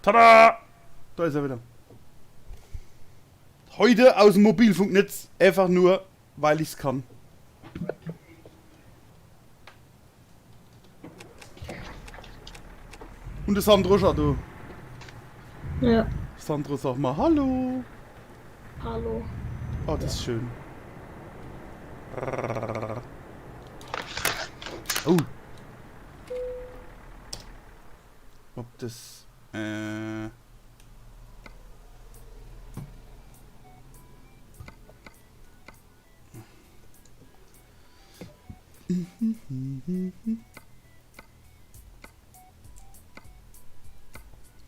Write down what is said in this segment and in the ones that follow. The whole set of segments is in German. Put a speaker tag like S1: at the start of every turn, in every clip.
S1: Tada! Da ist er wieder. Heute aus dem Mobilfunknetz. Einfach nur, weil ich's kann. Und der Sandro schon, du.
S2: Ja.
S1: Sandro, sag mal Hallo.
S2: Hallo.
S1: Oh, das ist schön. Oh. Ob das...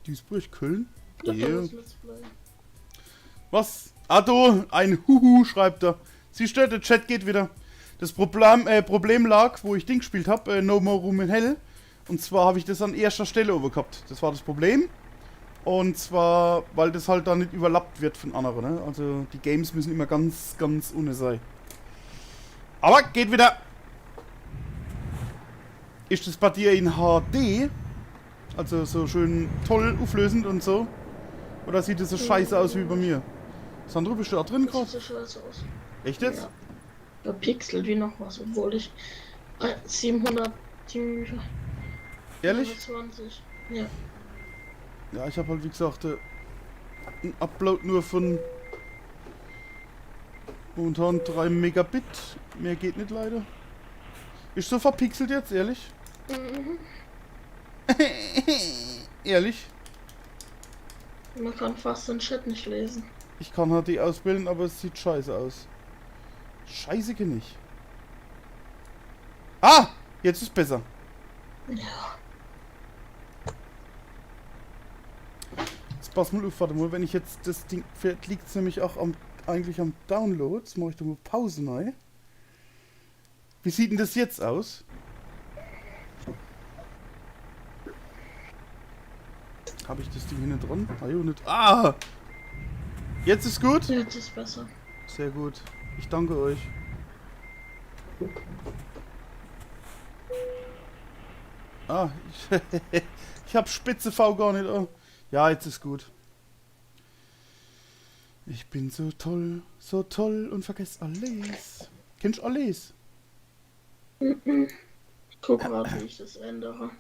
S1: Duisburg, Köln?
S2: Ja,
S1: Yeah.
S2: das Let's Play.
S1: Was? Ado, ein Huhu, schreibt er. Siehst du, der Chat geht wieder. Das Problem lag, wo ich Ding gespielt habe, No More Room in Hell. Und zwar habe ich das an erster Stelle over gehabt. Das war das Problem. Und zwar, weil das halt dann nicht überlappt wird von anderen. Ne? Also die Games müssen immer ganz, ganz ohne sein. Aber geht wieder. Ist das bei dir in HD? Also so schön toll auflösend und so? Oder sieht es so scheiße aus wie bei mir? Sandro, bist du da drin
S2: Das
S1: gerade?
S2: sieht so scheiße aus.
S1: Echt jetzt?
S2: Ja. Verpixelt wie noch was, obwohl ich 700
S1: Ehrlich?
S2: 20. Ja.
S1: Ja, ich habe halt wie gesagt ein Upload nur von momentan 3 Megabit. Mehr geht nicht leider. Ist so verpixelt jetzt, ehrlich?
S2: Mhm.
S1: Ehrlich?
S2: Man kann fast den Chat nicht lesen.
S1: Ich kann HD ausbilden, aber es sieht scheiße aus. Scheiße nicht. Ah! Jetzt ist besser.
S2: Ja.
S1: Jetzt pass mal auf, warte mal, wenn ich jetzt das Ding... Vielleicht liegt es nämlich auch eigentlich am Download. Jetzt mache ich da mal Pause neu. Wie sieht denn das jetzt aus? Habe ich das Ding hinten dran? Ah, jo, nicht. Ah! Jetzt ist gut?
S2: Jetzt ist besser.
S1: Sehr gut. Ich danke euch. Ah, ich hab spitze V gar nicht. Oh. Ja, jetzt ist gut. Ich bin so toll und vergesse alles. Kennst du alles?
S2: Ich guck gerade, wie ich das ändere.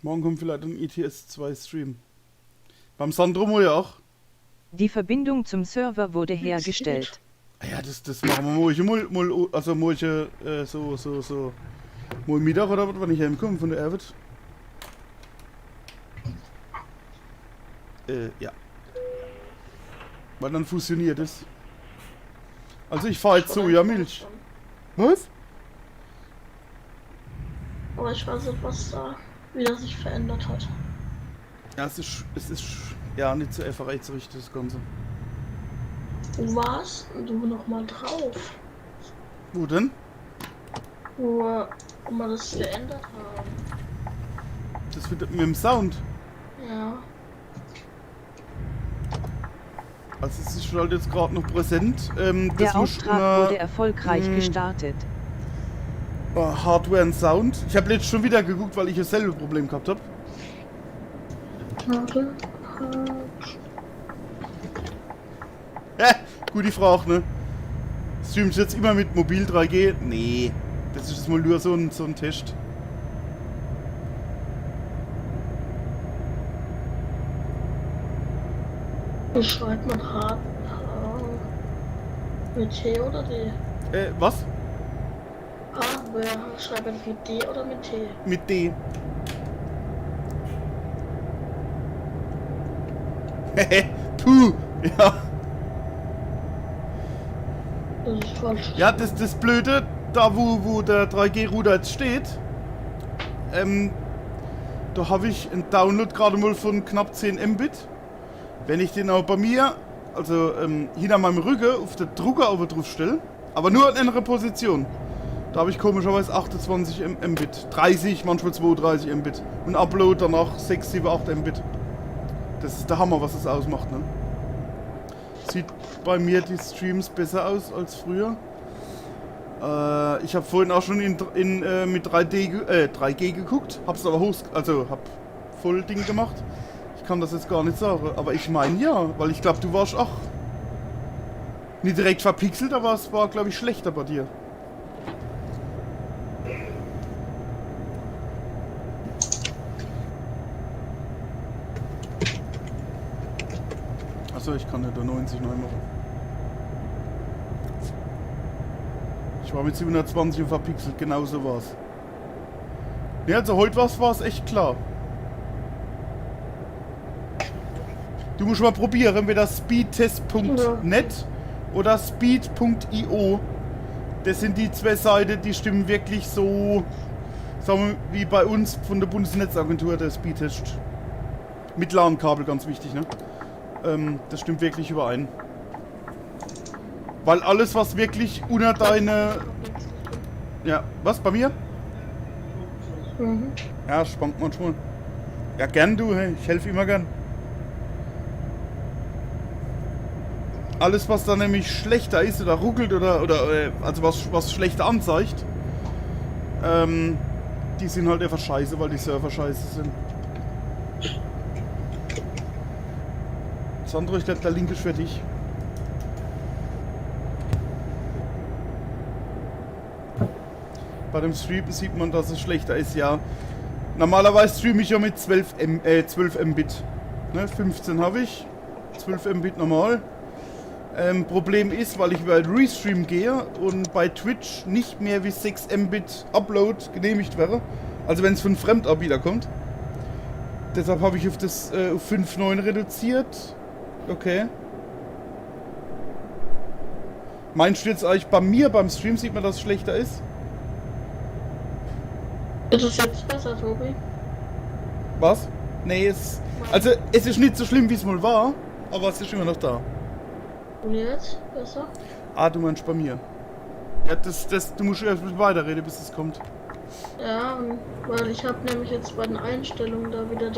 S1: Morgen kommt vielleicht ein ETS 2 Stream. Beim Sandro ja auch.
S3: Die Verbindung zum Server wurde hergestellt.
S1: Ja, das machen wir morgen. Also morgen so. Morgen Mittag oder was, wenn ich heimkomme von der Arbeit. Ja. Weil dann fusioniert es. Also ich fahre jetzt Sojamilch. Was?
S2: Aber ich weiß nicht, was da wieder sich verändert hat.
S1: Ja, es ist ja nicht so einfach einzurichten, das Ganze.
S2: Wo warst du noch mal drauf?
S1: Wo denn?
S2: Wo wir das geändert haben.
S1: Das wird mit dem Sound.
S2: Ja.
S1: Also es ist halt jetzt gerade noch präsent.
S3: Der Auftrag wurde erfolgreich gestartet.
S1: Hardware und Sound. Ich habe jetzt schon wieder geguckt, weil ich dasselbe Problem gehabt habe. Gute Frage, ne? Streamst du jetzt immer mit Mobil 3G? Nee. Das ist jetzt mal nur so ein Test.
S2: Wie schreibt man hart? Mit T oder D?
S1: Was?
S2: Wer schreibt man mit D oder mit T?
S1: Mit D. Puh, ja.
S2: Das ist falsch.
S1: Ja, das Blöde, da wo der 3G-Router jetzt steht, da habe ich einen Download gerade mal von knapp 10 Mbit. Wenn ich den auch bei mir, also hinter meinem Rücken auf der Drucker aber drauf stelle, aber nur in einer Position, da habe ich komischerweise 28 Mbit, 30, manchmal 32 Mbit und Upload danach 6, 7, 8 Mbit. Das ist der Hammer, was das ausmacht, ne? Sieht bei mir die Streams besser aus als früher. Ich habe vorhin auch schon mit 3G geguckt, hab's aber hab voll Ding gemacht. Ich kann das jetzt gar nicht sagen, aber ich meine ja, weil ich glaube, du warst auch nicht direkt verpixelt, aber es war, glaube ich, schlechter bei dir. Achso, ich kann nicht da 90 neu machen. Ich war mit 720 und verpixelt, genau so war's. Ja, also heute war's echt klar. Du musst mal probieren, entweder speedtest.net oder speed.io. Das sind die zwei Seiten, die stimmen wirklich so, sagen wir, wie bei uns von der Bundesnetzagentur, der Speedtest. Mit LAN-Kabel, ganz wichtig, ne? Das stimmt wirklich überein. Weil alles, was wirklich unter deine... Ja, was, bei mir?
S2: Mhm.
S1: Ja, spannt manchmal. Ja, gern du, hey, ich helfe immer gern. Alles, was da nämlich schlechter ist oder ruckelt oder also was schlechter anzeigt, die sind halt einfach scheiße, weil die Server scheiße sind. Sandro, ich glaube, der Link ist für dich. Bei dem Streamen sieht man, dass es schlechter ist, ja. Normalerweise streame ich ja mit 12 Mbit. Ne, 15 habe ich, 12 Mbit normal. Problem ist, weil ich über Restream gehe und bei Twitch nicht mehr wie 6 Mbit Upload genehmigt wäre. Also wenn es von Fremdanbieter kommt. Deshalb habe ich auf das auf 5,9 reduziert. Okay. Meinst du jetzt eigentlich bei mir beim Stream sieht man, dass es schlechter ist?
S2: Ist es jetzt besser, Tobi?
S1: Was? Nee, also es ist nicht so schlimm, wie es mal war, aber es ist immer noch da.
S2: Und jetzt? Besser?
S1: Ah, du meinst bei mir. Ja, du musst erst weiterreden, bis es kommt.
S2: Ja, weil ich habe nämlich jetzt bei den Einstellungen da wieder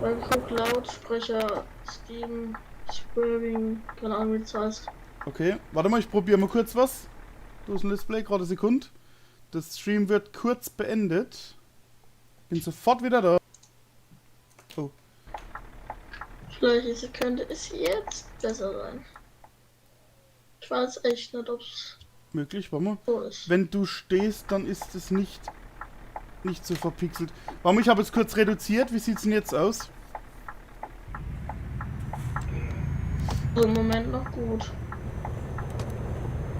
S2: bei Guck Lautsprecher, Steam, Spurring, keine Ahnung wie das heißt.
S1: Okay, warte mal, ich probiere mal kurz was. Du hast ein Display, gerade eine Sekunde. Das Stream wird kurz beendet. Bin sofort wieder da. Oh.
S2: Vielleicht könnte es jetzt besser sein. Ich weiß echt nicht, ob es
S1: Möglich, warte mal.
S2: so ist.
S1: Wenn du stehst, dann ist es nicht so verpixelt. Warum? Ich habe es kurz reduziert. Wie sieht es denn jetzt aus?
S2: Also im Moment noch gut.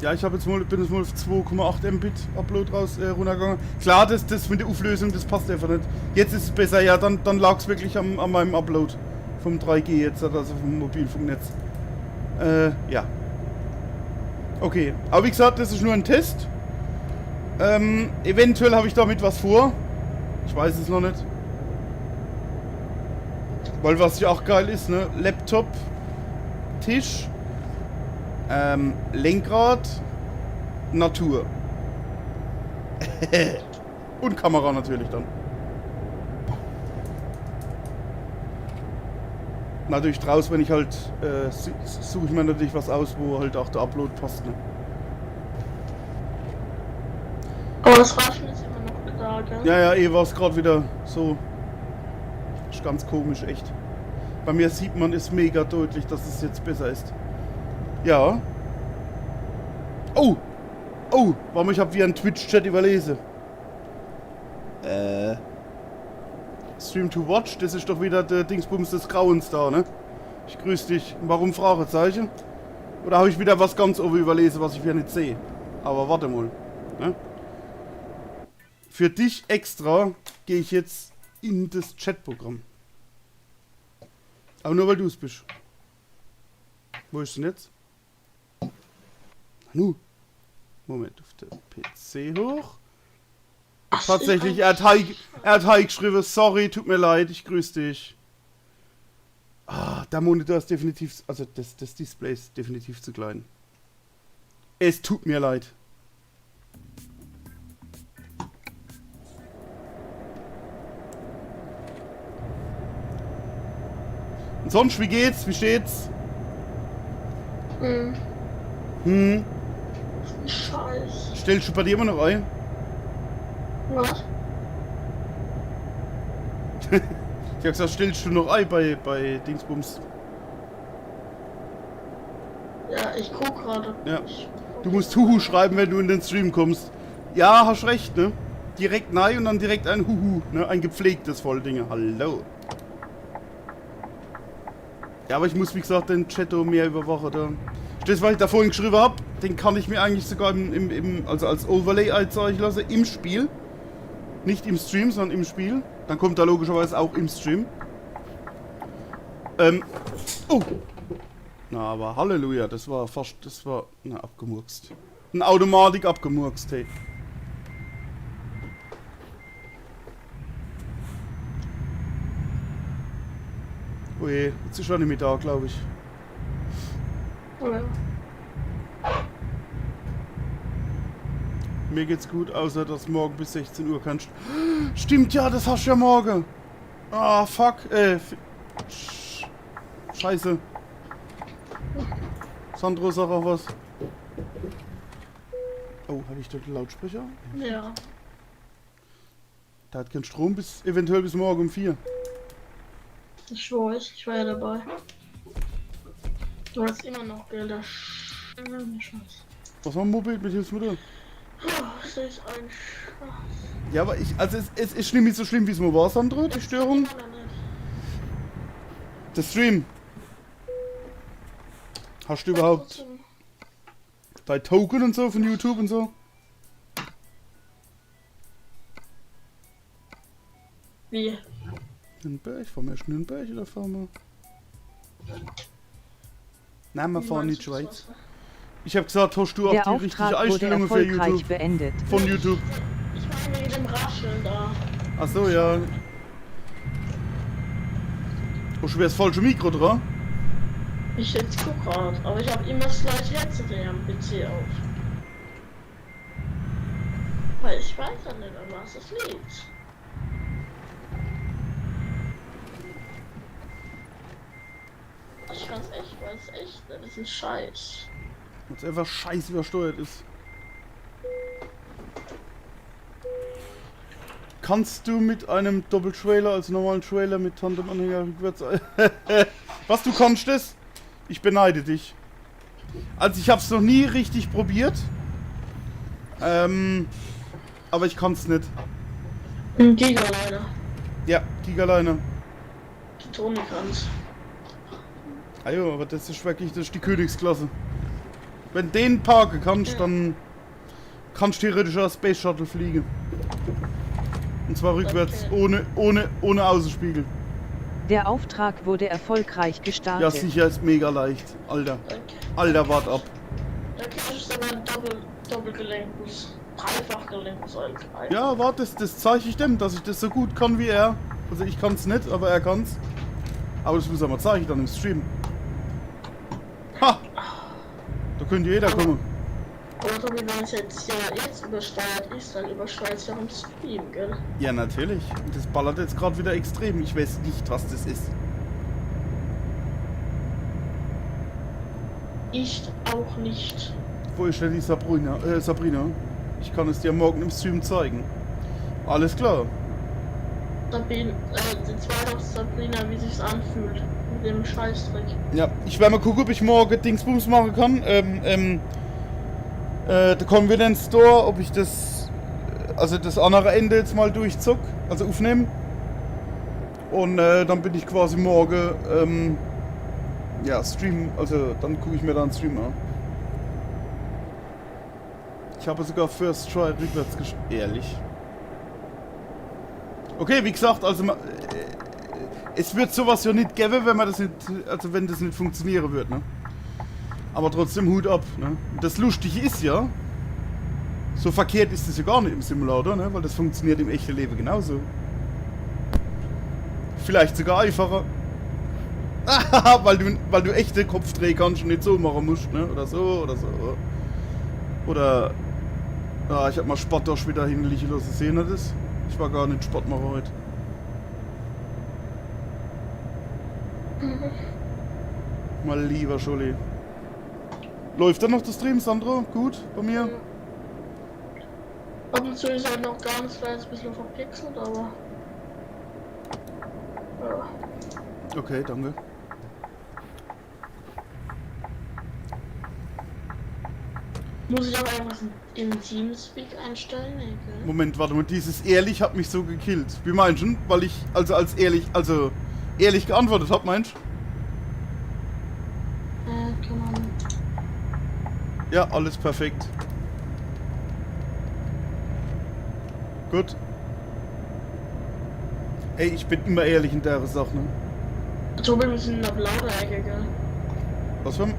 S1: Ja, ich habe jetzt bin jetzt mal auf 2,8 Mbit Upload runtergegangen. Klar, das mit der Auflösung, das passt einfach nicht. Jetzt ist es besser, ja, dann lag es wirklich an meinem Upload vom 3G jetzt, also vom Mobilfunknetz. Ja. Okay, aber wie gesagt, das ist nur ein Test. Eventuell habe ich damit was vor. Ich weiß es noch nicht. Weil was ja auch geil ist, ne? Laptop, Tisch, Lenkrad, Natur. Und Kamera natürlich dann. Natürlich draußen, wenn ich halt, suche ich mir natürlich was aus, wo halt auch der Upload passt. Ne?
S2: Aber das Rauschen ist immer noch da, gell?
S1: Ja, war es gerade wieder so. Ist ganz komisch, echt. Bei mir sieht man es mega deutlich, dass es jetzt besser ist. Ja. Oh! Oh! Warum ich habe wie ein Twitch-Chat überlesen? Stream to Watch, das ist doch wieder der Dingsbums des Grauens da, ne? Ich grüße dich. Warum Fragezeichen? Oder habe ich wieder was ganz oben überlesen, was ich wieder nicht sehe? Aber warte mal. Ne? Für dich extra gehe ich jetzt in das Chatprogramm. Aber nur weil du es bist. Wo ist denn jetzt? Nu. Moment, auf der PC hoch. Tatsächlich, er hat Hi geschrieben, sorry, tut mir leid, ich grüße dich. Ah, der Monitor ist definitiv, also das Display ist definitiv zu klein. Es tut mir leid. Und sonst, wie geht's? Wie steht's?
S2: Scheiß.
S1: Stellst du bei dir immer noch ein?
S2: Was?
S1: Ich hab gesagt, stellst du noch ein bei Dingsbums?
S2: Ja, ich guck gerade.
S1: Ja. Du musst Huhu schreiben, wenn du in den Stream kommst. Ja, hast recht, ne? Direkt nein und dann direkt ein Huhu, ne? Ein gepflegtes Volldinge. Hallo. Ja, aber ich muss, wie gesagt, den Chat mehr überwachen. Da. Das, was ich da vorhin geschrieben habe, den kann ich mir eigentlich sogar also als Overlay einzeichnen lassen im Spiel. Nicht im Stream, sondern im Spiel. Dann kommt er logischerweise auch im Stream. Oh! Na, aber Halleluja, das war abgemurkst. Eine Automatik abgemurkst, hey. Oh je, jetzt ist schon nicht mehr da, glaube ich.
S2: Ja.
S1: Mir geht's gut, außer dass morgen bis 16 Uhr kannst. Stimmt ja, das hast du ja morgen. Ah, fuck, Scheiße. Sandro, sag auch was. Oh, habe ich da den Lautsprecher?
S2: Ja.
S1: Der hat keinen Strom eventuell bis morgen um 4.
S2: Ich weiß, ich war ja dabei. Du hast immer noch Gelder. Scheiße.
S1: Was war ein Mobil mit Hilfsmittel?
S2: Das ist ein Spaß.
S1: Ja, aber es ist nicht so schlimm, wie es mal war, Sandro, die Störung. Der Stream. Hast du überhaupt dein Token und so von YouTube und so?
S2: Wie?
S1: Nürnberg? Fahren wir erst Nürnberg oder fahren wir? Nein, wir fahren nicht Schweiz. Ich habe gesagt, hast du auch
S3: Der
S1: die richtige
S3: Auftrag wurde
S1: Einstellungen für
S3: erfolgreich
S1: YouTube?
S3: beendet.
S1: Von YouTube.
S2: Ich meine mit dem Rascheln da.
S1: Ach so, ja. Hast du das falsche Mikro dran?
S2: Ich jetzt guck grad, aber ich habe immer das gleiche Headset am PC auf. Weil ich weiß ja nicht, an was es liegt. Ich weiß echt, das ist ein Scheiß.
S1: Weil es einfach scheiße übersteuert ist. Kannst du mit einem Doppeltrailer als normalen Trailer mit Tandemanhänger rückwärts... Was, du kannst das? Ich beneide dich. Also ich habe es noch nie richtig probiert. Aber ich kann es nicht.
S2: Ein Giga leider.
S1: Ja, Gigaliner.
S2: Die Toni kann's.
S1: Ah jo, aber das ist wirklich, das ist die Königsklasse. Wenn den parken kannst, dann kannst du theoretisch als Space Shuttle fliegen. Und zwar rückwärts,
S2: Okay.
S1: ohne Außenspiegel.
S3: Der Auftrag wurde erfolgreich gestartet.
S1: Ja, sicher, ist mega leicht. Alter.
S2: Okay.
S1: Alter, wart ab.
S2: Da kannst du dann Doppelgelenkus, Dreifachgelenkus eigentlich.
S1: Ja, warte, das zeige ich dem, dass ich das so gut kann wie er. Also ich kann's nicht, aber er kann's. Aber das muss er mal zeigen dann im Stream. Ha! Da könnte jeder kommen.
S2: Aber Tobi, wenn es jetzt übersteuert ist, dann übersteuert es ja im Stream, gell?
S1: Ja, natürlich. Und das ballert jetzt gerade wieder extrem. Ich weiß nicht, was das ist.
S2: Ich auch nicht.
S1: Wo ist denn die Sabrina? Ich kann es dir morgen im Stream zeigen. Alles klar.
S2: Sabine, die zweite Sabrina, wie sich's anfühlt. Mit dem Scheißdreck.
S1: Ja, ich werde mal gucken, ob ich morgen Dingsbums machen kann. Der Convenience Store, ob ich das, also das andere Ende jetzt mal durchzock, also aufnehmen. Und dann bin ich quasi morgen, ja, Stream, also dann gucke ich mir da einen Stream an. Ich habe sogar First Try rückwärts gespielt. Ehrlich. Okay, wie gesagt, also es wird sowas ja nicht geben, wenn man das nicht, also wenn das nicht funktionieren wird, ne? Aber trotzdem Hut ab, ne? Das Lustige ist ja, so verkehrt ist das ja gar nicht im Simulator, ne? Weil das funktioniert im echten Leben genauso. Vielleicht sogar einfacher. weil du echte Kopfdreh kannst und nicht so machen musst, ne? Oder so, oder so. Oder... Ah, ich hab mal Sportdosch wieder hingelegt lassen. Sehen Sie das? Ich war gar nicht Sportmacher heute. Mal lieber Scholli. Läuft da noch der Stream, Sandro? Gut, bei mir?
S2: Ab und zu ist halt noch ganz kleines bisschen verpixelt, aber. Ja.
S1: Okay, danke.
S2: Muss ich aber einfach in Teamspeak einstellen? Nee, gell?
S1: Moment, warte mal, dieses ehrlich hat mich so gekillt. Wie meinst du? Weil ich als ehrlich geantwortet habe, meinst du?
S2: Keine Ahnung.
S1: Ja, alles perfekt. Gut. Ey, ich bin immer ehrlich in der Sache, ne?
S2: Tobi, wir sind in der blauen Ecke, gell?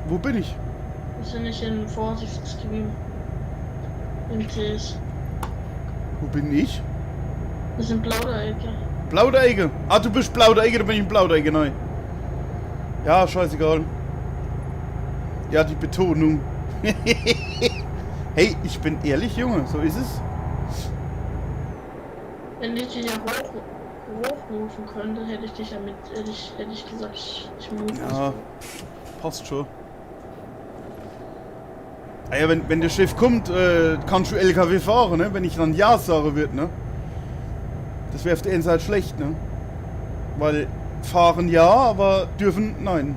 S1: Wo bin ich?
S2: Wir sind nicht in Vorsichtsgebiet. Im TS.
S1: Wo bin ich?
S2: Wir sind blaue Ecke.
S1: Blaudeige. Ah, du bist Blaudeige, dann bin ich in Blaudeige, nein. Ja, scheißegal. Ja, die Betonung. Hey, ich bin ehrlich, Junge, so ist es.
S2: Wenn ich dich ja hochrufen könnte, hätte ich dich damit, hätte ich gesagt, ich muss.
S1: Ja, passt schon. Ah ja, wenn der Chef kommt, kannst du LKW fahren, ne? Wenn ich dann Ja sagen würde, ne? Das wäre auf der einen Seite schlecht, ne? Weil fahren ja, aber dürfen nein.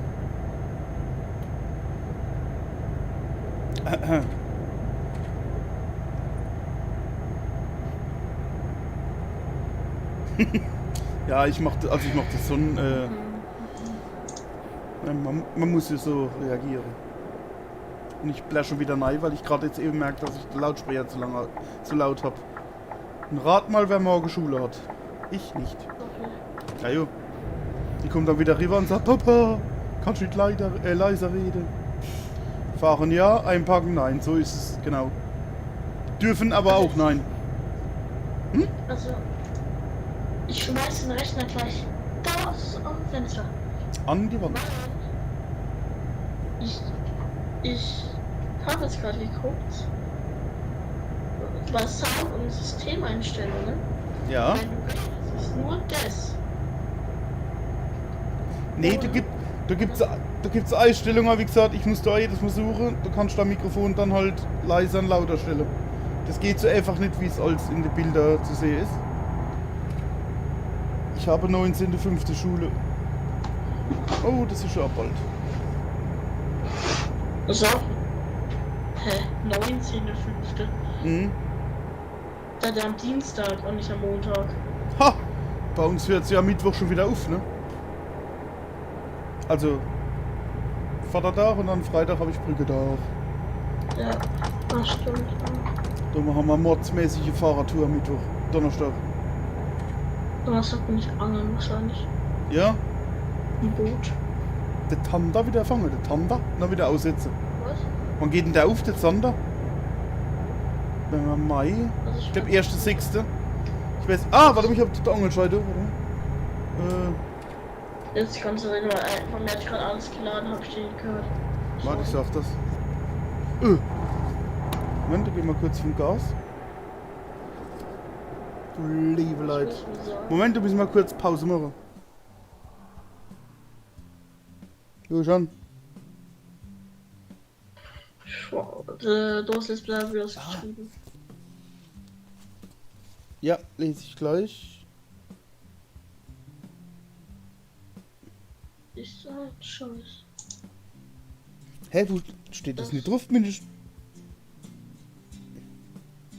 S1: Ja, ich mach das so ein, man muss ja so reagieren. Und ich blär schon wieder rein, weil ich gerade jetzt eben merke, dass ich den Lautsprecher zu laut habe. Und rat mal, wer morgen Schule hat. Ich nicht.
S2: Okay.
S1: Ja, jo. Die kommt dann wieder rüber und sagt, Papa, kannst du nicht leiser reden? Fahren ja, einpacken nein, so ist es, genau. Dürfen aber auch nein.
S2: Also, ich schmeiß den Rechner gleich da aus dem Fenster.
S1: An die Wand.
S2: Ich habe jetzt gerade geguckt. Was Sound- und Systemeinstellungen.
S1: Ja.
S2: Wenn du redest, ist nur das.
S1: Nee, da gibt's Einstellungen, wie gesagt, ich muss da jedes Mal suchen. Du kannst dein Mikrofon dann halt leiser und lauter stellen. Das geht so einfach nicht, wie es als in den Bildern zu sehen ist. Ich habe 19.5. Schule. Oh, das ist schon bald.
S2: So. 19.05.
S1: Mhm.
S2: Dann am Dienstag und nicht am Montag.
S1: Ha! Bei uns hört es ja am Mittwoch schon wieder auf, ne? Also, Vatertag und dann Freitag habe ich Brücketag.
S2: Ja, das stimmt.
S1: Da machen wir mordsmäßige Fahrradtour am Mittwoch. Donnerstag.
S2: Donnerstag bin ich angeln wahrscheinlich.
S1: Ja?
S2: Ein Boot.
S1: Der Tanda wieder fangen, der Tanda. Dann wieder aussetzen.
S2: Was?
S1: Wann geht denn der auf, der Zander? Wenn wir Mai.
S2: Also
S1: Ich glaube 1.6. Ich weiß. Ah, warte mal, ich hab die Angelscheide.
S2: Jetzt kannst du reden, weil von mir hat ich gerade alles geladen, habe ich den gehört.
S1: Warte, ich sag das. Moment, da gehen wir kurz vom Gas. Du liebe Leute. Moment, du müssen mal kurz Pause machen. Du schon.
S2: Du hast jetzt bleiben wieder geschrieben.
S1: Ja, lese ich gleich.
S2: Ist halt scheiße.
S1: Hä, wo steht das nicht drauf? Mensch?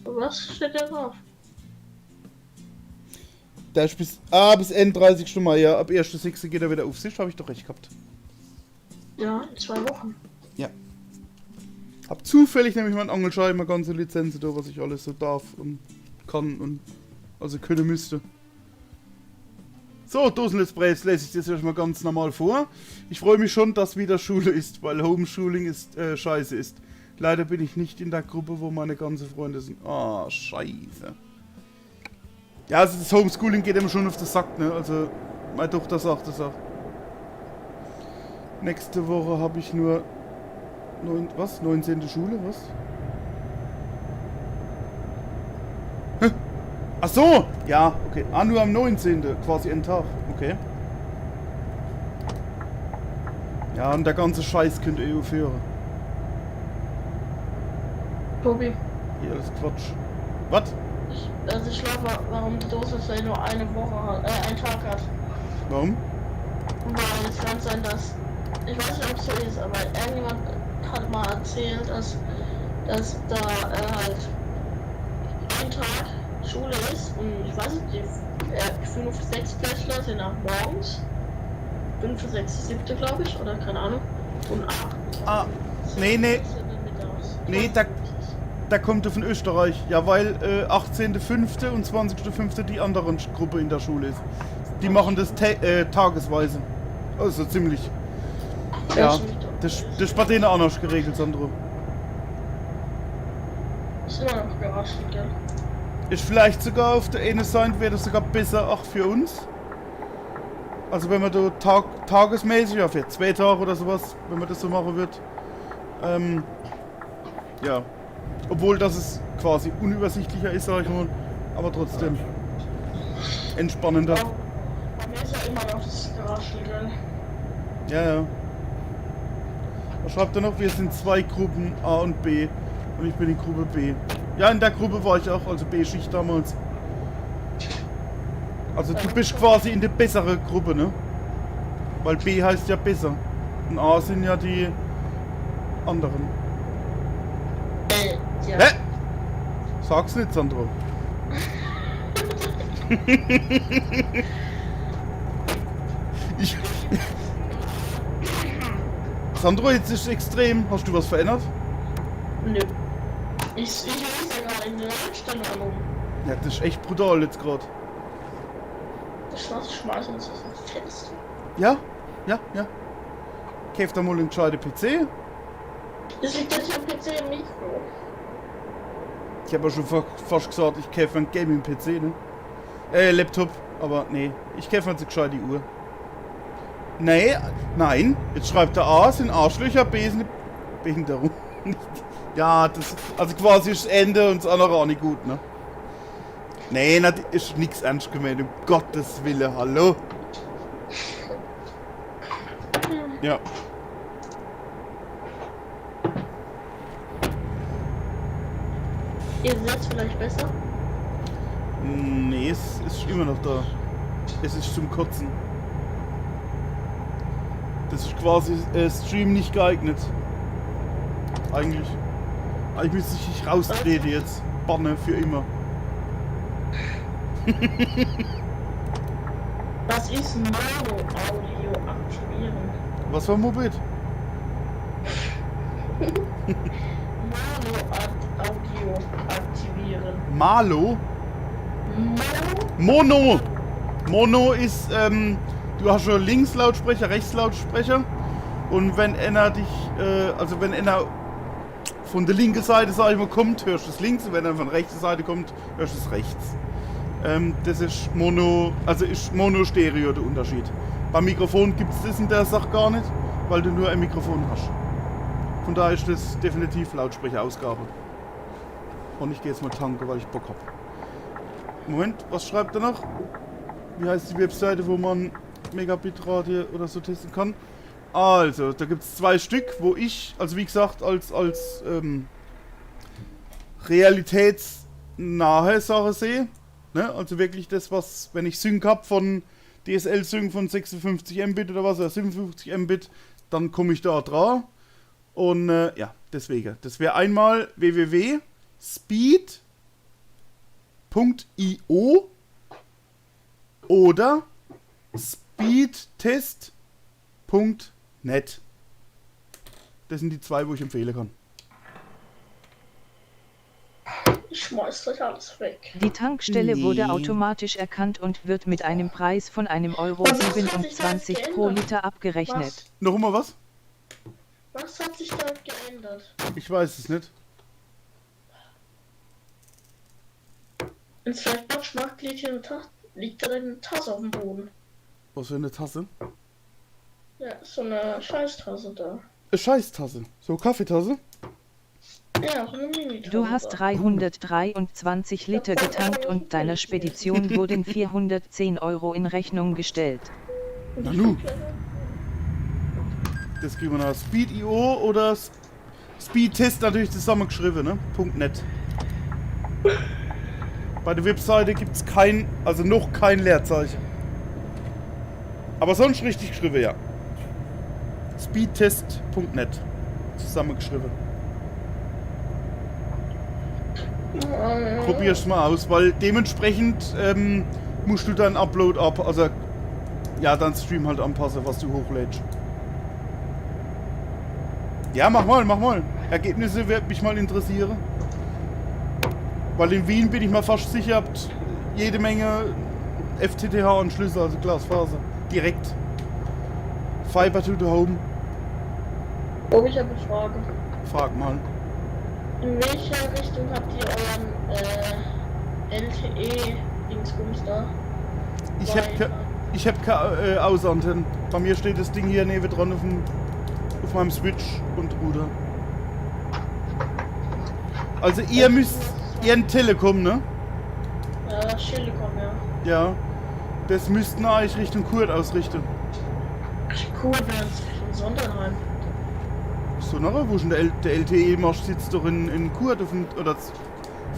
S2: Was steht da drauf?
S1: Da ist bis Ende 30. Mai, ja. Ab 1.6. geht er wieder auf sich, habe ich doch recht gehabt.
S2: Ja, in 2 Wochen.
S1: Ja. Hab zufällig nämlich meinen Angelschein, meine ganze Lizenz da, was ich alles so darf und kann und also können müsste. So, Dosen-Let's Plays lese ich das erstmal ganz normal vor. Ich freue mich schon, dass wieder Schule ist, weil Homeschooling ist scheiße ist. Leider bin ich nicht in der Gruppe, wo meine ganzen Freunde sind. Ah, scheiße. Ja, also das Homeschooling geht immer schon auf den Sack, ne? Also, meine Tochter sagt das auch. Nächste Woche habe ich nur 19. Schule, was? Hä? Ach so! Ja, okay. Ah, nur am 19. quasi einen Tag. Okay. Ja, und der ganze Scheiß könnt ihr aufhören.
S2: Tobi,
S1: Hier, alles Quatsch. Was?
S2: Also ich glaube, warum die Dose nur eine Woche hat, einen Tag hat.
S1: Warum?
S2: Weil es kann sein, dass, ich weiß nicht, ob es so ist, aber irgendjemand hat mal erzählt, dass da halt ein Tag Schule ist und ich weiß nicht, die 5, 6 Klässler sind auch morgens, 5, 6, 7 glaube ich, oder keine Ahnung, und 8.
S1: Nee, da kommt er von Österreich. Ja, weil 18.05. und 20.05. die andere Gruppe in der Schule ist. Die machen das tagesweise. Also ziemlich. Ja, das ist bei denen auch noch geregelt, Sandro.
S2: Ist immer noch überrascht, gell?
S1: Ist vielleicht sogar auf der einen Seite wäre das sogar besser auch für uns. Also wenn man da tagesmäßig, ja für 2 Tage oder sowas, wenn man das so machen wird. Ja. Obwohl das es quasi unübersichtlicher ist, sag ich mal. Aber trotzdem entspannender.
S2: Bei mir ist ja immer noch das Geraschel, gell?
S1: Ja. Was schreibt er noch? Wir sind 2 Gruppen, A und B. Und ich bin in Gruppe B. Ja, in der Gruppe war ich auch, also B-Schicht damals. Also du bist quasi in der besseren Gruppe, ne? Weil B heißt ja besser. Und A sind ja die anderen.
S2: Ja.
S1: Hä? Sag's nicht, Sandro. ich Sandro, jetzt ist es extrem. Hast du was verändert?
S2: Nö. Ich lese ja gerade in der Einstellung rum.
S1: Ja, das ist echt brutal jetzt gerade.
S2: Das was schmeißen uns das ins Fenster.
S1: Ja. Käft da mal einen gescheiten PC.
S2: Das liegt jetzt am PC im Mikro.
S1: Ich habe ja schon fast gesagt, ich käfe einen Gaming-PC, ne? Laptop. Aber nee, ich käfe jetzt eine gescheite Uhr. Nee, nein. Jetzt schreibt der A, sind Arschlöcher, B ist eine Behinderung. Ja, das, also quasi ist das Ende und das andere auch nicht gut, ne? Nee, das ist nix ernst gemeint, um Gottes Willen, hallo? Ja.
S2: Ihr seid vielleicht besser?
S1: Nee, es ist immer noch da. Es ist zum Kotzen. Das ist quasi Stream nicht geeignet. Eigentlich. Eigentlich müsste ich raustreten jetzt. Banne für immer.
S2: Was ist Mono-Audio aktivieren?
S1: Was war Moped?
S2: Mono-Audio aktivieren.
S1: Malo?
S2: Mono?
S1: Mono! Mono ist, du hast schon Linkslautsprecher, Rechtslautsprecher. Und wenn einer dich, also wenn einer von der linken Seite, sag ich mal, kommt, hörst du es links. Und wenn er von der rechten Seite kommt, hörst du es rechts. Das ist Mono, also ist Mono-Stereo der Unterschied. Beim Mikrofon gibt es das in der Sache gar nicht, weil du nur ein Mikrofon hast. Von daher ist das definitiv Lautsprecherausgabe. Und ich gehe jetzt mal tanken, weil ich Bock habe. Moment, was schreibt er noch? Wie heißt die Webseite, wo man Megabit-Radio oder so testen kann? Also, da gibt es 2 Stück, wo ich, also wie gesagt, als realitätsnahe Sache sehe. Ne? Also wirklich das, was, wenn ich Sync habe von DSL-Sync von 56 Mbit oder was, oder 57 Mbit, dann komme ich da dran. Und ja, deswegen. Das wäre einmal www.speed.io oder speedtest.net. Das sind die 2, wo ich empfehlen kann.
S2: Ich schmeiß gleich alles weg.
S3: Die Tankstelle wurde
S1: Nee.
S3: automatisch erkannt und wird mit einem Preis von einem Euro
S2: Was hat sich da
S3: 27 pro
S2: geändert?
S3: Liter abgerechnet.
S1: Noch immer was?
S2: Was hat sich da geändert?
S1: Ich weiß es nicht.
S2: Wenn es vielleicht Quatsch macht, liegt da eine Tasse auf dem Boden.
S1: Was für eine Tasse?
S2: Ja, so eine Scheißtasse da.
S1: Eine Scheißtasse. So Kaffeetasse?
S2: Ja, so eine Mini-Tasse.
S3: Du hast 323 Liter getankt und deiner Spedition wurden 410 Euro in Rechnung gestellt.
S1: Nanu. Das kriegen wir nach Speed.io oder Speedtest natürlich zusammengeschrieben, ne? .net. Bei der Webseite gibt es kein, also noch kein Leerzeichen. Aber sonst richtig geschrieben, ja. Speedtest.net zusammengeschrieben. Probier's mal aus, weil dementsprechend musst du deinen Upload also ja, deinen Stream halt anpassen, was du hochlädst. Ja, mach mal. Ergebnisse wird mich mal interessieren. Weil in Wien bin ich mal fast sicher, habt jede Menge FTTH-Anschlüsse, also Glasfaser. Direkt. Fiber to the Home.
S2: Oh, ich habe eine Frage.
S1: Frag mal.
S2: In welcher Richtung habt ihr euren LTE-Dingsbums da?
S1: Ich hab keine Außenantennen. Bei mir steht das Ding hier neben dran auf meinem Switch und Router. Also ihr ein Telekom, ne?
S2: Ja, Telekom, ja.
S1: Ja. Das müssten eigentlich Richtung Kurt ausrichten.
S2: Cool, wär's von Sondernheim.
S1: So nachher, wo schon der LTE-Marsch sitzt doch in Kurt oder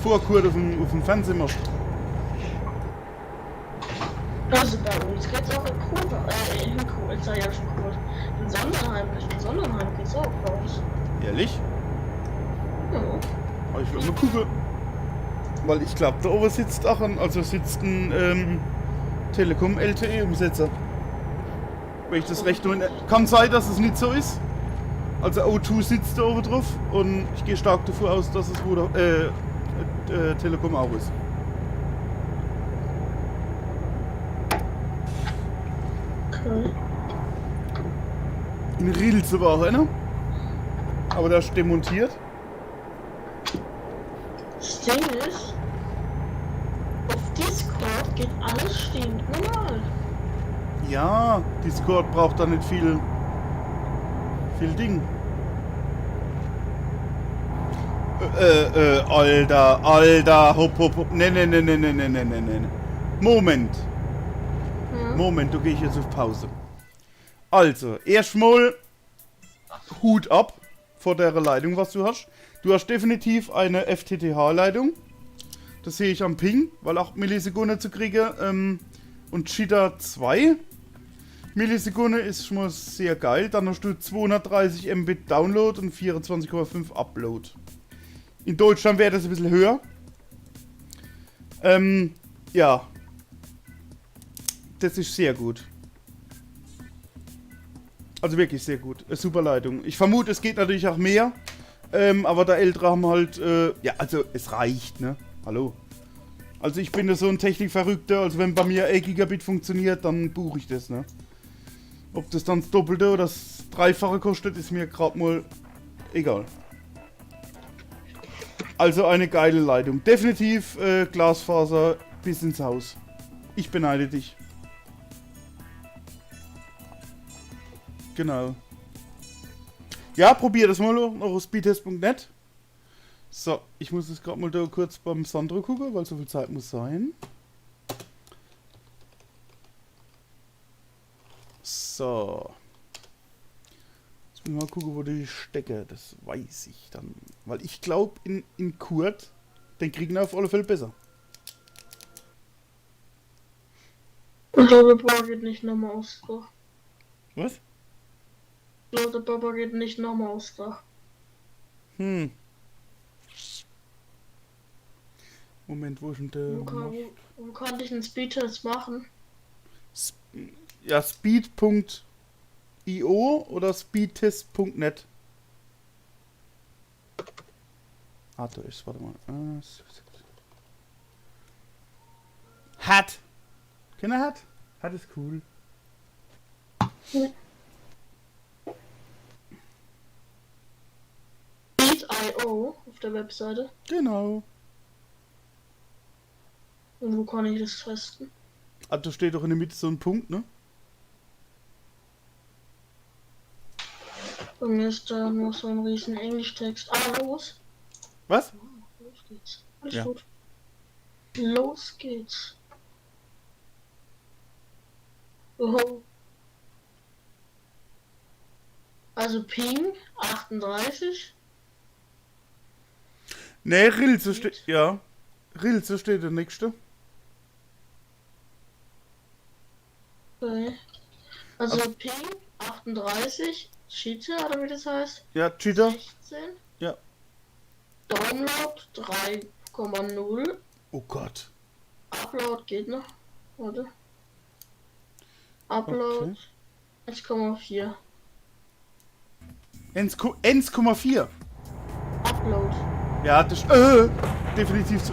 S1: vor Kurt auf dem Fernsehmarsch.
S2: Also bei uns geht's auch in Kurt, in sag ja schon Kurt. In Sondernheim geht's auch bei uns.
S1: Ehrlich?
S2: Ja.
S1: Aber ich will mal gucken. Weil ich glaube, da oben sitzt auch ein Telekom LTE-Umsetzer. Wenn ich das recht nur kann sein, dass es nicht so ist. Also O2 sitzt da oben drauf und ich gehe stark davon aus, dass es Telekom auch ist.
S2: Okay.
S1: In Rielze war auch einer. Aber der ist demontiert.
S2: Das Ding ist, auf Discord geht alles stimmt normal.
S1: Ja, Discord braucht da nicht viel Ding. Alter, hopp. Ne. Moment, da gehe ich jetzt auf Pause. Also, erstmal Hut ab vor der Leitung, was du hast. Du hast definitiv eine FTTH-Leitung. Das sehe ich am Ping, weil 8 Millisekunden zu kriegen. Und Cheetah 2 Millisekunden ist schon mal sehr geil. Dann hast du 230 Mbit Download und 24,5 Upload. In Deutschland wäre das ein bisschen höher. Ja. Das ist sehr gut. Also wirklich sehr gut. Eine super Leitung. Ich vermute, es geht natürlich auch mehr. Aber da Ältere haben halt, ja, also es reicht, ne? Hallo. Also ich bin ja so ein Technikverrückter, also wenn bei mir 1 Gigabit funktioniert, dann buche ich das, ne? Ob das dann das Doppelte oder das Dreifache kostet, ist mir gerade mal egal. Also eine geile Leitung. Definitiv Glasfaser bis ins Haus. Ich beneide dich. Genau. Ja, probier das mal noch auf speedtest.net. So, ich muss jetzt gerade mal da kurz beim Sandro gucken, weil so viel Zeit muss sein. So. Jetzt muss ich mal gucken, wo die stecke. Das weiß ich dann. Weil ich glaube, in Kurt, den kriegen wir auf alle Fälle besser.
S2: Ich glaube, Papa geht nicht nochmal aufs Dach.
S1: Was?
S2: Ich glaube, Papa geht nicht nochmal aufs Dach.
S1: Moment, wo ist denn der?
S2: Wo kann ich einen Speedtest machen?
S1: Ja, speed.io oder speedtest.net. Ah, da ist, warte mal. Hat. Kennt ihr Hat? Hat ist cool.
S2: Speed.io auf der Webseite.
S1: Genau.
S2: Und wo kann ich das testen?
S1: Ah, da steht doch in der Mitte so ein Punkt, ne?
S2: Bei mir ist da nur so ein riesen Englischtext. Ah, los!
S1: Was?
S2: Los geht's. Alles
S1: Ja.
S2: gut. Los geht's. Oh. Also Ping 38.
S1: Ne, Rilze steht. Ja. Rilze steht der nächste.
S2: Okay. Also Ping 38, Cheetah oder wie das heißt?
S1: Ja, Cheetah.
S2: 16.
S1: Ja.
S2: Download 3,0.
S1: Oh Gott.
S2: Upload geht noch. Warte. Upload
S1: Okay.
S2: 1,4.
S1: 1,4.
S2: Upload.
S1: Ja, das definitiv zu.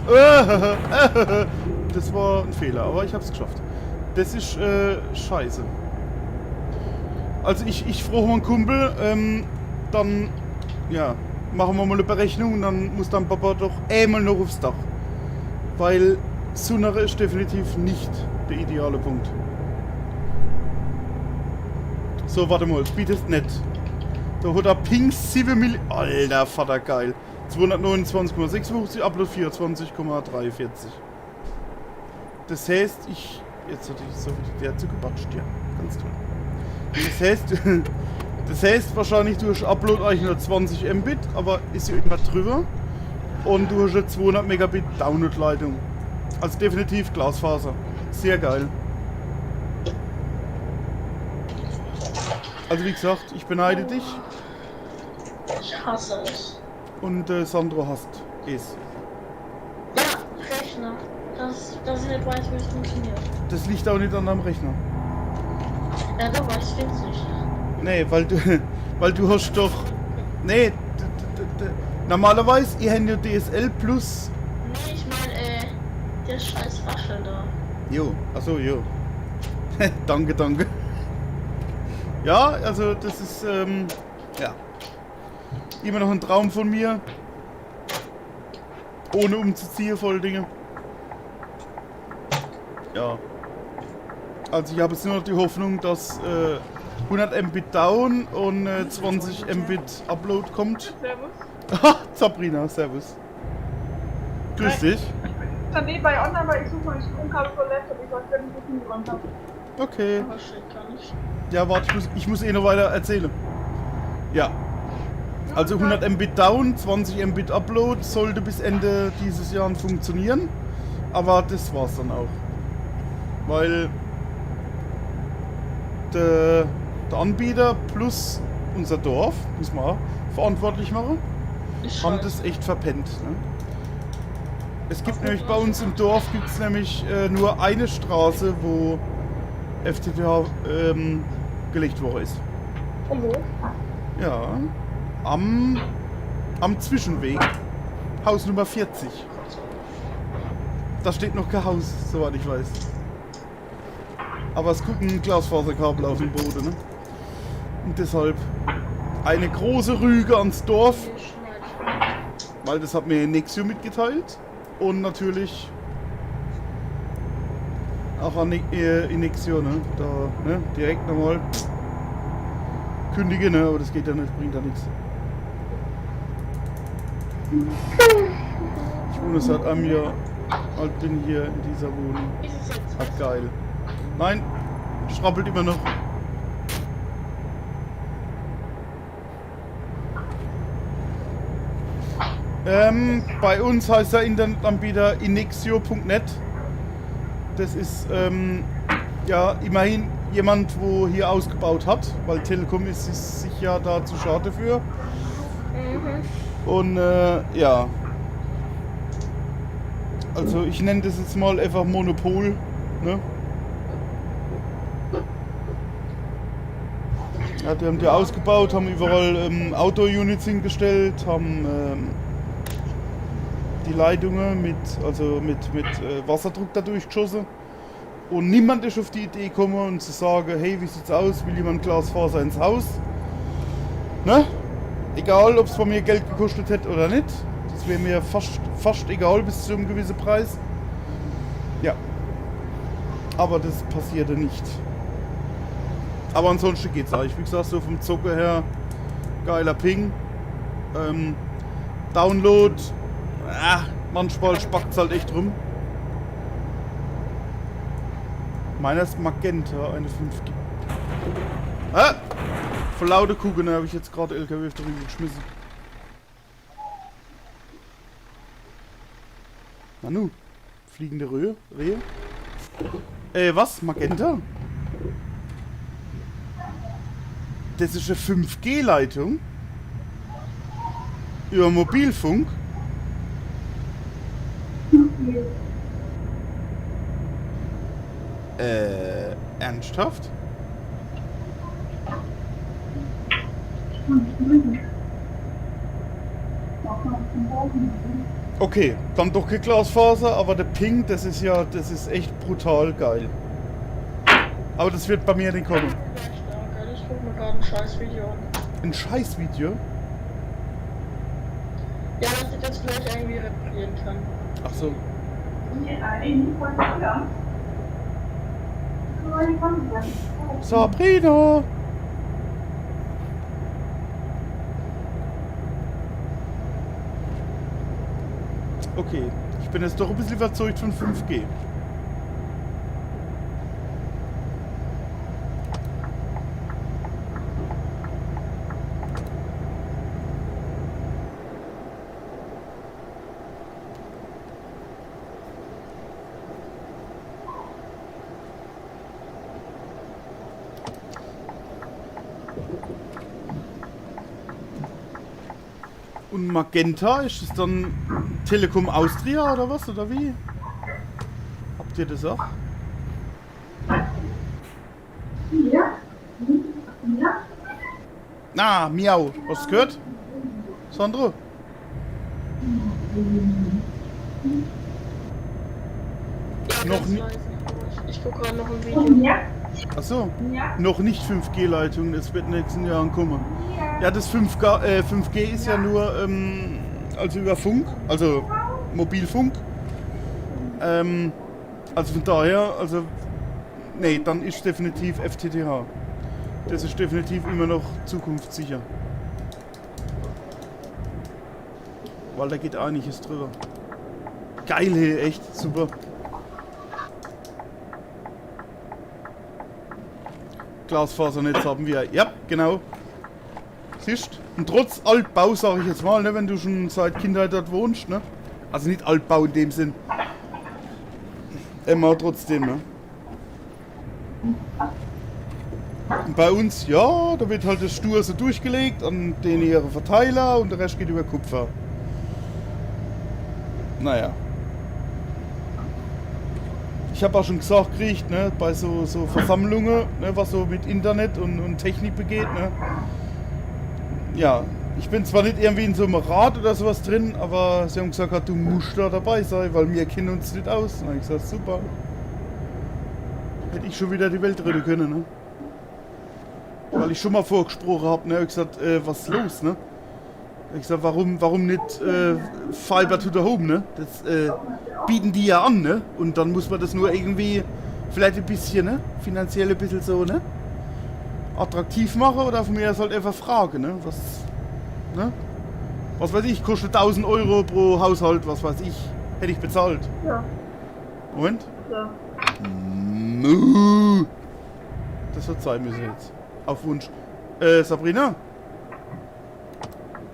S1: Das war ein Fehler, aber ich hab's geschafft. Das ist scheiße. Also ich frage meinen Kumpel, dann ja, machen wir mal eine Berechnung und dann muss dann Papa doch einmal noch aufs Dach. Weil Sunare ist definitiv nicht der ideale Punkt. So, warte mal, Speed ist nett. Da hat er Ping 7 Mill. Alter, Vater, geil. 229,56, Upload 24,43. Das heißt, jetzt hatte ich so der zugebatscht, ja. Ganz toll. Das heißt wahrscheinlich, du hast Upload eigentlich nur 20 Mbit, aber ist ja immer drüber. Und du hast eine 200 Megabit Download-Leitung. Also definitiv Glasfaser. Sehr geil. Also wie gesagt, ich beneide dich.
S2: Ich hasse es.
S1: Und Sandro hasst es.
S2: Ja, Rechner. Das ich nicht weiß, wie es funktioniert.
S1: Das liegt auch nicht an deinem Rechner.
S2: Ja, doch, ich find's nicht.
S1: Nee, weil du hast doch... Nee, normalerweise, ihr habt ja DSL Plus...
S2: Nee, ich meine, der scheiß Raschel da.
S1: Jo, achso, jo. Danke. Ja, also das ist, ja. Immer noch ein Traum von mir. Ohne umzuziehen, voll Dinge. Ja. Also ich habe jetzt nur noch die Hoffnung, dass 100 Mbit Down und 20 Mbit Upload kommt.
S4: Servus.
S1: Ha, Sabrina, servus. Grüß dich.
S4: Ich stand nebenbei online, weil ich suche mein Stromkabel für Laptop. Ich weiß gar nicht, wo ich hingeräumt habe.
S1: Okay.
S2: Aber shit, kann ich.
S1: Ja, warte, ich muss eh noch weiter erzählen. Ja. Also 100 Mbit Down, 20 Mbit Upload sollte bis Ende dieses Jahres funktionieren. Aber das war's dann auch. Weil der Anbieter plus unser Dorf, muss man auch verantwortlich machen,
S2: Ich
S1: haben
S2: weiß.
S1: das echt verpennt. Ne? Es gibt nämlich bei uns im Dorf gibt's nämlich nur eine Straße, wo FTTH gelegt worden ist.
S4: Und wo?
S1: Ja, am Zwischenweg, Haus Nummer 40. Da steht noch kein Haus, soweit ich weiß. Aber es guckt ein Glasfaserkabel auf dem Boden, ne? Und deshalb eine große Rüge ans Dorf, weil das hat mir Nexio mitgeteilt. Und natürlich auch an Inexio, ne? Da, ne? Direkt nochmal kündigen, ne? Aber das geht ja nicht, bringt ja nichts. Ich wohne seit einem Jahr, halt bin hier in dieser Wohnung.
S2: Ist es jetzt?
S1: Hat geil. Nein, schrappelt immer noch. Bei uns heißt der Internetanbieter inexio.net. Das ist ja immerhin jemand, wo hier ausgebaut hat, weil Telekom ist sich ja da zu schade für. Und ja. Also ich nenne das jetzt mal einfach Monopol. Ne? Ja, die haben die ausgebaut, haben überall Outdoor-Units hingestellt, haben die Leitungen mit Wasserdruck da durchgeschossen. Und niemand ist auf die Idee gekommen, und zu sagen, hey, wie sieht's aus, will jemand Glasfaser ins Haus? Ne? Egal, ob es von mir Geld gekostet hätte oder nicht. Das wäre mir fast egal bis zu einem gewissen Preis. Ja. Aber das passierte nicht. Aber ansonsten geht's eigentlich. Wie gesagt, so vom Zocker her, geiler Ping. Download, manchmal spackt's halt echt rum. Meiner ist Magenta, eine 5G. Vor lauter Kugeln habe ich jetzt gerade LKW auf der Rübe geschmissen. Nanu, fliegende Rehe. Was? Magenta? Das ist eine 5G-Leitung? Über Mobilfunk? Ernsthaft? Okay, dann doch kein Glasfaser, aber der Ping, das ist echt brutal geil. Aber das wird bei mir nicht kommen.
S2: Ich guck mir gerade ein scheiß Video an.
S1: Ein Scheißvideo?
S2: Ja, dass ich das vielleicht irgendwie reparieren kann.
S1: Ach so. Sabrina! Okay, ich bin jetzt doch ein bisschen überzeugt von 5G. Und Magenta, ist es dann Telekom Austria oder was? Oder wie? Habt ihr das auch?
S4: Ja. Ja.
S1: Ah, Miau. Hast du gehört? Sandro? Noch
S2: Das
S1: nicht.
S2: weiß ich guck gerade noch ein Video.
S4: Ja.
S1: Achso.
S4: Ja.
S1: Noch nicht 5G-Leitung, es wird in den nächsten Jahren kommen. Ja, das 5G ist ja nur also über Funk, also Mobilfunk. Also von daher, also nee, dann ist definitiv FTTH. Das ist definitiv immer noch zukunftssicher. Weil da geht einiges drüber. Geil, hey, echt super. Glasfasernetz haben wir. Ja, genau. Siehst? Und trotz Altbau, sage ich jetzt mal, ne, wenn du schon seit Kindheit dort wohnst, ne? Also nicht Altbau in dem Sinn. Immer trotzdem, ne? Und bei uns, ja, da wird halt das Stur so durchgelegt an den ihre Verteiler und der Rest geht über Kupfer. Naja. Ich habe auch schon gesagt gekriegt, ne, bei so Versammlungen, ne, was so mit Internet und Technik begeht, ne. Ja, ich bin zwar nicht irgendwie in so einem Rat oder sowas drin, aber sie haben gesagt, du musst da dabei sein, weil wir kennen uns nicht aus. Und dann habe ich gesagt, super. Hätte ich schon wieder die Welt retten können, ne. Weil ich schon mal vorgesprochen habe, ne, habe ich gesagt, was ist los, ne. Ich gesagt, warum nicht Fiber to the Home, ne? Das bieten die ja an, ne? Und dann muss man das nur irgendwie vielleicht ein bisschen, ne? Finanziell ein bisschen so, ne? Attraktiv machen oder von mir aus halt einfach fragen, ne? Was weiß ich, kostet 1000 Euro pro Haushalt, was weiß ich, hätte ich bezahlt.
S4: Ja.
S1: Moment.
S4: Ja.
S1: Das wird sein müssen jetzt. Auf Wunsch. Sabrina?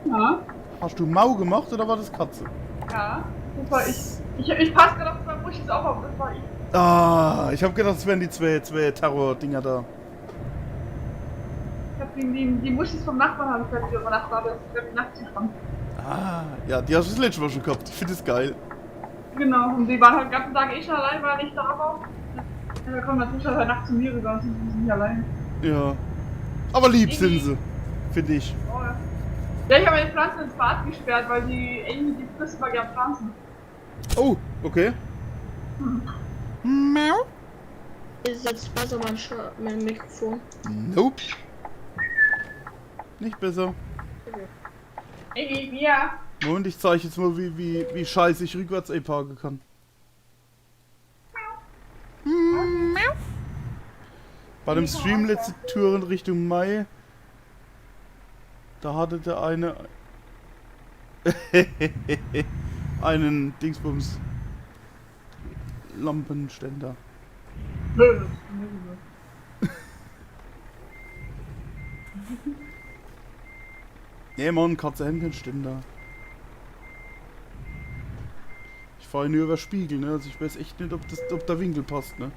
S4: Ja.
S1: Hast du Mau gemacht oder war das Katze?
S4: Ja. Das war ich. Ich passe gerade auf meinen Muschis auch auf, das war ich.
S1: Ah, ich habe gedacht, das wären die zwei Terror-Dinger da.
S4: Ich hab die Muschis vom Nachbarn habe ich plötzlich übernachtet, aber das ist die Nacht zukommen.
S1: Ah, ja, die hast du das letzte Mal schon gehabt. Ich finde das geil.
S4: Genau, und die waren halt den ganzen Tag schon allein, weil ich da war. Ja, da kommen natürlich halt Nacht zu mir rüber und sind nicht allein.
S1: Ja. Aber lieb sind sie, finde ich.
S4: Oh, ja. Ja, ich habe meine Pflanzen ins Bad gesperrt, weil die fressen mal gerne Pflanzen.
S1: Oh, okay. Miau.
S2: Ist jetzt besser mein Mikrofon.
S1: Nope. Nicht besser.
S4: Ja.
S1: Moment, ich zeige jetzt mal, wie scheiße ich rückwärts parken kann. Bei dem Stream letzte Touren Richtung Mai, da hatte der eine einen Dingsbums Lampenständer. Nee, Mann, Katze Hemdenständer. Ich fahre nur über Spiegel, ne? Also ich weiß echt nicht, ob der Winkel passt, ne?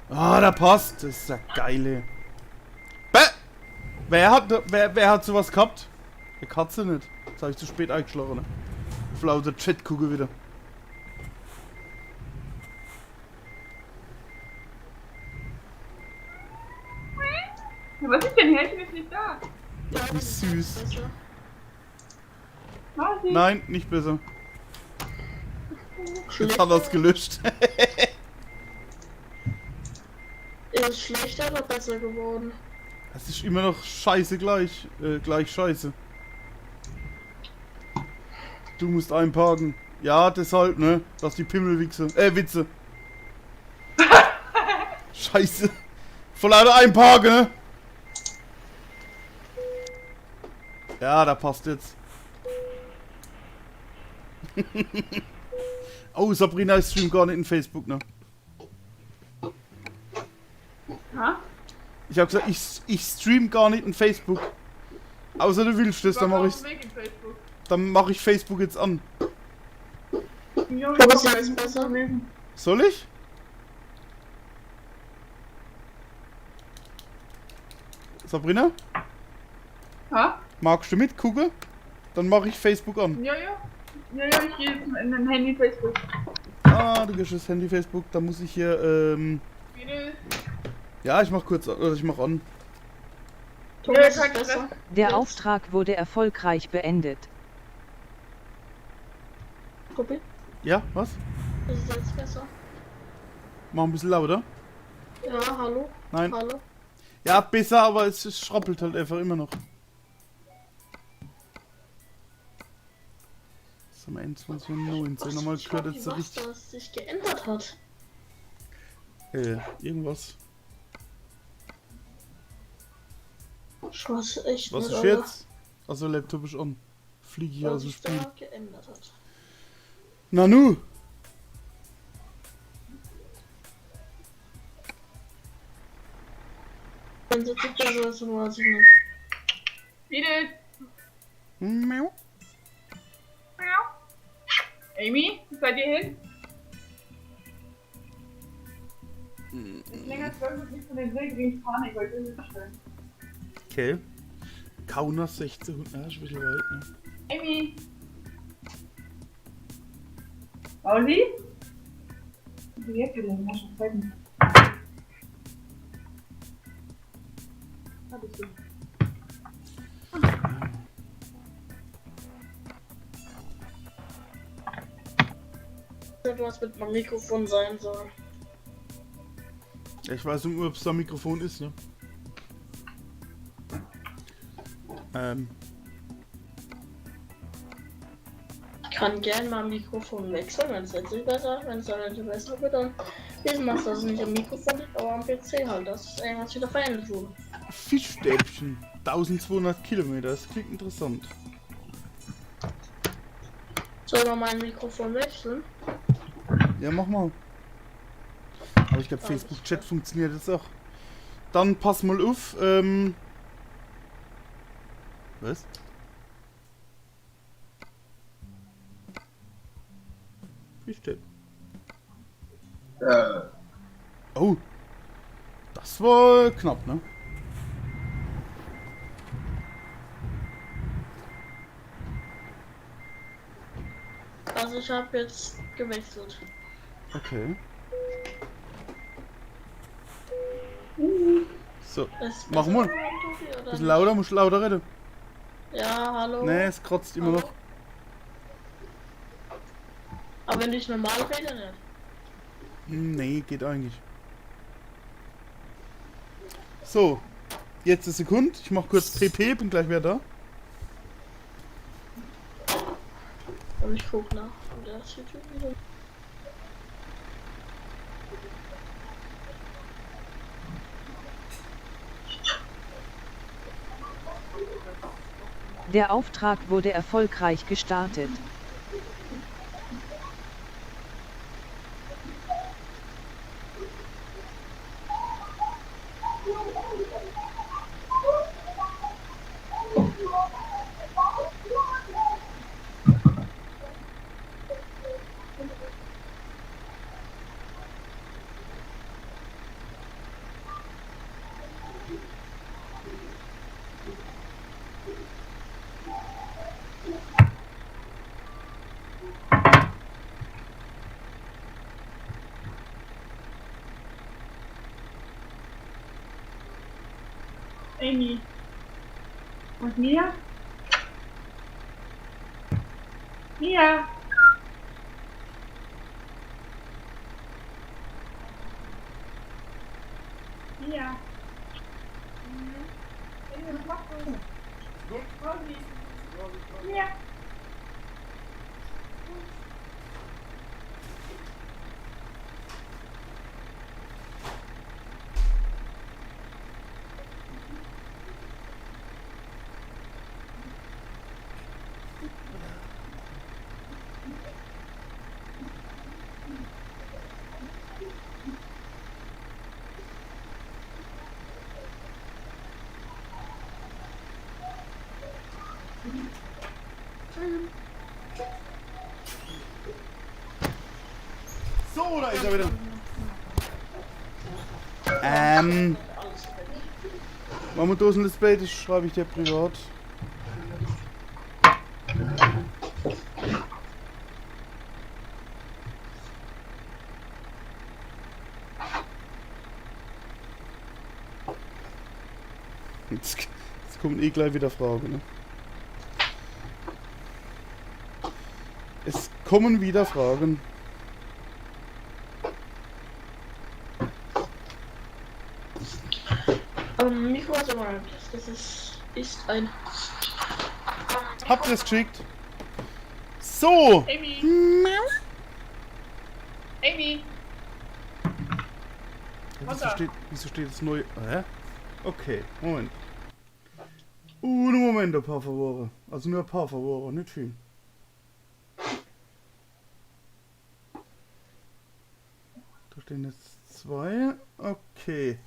S1: Ah, da passt. Das ist ja geile. Wer hat sowas gehabt? Die Katze nicht. Jetzt habe ich zu spät eingeschlagen, ne? Auf lauter Chat gucke wieder.
S4: Ja, was ist denn? Hähnchen ist nicht da.
S2: Ja,
S1: Wie süß.
S2: besser.
S4: Martin.
S1: Nein, nicht besser. Jetzt
S2: Schlechter,
S1: hat er es gelöscht.
S2: ist schlechter oder besser geworden?
S1: Es ist immer noch scheiße gleich. Gleich scheiße. Du musst einparken. Ja, deshalb, ne? Lass die Pimmelwichse. Witze. Scheiße. Voll leider einparken, ne? Ja, da passt jetzt. Oh, Sabrina, ich stream gar nicht in Facebook, ne?
S4: Ha?
S1: Ich hab gesagt, ich stream gar nicht in Facebook. Außer du willst das, dann mache ich Facebook jetzt an.
S2: Was ist jetzt besser?
S1: Soll ich? Sabrina?
S4: Ha?
S1: Magst du mitgucken? Dann mache ich Facebook an.
S4: Ja, ja. Ja, ja, ich gehe jetzt in den Handy Facebook.
S1: Ah, du gehst das Handy Facebook, da muss ich hier,
S4: Wieder.
S1: ja, ich mach kurz, oder ich mach an.
S2: Thomas ist besser.
S3: Der
S2: Jetzt.
S3: Auftrag wurde erfolgreich beendet.
S2: Tobi,
S1: Ja, was?
S2: ist es jetzt besser?
S1: Mach ein bisschen lauter.
S2: Ja, hallo?
S1: Nein.
S2: Hallo?
S1: Ja, besser, aber es schrappelt halt einfach immer noch. Das haben wir 21:19. Nochmal gehört jetzt so
S2: was
S1: richtig.
S2: das sich geändert hat.
S1: Irgendwas.
S2: Ich weiß echt
S1: Was
S2: nicht,
S1: ist
S2: Alter,
S1: jetzt? Also Laptop ist an. Fliege hier
S2: was
S1: aus dem
S2: sich
S1: Spiel.
S2: da geändert hat.
S1: Nanu!
S2: Wenn sie besser ist, dann weiß ich nicht.
S4: Wieder.
S1: Miau.
S4: Amy, wo seid ihr hin? Ist länger als 12 nicht von den Segeln Panik, weil ich will stellen.
S1: Okay. Kaunas 16. Ja, ist ein bisschen weit, ne?
S4: Amy! Pauli? Wie jetzt wieder? Ich schon Zeit nicht. Hattest du?
S2: Was mit meinem Mikrofon sein soll.
S1: Ja, ich weiß nicht, ob es da ein Mikrofon ist, ne?
S2: Ich kann gern mal ein Mikrofon wechseln, wenn es jetzt nicht besser ist. Wenn es dann nicht besser wird, dann wissen wir, dass es nicht am Mikrofon liegt, aber am PC halt, dass irgendwas wieder verändert wurde.
S1: Fischstäbchen. 1200 Kilometer, das klingt interessant.
S2: Soll man mein Mikrofon wechseln?
S1: Ja, mach mal. Aber ich glaube, Facebook-Chat funktioniert jetzt auch. Dann pass mal auf. Was? Fischstäbchen. Oh. Das war knapp, ne?
S2: Also ich habe jetzt gewechselt.
S1: Okay. So,
S2: Ist
S1: mach
S2: besser
S1: mal.
S2: geworden, Tobi, oder
S1: Bisschen
S2: nicht?
S1: lauter, musst lauter reden.
S2: Ja, hallo.
S1: Nee, es kratzt immer
S2: Hallo?
S1: noch.
S2: Aber wenn ich normal rede, nicht.
S1: Nee, geht eigentlich. So, jetzt eine Sekunde. Ich mach kurz PP, bin gleich wieder da.
S2: Und ich guck nach. Und der ist YouTube wieder.
S3: Der Auftrag wurde erfolgreich gestartet.
S4: Amy. Und Mia? Mia! Mia! Amy, was machst du? Rosi! Mia!
S1: So, da ist er wieder. Mammutdosen Display, das schreibe ich dir privat. Jetzt kommen eh gleich wieder Fragen, ne? Es kommen wieder Fragen.
S2: Mikro ist aber das ist ein.
S1: Habt ihr es geschickt? So!
S4: Amy! Amy!
S1: Wieso steht es neu? Hä? Okay, Moment. Moment, ein paar Favore. Also nur ein paar Favore, nicht viel. Da stehen jetzt 2. Okay.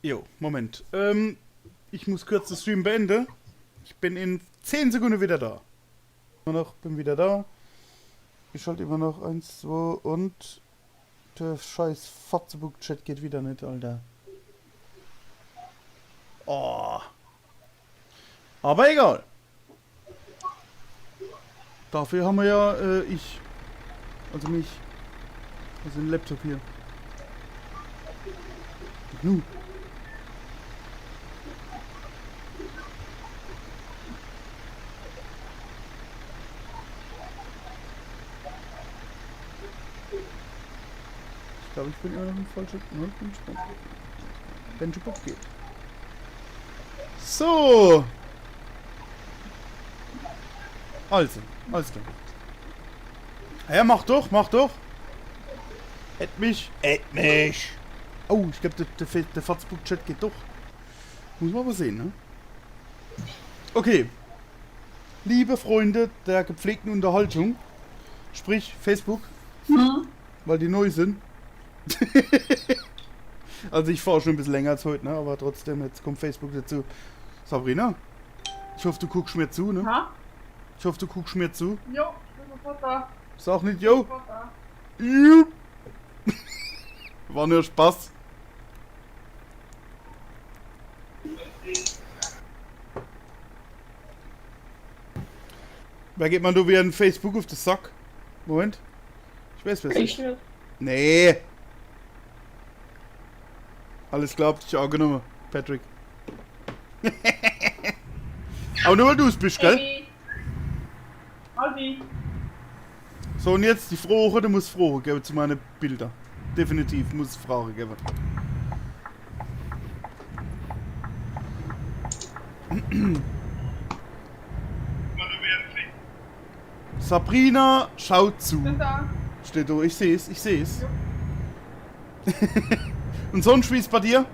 S1: Jo, Moment. Ich muss kurz das Stream beenden. Ich bin in 10 Sekunden wieder da. Bin wieder da. Ich schalte immer noch 1, 2 und der scheiß Facebook-Chat geht wieder nicht, Alter. Oh. Aber egal. Dafür haben wir ja, also mich, also den Laptop hier. Nu. Ich glaube, ich bin immer noch im falschen. Wenn Bock geht. So. Also, alles klar. Ja, mach doch, mach doch. Add mich. Oh, ich glaube, der Facebook-Chat geht doch. Muss man aber sehen, ne? Okay. Liebe Freunde der gepflegten Unterhaltung, sprich Facebook, weil die neu sind. Also ich fahre schon ein bisschen länger als heute, ne? Aber trotzdem, jetzt kommt Facebook dazu. Sabrina, ich hoffe, du guckst mir zu, ne?
S4: Ha?
S1: Ich hoffe, du guckst mir zu.
S4: Jo, ich bin sofort da.
S1: Sag nicht, yo.
S4: Sofort da.
S1: Jupp. War nur Spaß. Wer geht man du wie ein Facebook auf den Sack? Moment. Ich weiß was.
S2: Ich nicht.
S1: Nee. Alles klar, hab dich auch genommen, Patrick. Aber nur weil du es bist, gell?
S4: Amy! Rosi!
S1: So, und jetzt die Frage, du musst Fragen geben zu meinen Bildern. Definitiv muss es Fragen geben. Sabrina schaut zu.
S4: Bin da.
S1: Steht da, ich sehe es, ich sehe es. Und sonst, wie ist bei dir?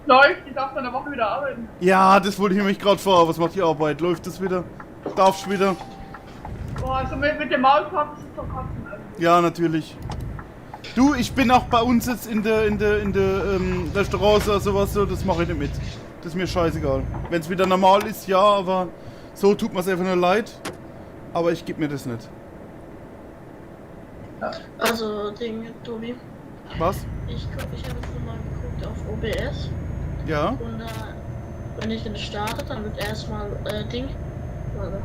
S4: Läuft, ich darf dann eine Woche wieder arbeiten.
S1: Ja, das wollte ich mich gerade fragen. Was macht die Arbeit? Läuft das wieder? Darfst du wieder?
S4: Boah, also mit dem Maulkorb ist es zum Kotzen. Also.
S1: Ja, natürlich. Du, ich bin auch bei uns jetzt in der Restaurants oder sowas so, das mache ich nicht mit. Das ist mir scheißegal. Wenn es wieder normal ist, ja, aber so tut mir es einfach nur leid. Aber ich gebe mir das nicht.
S2: Also, Tobi.
S1: Was?
S2: Ich habe jetzt nochmal geguckt auf OBS.
S1: Ja?
S2: Und wenn ich den starte, dann wird erstmal Warte.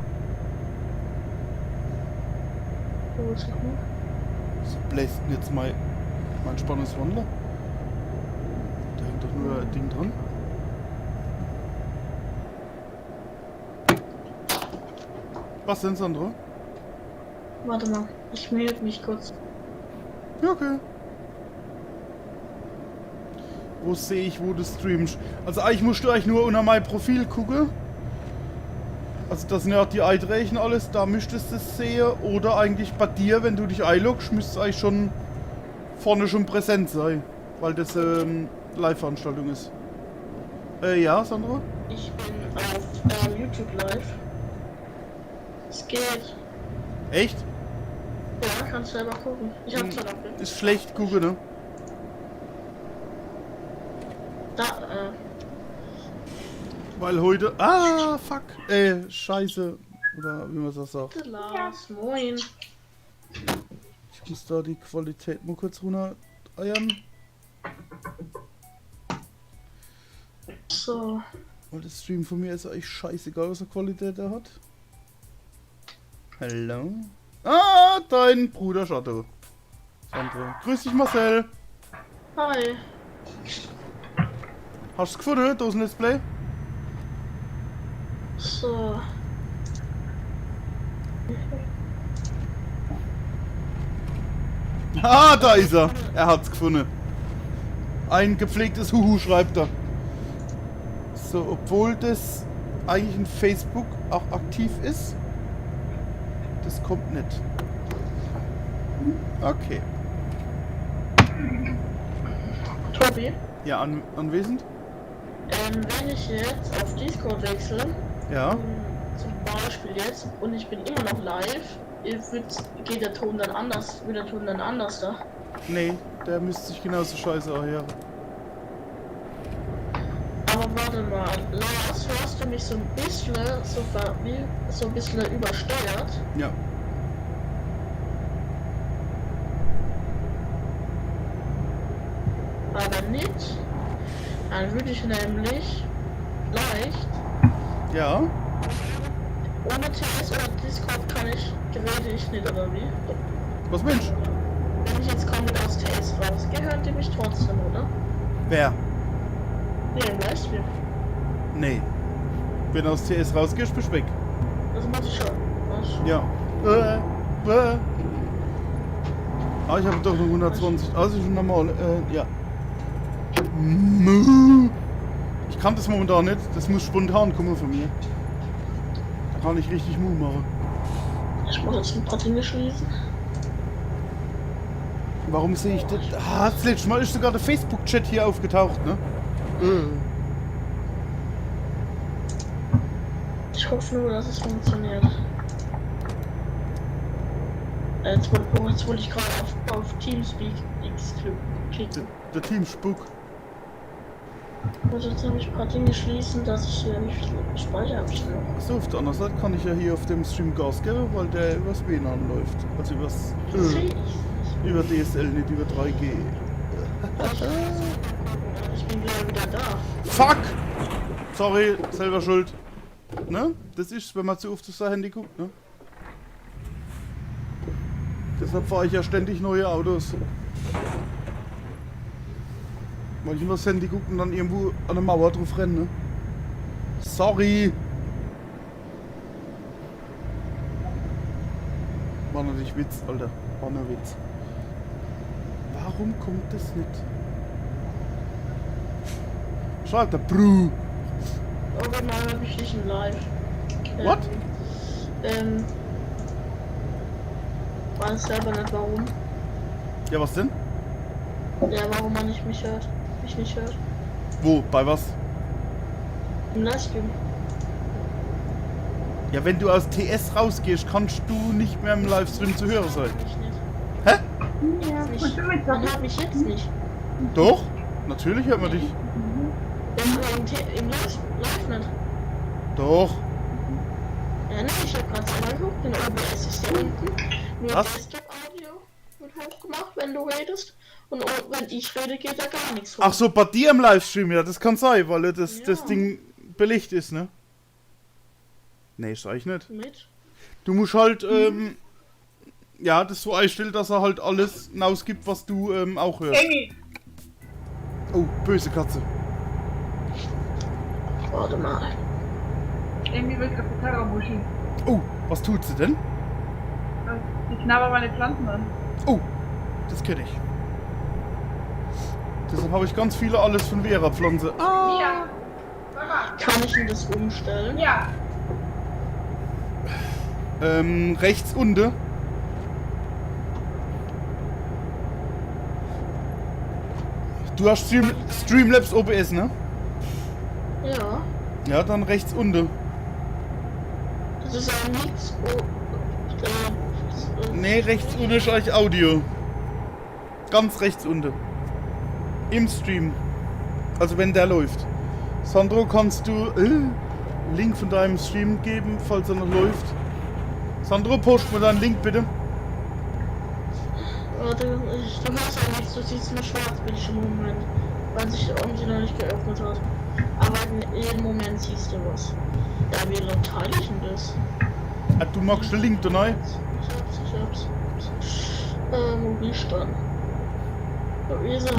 S2: Wo ist es noch?
S1: So bläst denn jetzt mein Spannungswandler? Da hängt doch nur ein Ding dran. Was denn, Sandra?
S2: Warte mal, ich mute mich kurz.
S1: Ja, okay. Wo sehe ich, wo du streamst? Also eigentlich musst du eigentlich nur unter mein Profil gucken. Also das sind ja auch die Einträge und alles, da müsstest du es sehen. Oder eigentlich bei dir, wenn du dich einloggst, müsste es eigentlich schon vorne schon präsent sein. Weil das Live-Veranstaltung ist. Ja, Sandra?
S2: Ich bin auf YouTube live. Es geht.
S1: Echt?
S2: Ja, kannst selber gucken. Ich hab's schon abgekriegt.
S1: Ist schlecht gucken, ne?
S2: Da,
S1: Weil heute... Ah, fuck. Scheiße. Oder wie man das sagt.
S2: Lars, moin.
S1: Ich muss da die Qualität mal kurz runter eiern.
S2: So.
S1: Weil das Stream von mir ist eigentlich scheißegal, was für Qualität er hat. Hallo? Ah, dein Bruder Chateau. Sandra. Grüß dich, Marcel.
S2: Hi.
S1: Hast du es gefunden, Dosen-Display?
S2: So.
S1: Ah, da ist er. Er hat's gefunden. Ein gepflegtes Huhu, schreibt er. So, obwohl das eigentlich in Facebook auch aktiv ist. Das kommt nicht. Okay.
S2: Tobi.
S1: Ja, anwesend?
S2: Wenn ich jetzt auf Discord wechsle,
S1: Ja.
S2: zum Beispiel jetzt, und ich bin immer noch live, geht der Ton dann anders, wird der Ton dann anders da?
S1: Nee, der müsste sich genauso scheiße anhören.
S2: Aber warte mal, Lars, hörst du mich so ein bisschen, so ein bisschen übersteuert?
S1: Ja.
S2: Aber nicht. Dann würde ich nämlich leicht,
S1: Ja.
S2: ohne TS oder Discord rede ich nicht, oder wie?
S1: Was Mensch?
S2: Wenn ich jetzt komplett aus TS rausgehe, hört ihr mich trotzdem, oder?
S1: Wer?
S2: Nee, im Livestream.
S1: Nee. Wenn du aus TS rausgehst, bist du weg.
S2: Das mache ich schon. Was?
S1: Ja. Ah, ich habe doch noch 120. Also schon normal. Ja. Ich kann das momentan nicht. Das muss spontan kommen von mir. Da kann ich richtig Mu machen.
S2: Ich muss jetzt ein paar Dinge schließen.
S1: Warum sehe ich das? Ah, das letzte Mal ist sogar der Facebook-Chat hier aufgetaucht, ne?
S2: Ich hoffe nur, dass es funktioniert. Jetzt wollte ich gerade auf Teamspeak X klicken.
S1: Der Teamspuk.
S2: Also jetzt habe ich ein paar Dinge schließen, dass ich hier nicht viel Speicher habe.
S1: So, auf der anderen Seite kann ich ja hier auf dem Stream Gas geben, weil der übers WLAN läuft. Also über DSL, nicht über 3G.
S2: Ich bin gleich wieder da.
S1: Fuck! Sorry, selber schuld. Ne? Das ist, wenn man zu oft auf sein Handy guckt, ne? Deshalb fahre ich ja ständig neue Autos. Weil ich immer das Handy gucke und dann irgendwo an der Mauer drauf renne, ne? Sorry! War natürlich Witz, Alter. War nur Witz. Warum kommt das nicht? Schreibt der Bru.
S2: Irgendwann mal habe ich dich in Live.
S1: What?
S2: Weiß selber nicht warum.
S1: Ja, was denn?
S2: Ja, warum man nicht mich hört. Mich nicht hört.
S1: Wo? Bei was?
S2: Im Livestream.
S1: Ja, wenn du aus TS rausgehst, kannst du nicht mehr im Livestream zu hören sein.
S2: Ich nicht.
S1: Hä?
S4: Ja,
S2: Nicht.
S4: und damit
S2: Man hört mich jetzt nicht.
S1: Doch, natürlich hört man dich.
S2: Im Live nicht.
S1: Doch.
S2: Ja, ne, ich hab grad selber geguckt, in OBS ist der unten. Nur
S1: Was?
S2: Desktop-Audio wird hochgemacht, wenn du redest. Und wenn ich rede, geht da gar nichts hoch.
S1: Ach so, bei dir im Livestream, ja, das kann sein, weil das
S2: Ja.
S1: Ding belegt ist, ne? Nee, sag ich nicht.
S2: Mit?
S1: Du musst halt, ja, das so einstellen, dass er halt alles hinausgibt, was du auch hörst.
S4: Amy,
S1: Oh, böse Katze.
S2: Warte mal.
S4: Amy will Kapitalraummuscheln.
S1: Oh, was tut sie denn?
S4: Die knabbern meine Pflanzen an.
S1: Oh, das kenne ich. Deshalb habe ich ganz viele alles von Vera-Pflanze. Ah.
S4: Ja. Sag mal.
S2: Kann ich denn das umstellen?
S4: Ja.
S1: Rechts unten. Du hast Streamlabs OBS, ne?
S2: Ja.
S1: Ja, dann rechts unten.
S2: Das ist ja nichts.
S1: Nee, rechts unten ist eigentlich Audio. Ganz rechts unten. Im Stream. Also wenn der läuft. Sandro, kannst du Link von deinem Stream geben, falls er noch läuft? Sandro, post mir deinen Link bitte.
S2: Warte, du hörst ja nichts, du siehst nur Schwarzbildschirm im Moment. Weil sich der Omsi noch nicht geöffnet hat. Aber in jedem Moment siehst du was. Ja, wie teile ich denn das?
S1: Ah, du magst den Link da rein?
S2: Ich hab's. Mobilstand. Wo ist er?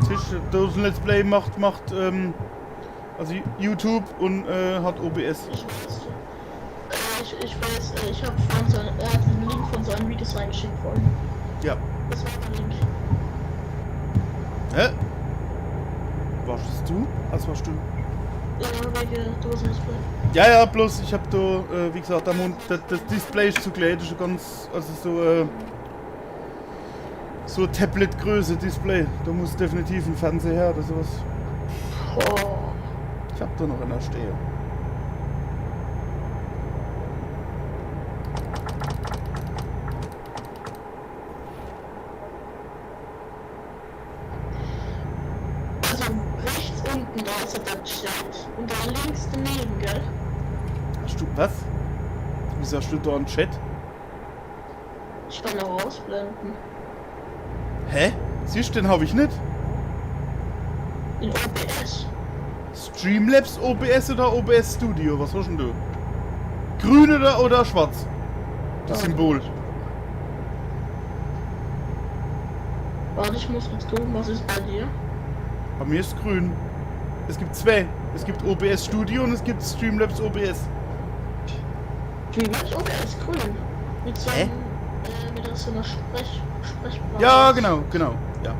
S1: Siehst du, das Let's Play macht also YouTube und hat OBS.
S2: Ich weiß, ich hab von er hat den Link von seinen Videos reingeschickt vorhin.
S1: Ja.
S2: Das war der Link.
S1: Hä? Warst du? Was warst du?
S2: Ja, wegen Dosen-Display.
S1: Ja, ja, bloß ich hab da, wie gesagt, das Display ist zu klein, das ist ganz, also so Tablet-Größe Display. Da muss definitiv ein Fernseher her oder sowas.
S2: Oh.
S1: Ich hab da noch einer stehen.
S2: Also rechts unten, da ist ja der Chat. Und da links daneben, gell?
S1: Hast du was? Wieso hast du da einen Chat?
S2: Ich kann auch ausblenden.
S1: Hä? Siehst du, den habe ich nicht.
S2: In OBS.
S1: Streamlabs OBS oder OBS Studio? Was hast denn du? Grün oder schwarz? Das Symbol.
S2: Warte, ich muss was tun. Was ist bei dir?
S1: Bei mir ist grün. Es gibt zwei. Es gibt OBS Studio und es gibt Streamlabs OBS.
S2: Wie wird OBS grün? Mit so einem, mit so einer Sprechblase.
S1: Ja, genau. Ja.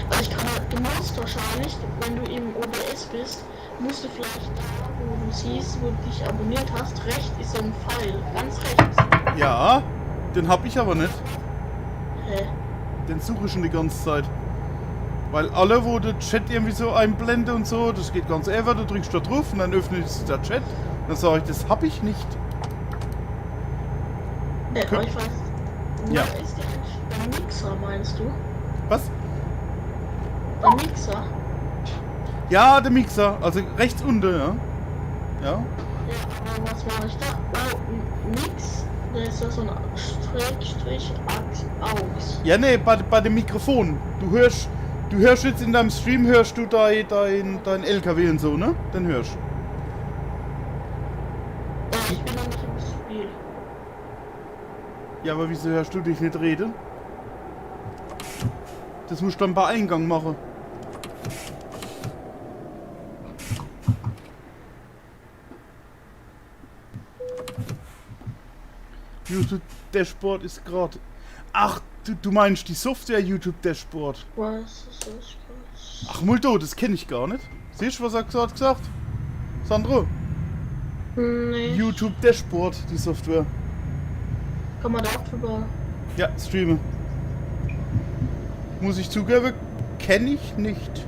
S2: Also ich kann halt, du musst wahrscheinlich, wenn du im OBS bist, musst du vielleicht da, wo du siehst, wo du dich abonniert hast, rechts ist so ein Pfeil. Ganz rechts.
S1: Ja, den hab ich aber nicht.
S2: Hä?
S1: Den suche ich schon die ganze Zeit. Weil alle, wo der Chat irgendwie so einblende und so, das geht ganz einfach, du drückst da drauf und dann öffnet sich der Chat. Dann sage ich, das hab ich nicht.
S2: Aber ich weiß. Wo
S1: Ja.
S2: ist der Mixer, meinst du?
S1: Was?
S2: Der Mixer?
S1: Ja, der Mixer, also rechts unten, ja. Ja.
S2: Ja, aber was war ich da? Oh, Mix? Da ist ja so ein Strich, Aux.
S1: Ja, nee, bei dem Mikrofon. Du hörst jetzt in deinem Stream, hörst du dein LKW und so, ne? Den hörst.
S2: Ja, ich bin noch nicht im Spiel.
S1: Ja, aber wieso hörst du dich nicht reden? Das musst du dann bei Eingang machen. YouTube Dashboard ist gerade. Ach, du meinst die Software YouTube Dashboard.
S2: Was ist das?
S1: Ach, Muldo, das kenne ich gar nicht. Siehst du, was er gesagt? Sandro?
S2: Nee.
S1: YouTube Dashboard, die Software.
S2: Kann man da auch drüber.
S1: Ja, streame. Muss ich zugeben, kenne ich nicht.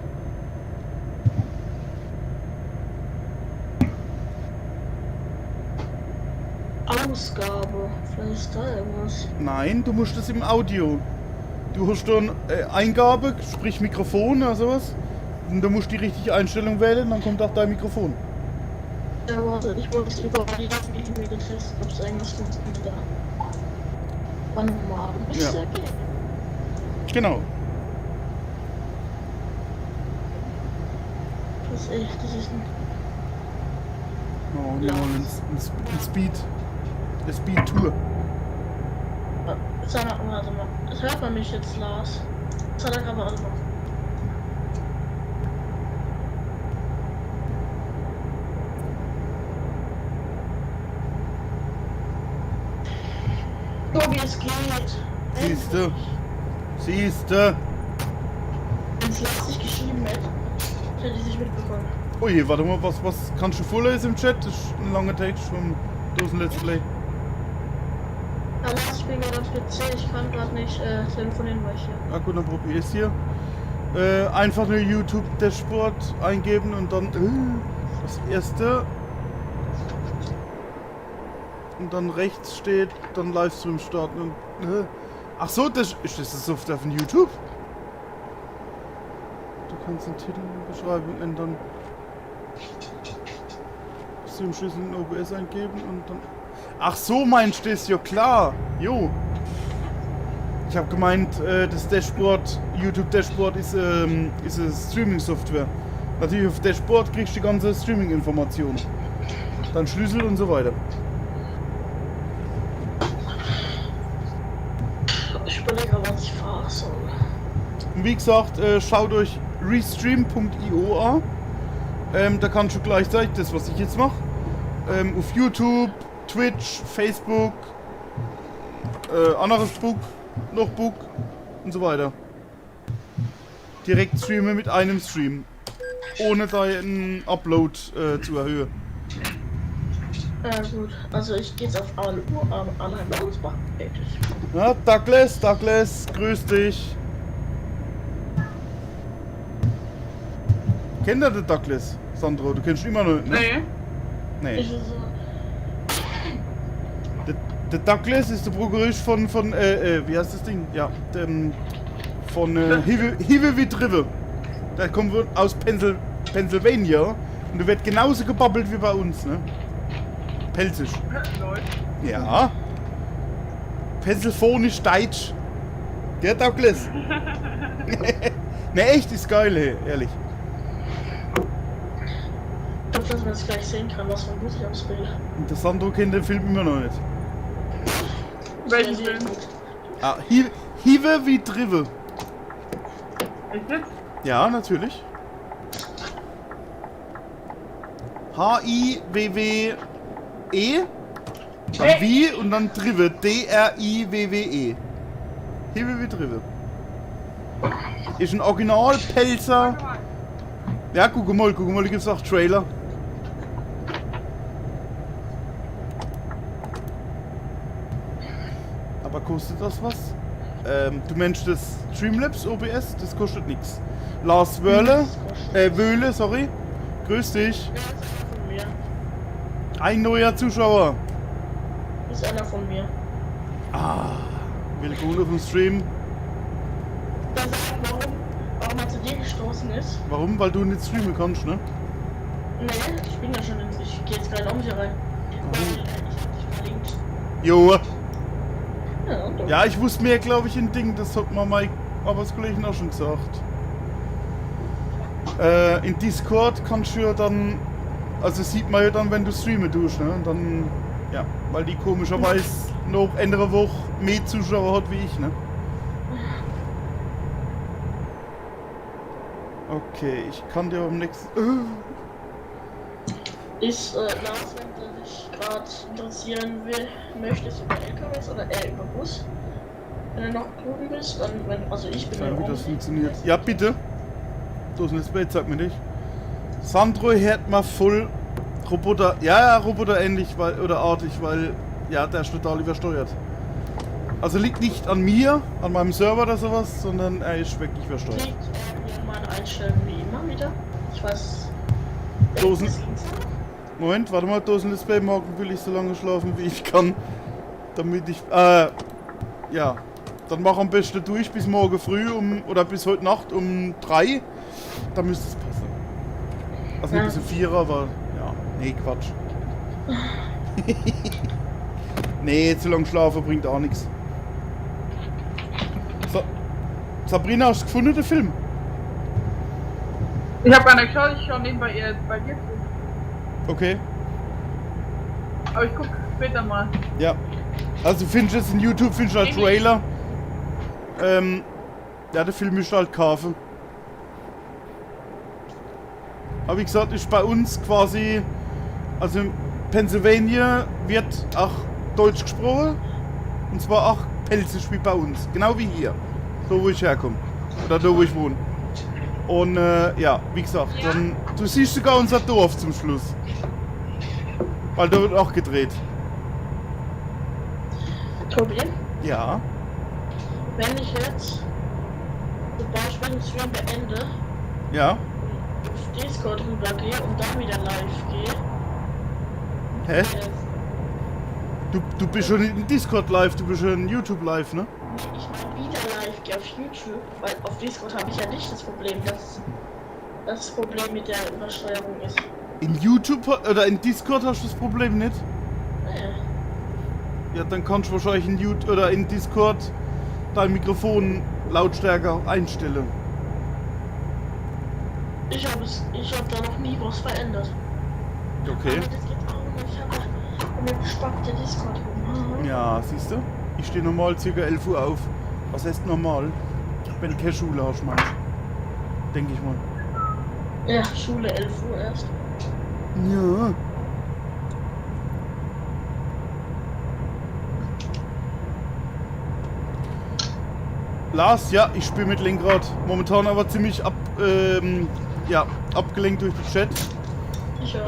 S2: Ausgabe. Vielleicht ist da irgendwas.
S1: Nein, du musst das im Audio. Du hast dann Eingabe, sprich Mikrofon oder sowas. Und du musst die richtige Einstellung wählen, dann kommt auch dein Mikrofon.
S2: Ja, warte, ich wollte es überall die Video getestet, ob es irgendwas funktioniert da. Wann mal abends
S1: Ja.
S2: geht.
S1: Genau.
S2: Das ist echt, das ist ein.
S1: Oh, wir wollen ein Speed. Eine Speed-Tour.
S2: Sag mal, warte mal. Das hört man mich jetzt, Lars. Das hat er gerade auch noch. Tobi, es geht.
S1: Siehste. Siehste.
S2: Wenn es lastig geschrieben hätte, hätte ich nicht mitbekommen.
S1: Oh je, warte mal, was kannst du vorlesen im Chat? Das ist ein langer Text vom Dosen Let's Play.
S2: Ja, Lars, ich bin gerade am PC, ich kann gerade nicht telefonieren, weil ich hier.
S1: Ah gut, dann probier es hier. Einfach nur YouTube-Dashboard eingeben und dann das erste. Und dann rechts steht, dann Livestream starten und. Ach so, das ist das Software von YouTube? Du kannst den Titel in der Beschreibung ändern. Stream-Schlüssel in OBS eingeben und dann. Ach so, meinst du das? Ja klar. Jo. Ich habe gemeint, das Dashboard, YouTube-Dashboard ist eine Streaming-Software. Natürlich auf Dashboard kriegst du die ganze Streaming-Information. Dann Schlüssel und so weiter.
S2: Ich überlege, was ich fahren soll.
S1: Und wie gesagt, schaut euch restream.io an. Da kannst du gleichzeitig das, was ich jetzt mache, auf YouTube, Twitch, Facebook, anderes Book, noch Book und so weiter. Direkt streamen mit einem Stream. Ohne deinen Upload zu erhöhen.
S2: Gut, also ich gehe jetzt auf Anheim Ausbach.
S1: Ja, Douglas, grüß dich. Kennt ihr den Douglas, Sandro? Du kennst ihn immer noch nicht, ne? Nee.
S2: Ich so.
S1: Der Douglas ist der Prokurist von wie heißt das Ding? Ja, von Hive River. Der kommt aus Pennsylvania und der wird genauso gebabbelt wie bei uns, ne? Pelzisch. Ja. Pennsylvanisch Deutsch. Der Douglas. Ne, echt, ist geil, hey, ehrlich.
S2: Ich hoffe, dass man das gleich sehen kann, was für ein Bus ich ausbilde.
S1: Und der Sandro kennt den Film immer noch nicht.
S4: Welchen Film?
S1: Ah, Hive wie Drive.
S4: Echt jetzt?
S1: Ja, natürlich. H-I-W-W-E. Dann wie und dann Drive. D-R-I-W-W-E. Hive wie Drive. Ist ein Original-Pelzer. Ja, guck mal, da gibt's auch Trailer. Aber kostet das was? Du meinst das Streamlabs OBS? Das kostet nichts. Lars Wöhle, sorry. Grüß dich.
S2: Ja, das ist einer von mir.
S1: Ein neuer Zuschauer.
S2: Das ist einer von mir.
S1: Willkommen auf dem Stream.
S2: Der sagt, warum er zu dir gestoßen ist.
S1: Warum? Weil du nicht streamen kannst, ne?
S2: Nee, ich bin ja schon in. Ich gehe jetzt gerade auch nicht rein. Weil ich hab dich verlinkt.
S1: Jo.
S2: Ja, und
S1: Ja, ich wusste mir, glaube ich, ein Ding, das hat mir mein Arbeitskollegen auch schon gesagt. In Discord kannst du ja dann, also sieht man ja dann, wenn du streamen tust, ne? Und dann, ja, weil die komischerweise noch Ende der Woche mehr Zuschauer hat wie ich, ne? Okay, ich kann dir beim nächsten...
S2: Ist, Lars, wenn du dich gerade interessieren möchtest über LKWs oder über Bus, wenn du noch drüben bist, dann, also ich bin
S1: Schauen, wie
S2: ja
S1: das
S2: auch
S1: funktioniert. Ja, bitte. Du hast ein Display, zeig mir dich. Sandro hört mal voll Roboter. Ja, Roboter ähnlich, weil, oder artig, weil, ja, der ist total übersteuert. Also liegt nicht an mir, an meinem Server oder sowas, sondern er ist wirklich übersteuert.
S2: liegt mir meine Einstellung wie immer wieder. Ich weiß.
S1: Dosen. Moment, warte mal, Dosendisplay, morgen will ich so lange schlafen, wie ich kann. Damit ich, ja. Dann mach am besten durch bis morgen früh oder bis heute Nacht um 3. Dann müsste es passen. Also nicht bis um 4, aber, ja. Nee, Quatsch. Nee, zu lang schlafen bringt auch nichts. Sabrina, hast du gefunden, den Film?
S4: Ich habe gar nicht geschaut, ich schaue nebenbei bei dir zu.
S1: Okay.
S4: Aber ich guck später mal.
S1: Ja. Also findest du es in YouTube, findest du halt Trailer. Ja, der Film ist halt kaufen. Aber wie gesagt, ist bei uns quasi, also in Pennsylvania wird auch Deutsch gesprochen. Und zwar auch Pelzisch wie bei uns. Genau wie hier. So wo ich herkomme. Oder da wo ich wohne. Und ja, wie gesagt, dann, du siehst sogar unser Dorf zum Schluss. Weil da wird auch gedreht.
S2: Tobi,
S1: Ja.
S2: wenn ich jetzt zum Beispiel den Stream beende,
S1: Ja.
S2: auf Discord rübergehe und dann wieder live gehe,
S1: Hä? Du bist schon in Discord live, du bist schon in YouTube live, ne?
S2: ich meine wieder live gehe auf YouTube, weil auf Discord habe ich ja nicht das Problem, dass das Problem mit der Übersteuerung ist.
S1: In YouTube oder in Discord hast du das Problem nicht? Ja, dann kannst du wahrscheinlich in YouTube oder in Discord dein Mikrofon lautstärker einstellen.
S2: Ich hab da noch nie was verändert.
S1: Okay.
S2: Aber das geht auch nicht. Ich habe eine gespackte Discord rum.
S1: Ja, siehst du? Ich stehe normal ca. 11 Uhr auf. Was heißt normal? Wenn du keine Schule hast, meinst du? Denke ich mal.
S2: Ja, Schule 11 Uhr erst.
S1: Ja. Lars, ja, ich spiele mit Lenkrad. Momentan aber ziemlich abgelenkt durch den Chat.
S2: Ich auch.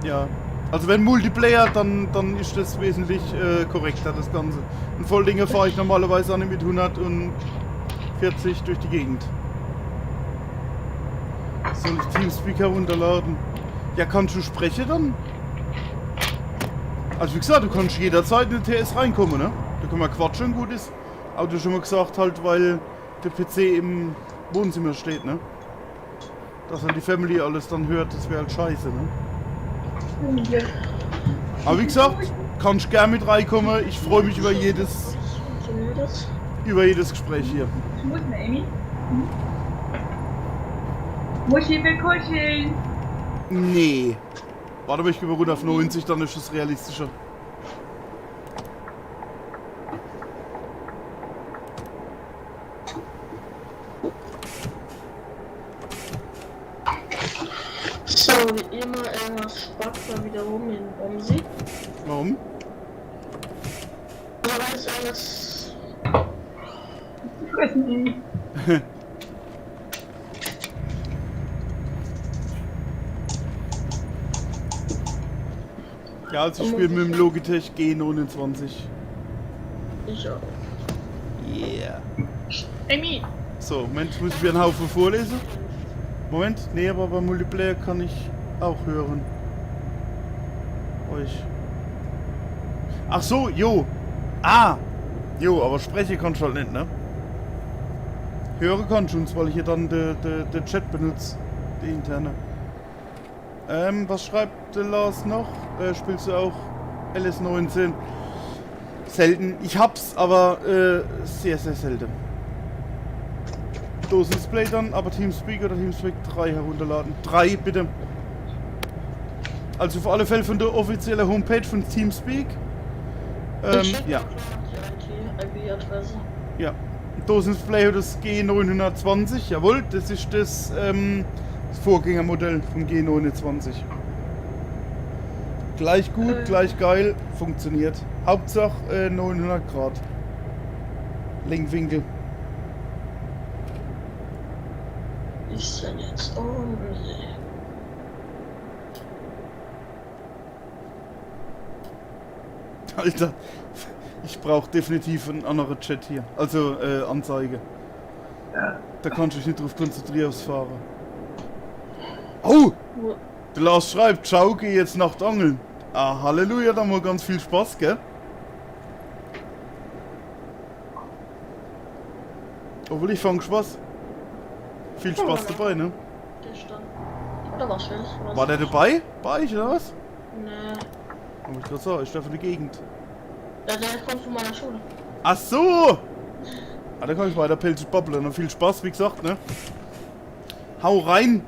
S1: Ja. Also wenn Multiplayer, dann ist das wesentlich korrekter, das Ganze. In Volldinge fahre ich normalerweise auch nicht mit 140 durch die Gegend. Soll ich Teamspeak herunterladen? Ja, kannst du sprechen dann? Also wie gesagt, du kannst jederzeit in den TS reinkommen, ne? Da können wir quatschen, gut ist. Aber du hast schon mal gesagt halt, weil der PC im Wohnzimmer steht, ne? Dass dann die Family alles dann hört, das wäre halt scheiße, ne?
S2: Ja.
S1: Aber wie gesagt, kannst gerne mit reinkommen. Ich freue mich über jedes
S2: Funktioniert das?
S1: Gespräch hier.
S4: Ich muss, ne, Amy? Muschi will kuscheln.
S1: Nee. Warte mal, ich gehe mal runter auf 90, dann ist es realistischer.
S2: So, wie immer, irgendwas spackt da wieder rum in Omsi.
S1: Warum?
S2: Ja, weil es alles.
S4: Fressen, Amy.
S1: Ja, also ich spiele mit dem Logitech G29.
S2: Ich auch.
S1: Yeah.
S4: Amy!
S1: So, Moment, muss ich mir einen Haufen vorlesen? Moment, nee, aber beim Multiplayer kann ich auch hören. Euch. Ach so, jo. Ah! Jo, aber sprechen kannst du halt nicht, ne? Hören kannst du uns, weil ich hier dann den Chat benutze. Die interne. Was schreibt der Lars noch? Spielst du auch LS19? Selten. Ich hab's, aber sehr, sehr selten. Dosendisplay dann, aber Teamspeak oder Teamspeak 3 herunterladen. 3 bitte. Also auf alle Fälle von der offiziellen Homepage von Teamspeak. Ja.
S2: Die IP-Adresse.
S1: Ja. Dosendisplay hat das G920, jawohl, das ist das Vorgängermodell vom G29. Gleich gut, gleich geil, funktioniert. Hauptsache 900 Grad. Lenkwinkel.
S2: Ist denn jetzt Omsi?
S1: Alter, ich brauche definitiv einen anderen Chat hier. Also Anzeige. Da kannst du dich nicht drauf konzentrieren aufs Fahren. Oh! Der Lars schreibt, ciao, geh jetzt Nacht angeln. Ah, Halleluja, da haben wir ganz viel Spaß, gell? Obwohl ich fand Spaß. Viel Spaß dabei, ne?
S2: Gestern. Oder was will ich?
S1: War der dabei? Bei euch, oder was?
S2: Nee.
S1: Aber ich gerade sagen, ist der von der Gegend.
S2: Ja, der kommt von meiner Schule.
S1: Ach so! Ah, da kann ich weiter Pilze babbeln. Und viel Spaß, wie gesagt, ne? Hau rein!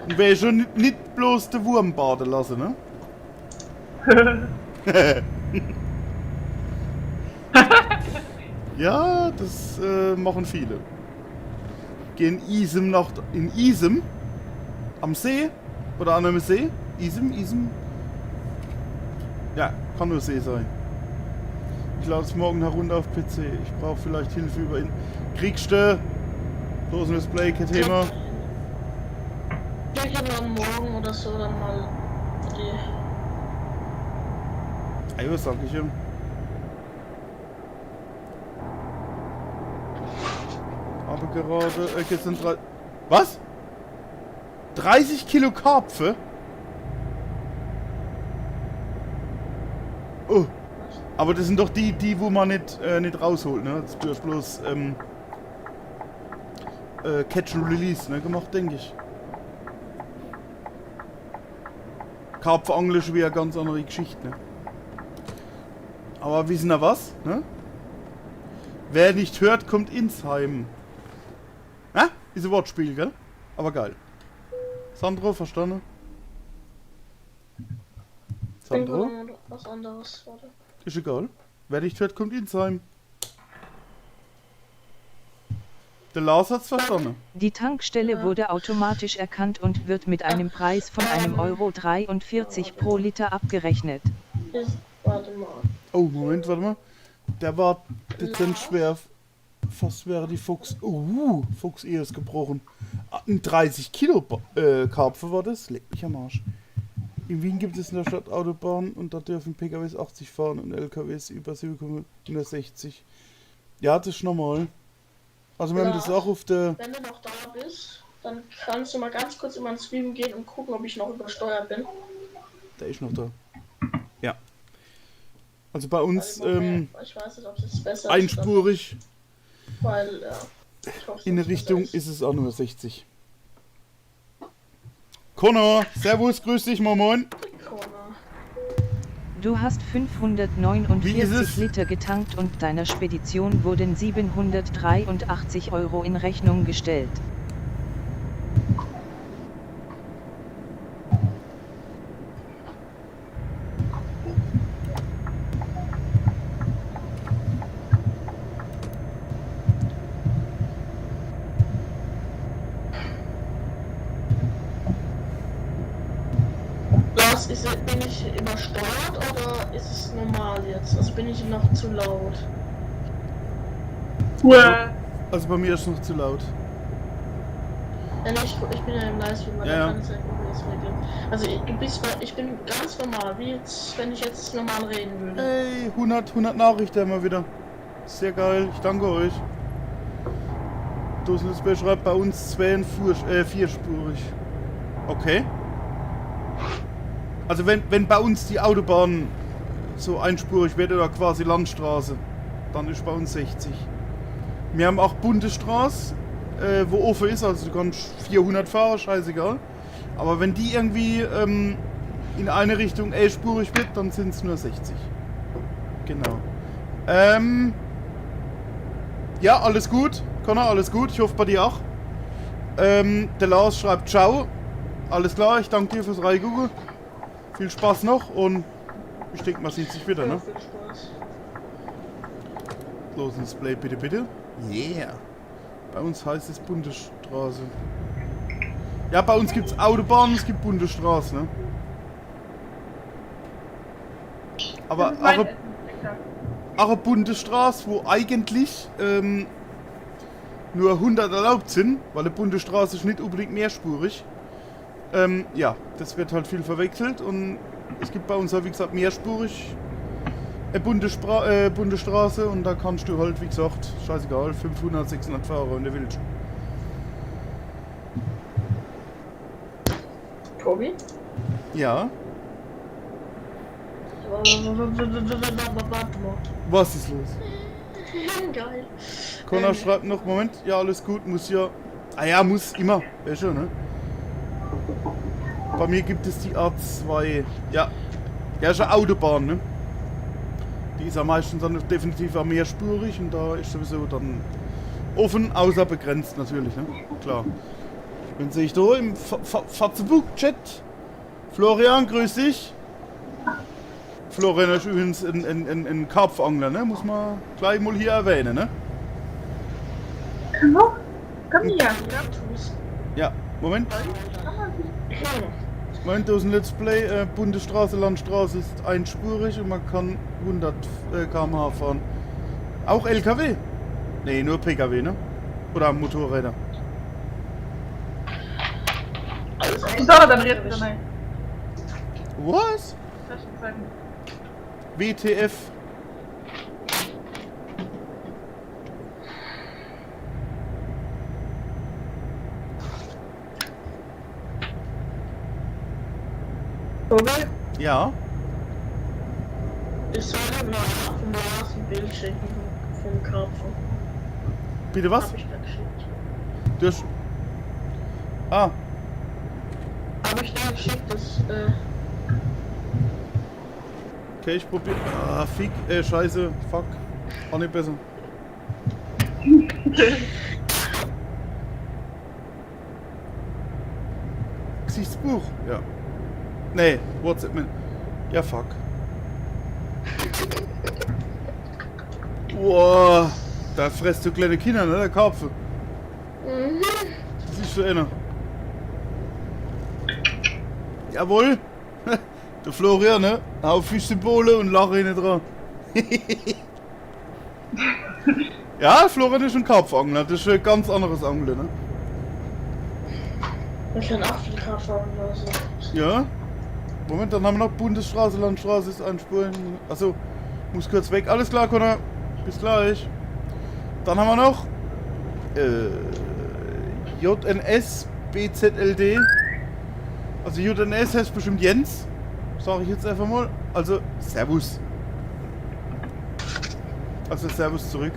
S1: Und wer schon nicht bloß den Wurm baden lassen, ne? Ja, das machen viele. Gehen in Isem am See oder an einem See. Isem. Ja, kann nur See sein. Ich lade es morgen herunter auf PC. Ich brauche vielleicht Hilfe über ihn. Kriegst du? Dosen-Display, kein Thema.
S2: Ja, ich kann dann morgen oder so dann mal die.
S1: Ey, was sag ich ihm? Aber gerade, jetzt sind drei. Was? 30 Kilo Karpfe? Oh. Aber das sind doch die wo man nicht rausholt, ne? Das wird bloß Catch and Release, ne? Gemacht, denke ich. Karpfenangeln ist wieder eine ganz andere Geschichte, ne? Aber wissen wir was, ne? Wer nicht hört, kommt ins Heim. Ha? Diese Wortspiel, gell? Aber geil. Sandro, verstanden? Sandro?
S2: Was anderes, warte.
S1: Ist egal. Wer nicht hört, kommt ins Heim. Der Lars hat's verstanden.
S3: Die Tankstelle wurde automatisch erkannt und wird mit einem Preis von einem €43 pro Liter abgerechnet.
S2: Warte mal.
S1: Oh, Moment, warte mal. Der war dezent schwer. Fast wäre die Fuchs. Fuchs-Ehe ist gebrochen. Ein 30 Kilo Karpfen war das. Leck mich am Arsch. In Wien gibt es in der Stadt Autobahn und da dürfen PKWs 80 fahren und LKWs über 760. Ja, das ist normal. Also wir haben das auch auf der...
S2: Wenn du noch da bist, dann kannst du mal ganz kurz in meinen Stream gehen und gucken, ob ich noch übersteuert bin.
S1: Der ist noch da. Ja. Also bei uns
S2: ich weiß nicht, ob es besser
S1: einspurig.
S2: ist. Weil, ja. Ich hoffe,
S1: In der
S2: dass es
S1: Richtung
S2: besser
S1: ist es auch nur 60. Connor, servus, grüß dich, moin moin.
S2: Corona.
S3: Du hast
S1: Wie ist es?
S3: 549 Liter getankt und deiner Spedition wurden 783 € in Rechnung gestellt.
S2: Lars, bin ich übersteuert oder ist es normal jetzt? Also bin ich noch zu laut?
S1: Also bei mir ist es noch zu laut.
S2: Ja, nee, ich bin ja im Livestream, weil
S1: Ja, ja.
S2: da kann es ja übrigens regeln. Also ich bin ganz normal, wie jetzt, wenn ich jetzt normal reden würde.
S1: Hey, 100 Nachrichten immer wieder. Sehr geil, ich danke euch. Dosenlisbeth schreibt bei uns vierspurig. Okay. Also wenn bei uns die Autobahn so einspurig wird oder quasi Landstraße, dann ist bei uns 60. Wir haben auch Bundesstraße, wo offen ist, also du kannst 400 fahren, scheißegal. Aber wenn die irgendwie in eine Richtung spurig wird, dann sind es nur 60. Genau. Ja, alles gut. Connor, alles gut. Ich hoffe bei dir auch. Der Lars schreibt ciao. Alles klar, ich danke dir fürs Reingucken. Viel Spaß noch und ich denke, man sieht sich wieder,
S2: Ja,
S1: ne?
S2: viel Spaß.
S1: Los, ein Display, bitte, bitte. Yeah. Bei uns heißt es Bundesstraße. Ja, bei uns gibt's Autobahnen, es gibt Bundesstraße, ne? Aber
S4: Das ist mein
S1: auch
S4: Essen, Alter.
S1: eine Bundesstraße, wo eigentlich nur 100 erlaubt sind, weil eine Bundesstraße ist nicht unbedingt mehrspurig. Ja, das wird halt viel verwechselt und es gibt bei uns halt, wie gesagt, mehrspurig Bundesstraße und da kannst du halt, wie gesagt, scheißegal, 500, 600 Fahrer und der willst.
S2: Tobi?
S1: Ja?
S2: Warte mal.
S1: Was ist los?
S2: Geil.
S1: Connor schreibt noch, Moment, ja alles gut, muss ja... Ah ja, muss immer, ja schon, ne? Bei mir gibt es die A2, ja. Ja, ist eine Autobahn, ne? Die ist ja meistens dann definitiv auch mehrspurig und da ist sowieso dann offen, außer begrenzt natürlich, ne? Klar. Wenn sehe ich da im Facebook-Chat. Florian, grüß dich. Florian ist übrigens ein Karpfangler, ne? Muss man gleich mal hier erwähnen, ne?
S4: Hallo? Komm hier.
S2: Ja, tu's.
S1: Ja, Moment. Moment, da ist ein Let's Play. Bundesstraße, Landstraße ist einspurig und man kann 100 km/h fahren. Auch LKW? Ne, nur PKW, ne? Oder Motorräder.
S4: So, dann redest du nicht.
S1: Was? WTF?
S2: Tobi?
S1: Ja?
S2: Ich soll dir mal vom Lars ein Bild schicken vom Karpfen.
S1: Bitte was?
S2: Hab ich da geschickt.
S1: Du hast... Ah,
S2: Hab ich da geschickt, das,
S1: okay, ich probier... Ah, fick, scheiße, fuck. Auch nicht besser. Gesichtsbuch? Ja. Nee, WhatsApp mit... Ja, fuck. Boah, da frisst du kleine Kinder, ne, der Karpfen. Das ist so einer. Jawohl. Der Florian, ne? Haufisch-Symbole und lache hinten dran. Ja, Florian ist ein Karpfangler. Das ist ein ganz anderes Angeln, ne?
S2: ich kann auch viel Karpfen lassen.
S1: Ja. Moment, dann haben wir noch Bundesstraße, Landstraße ist einspuren. Achso, muss kurz weg. Alles klar, Connor. Bis gleich. Dann haben wir noch JNS BZLD. Also JNS heißt bestimmt Jens. Sag ich jetzt einfach mal. Also Servus. Also Servus zurück.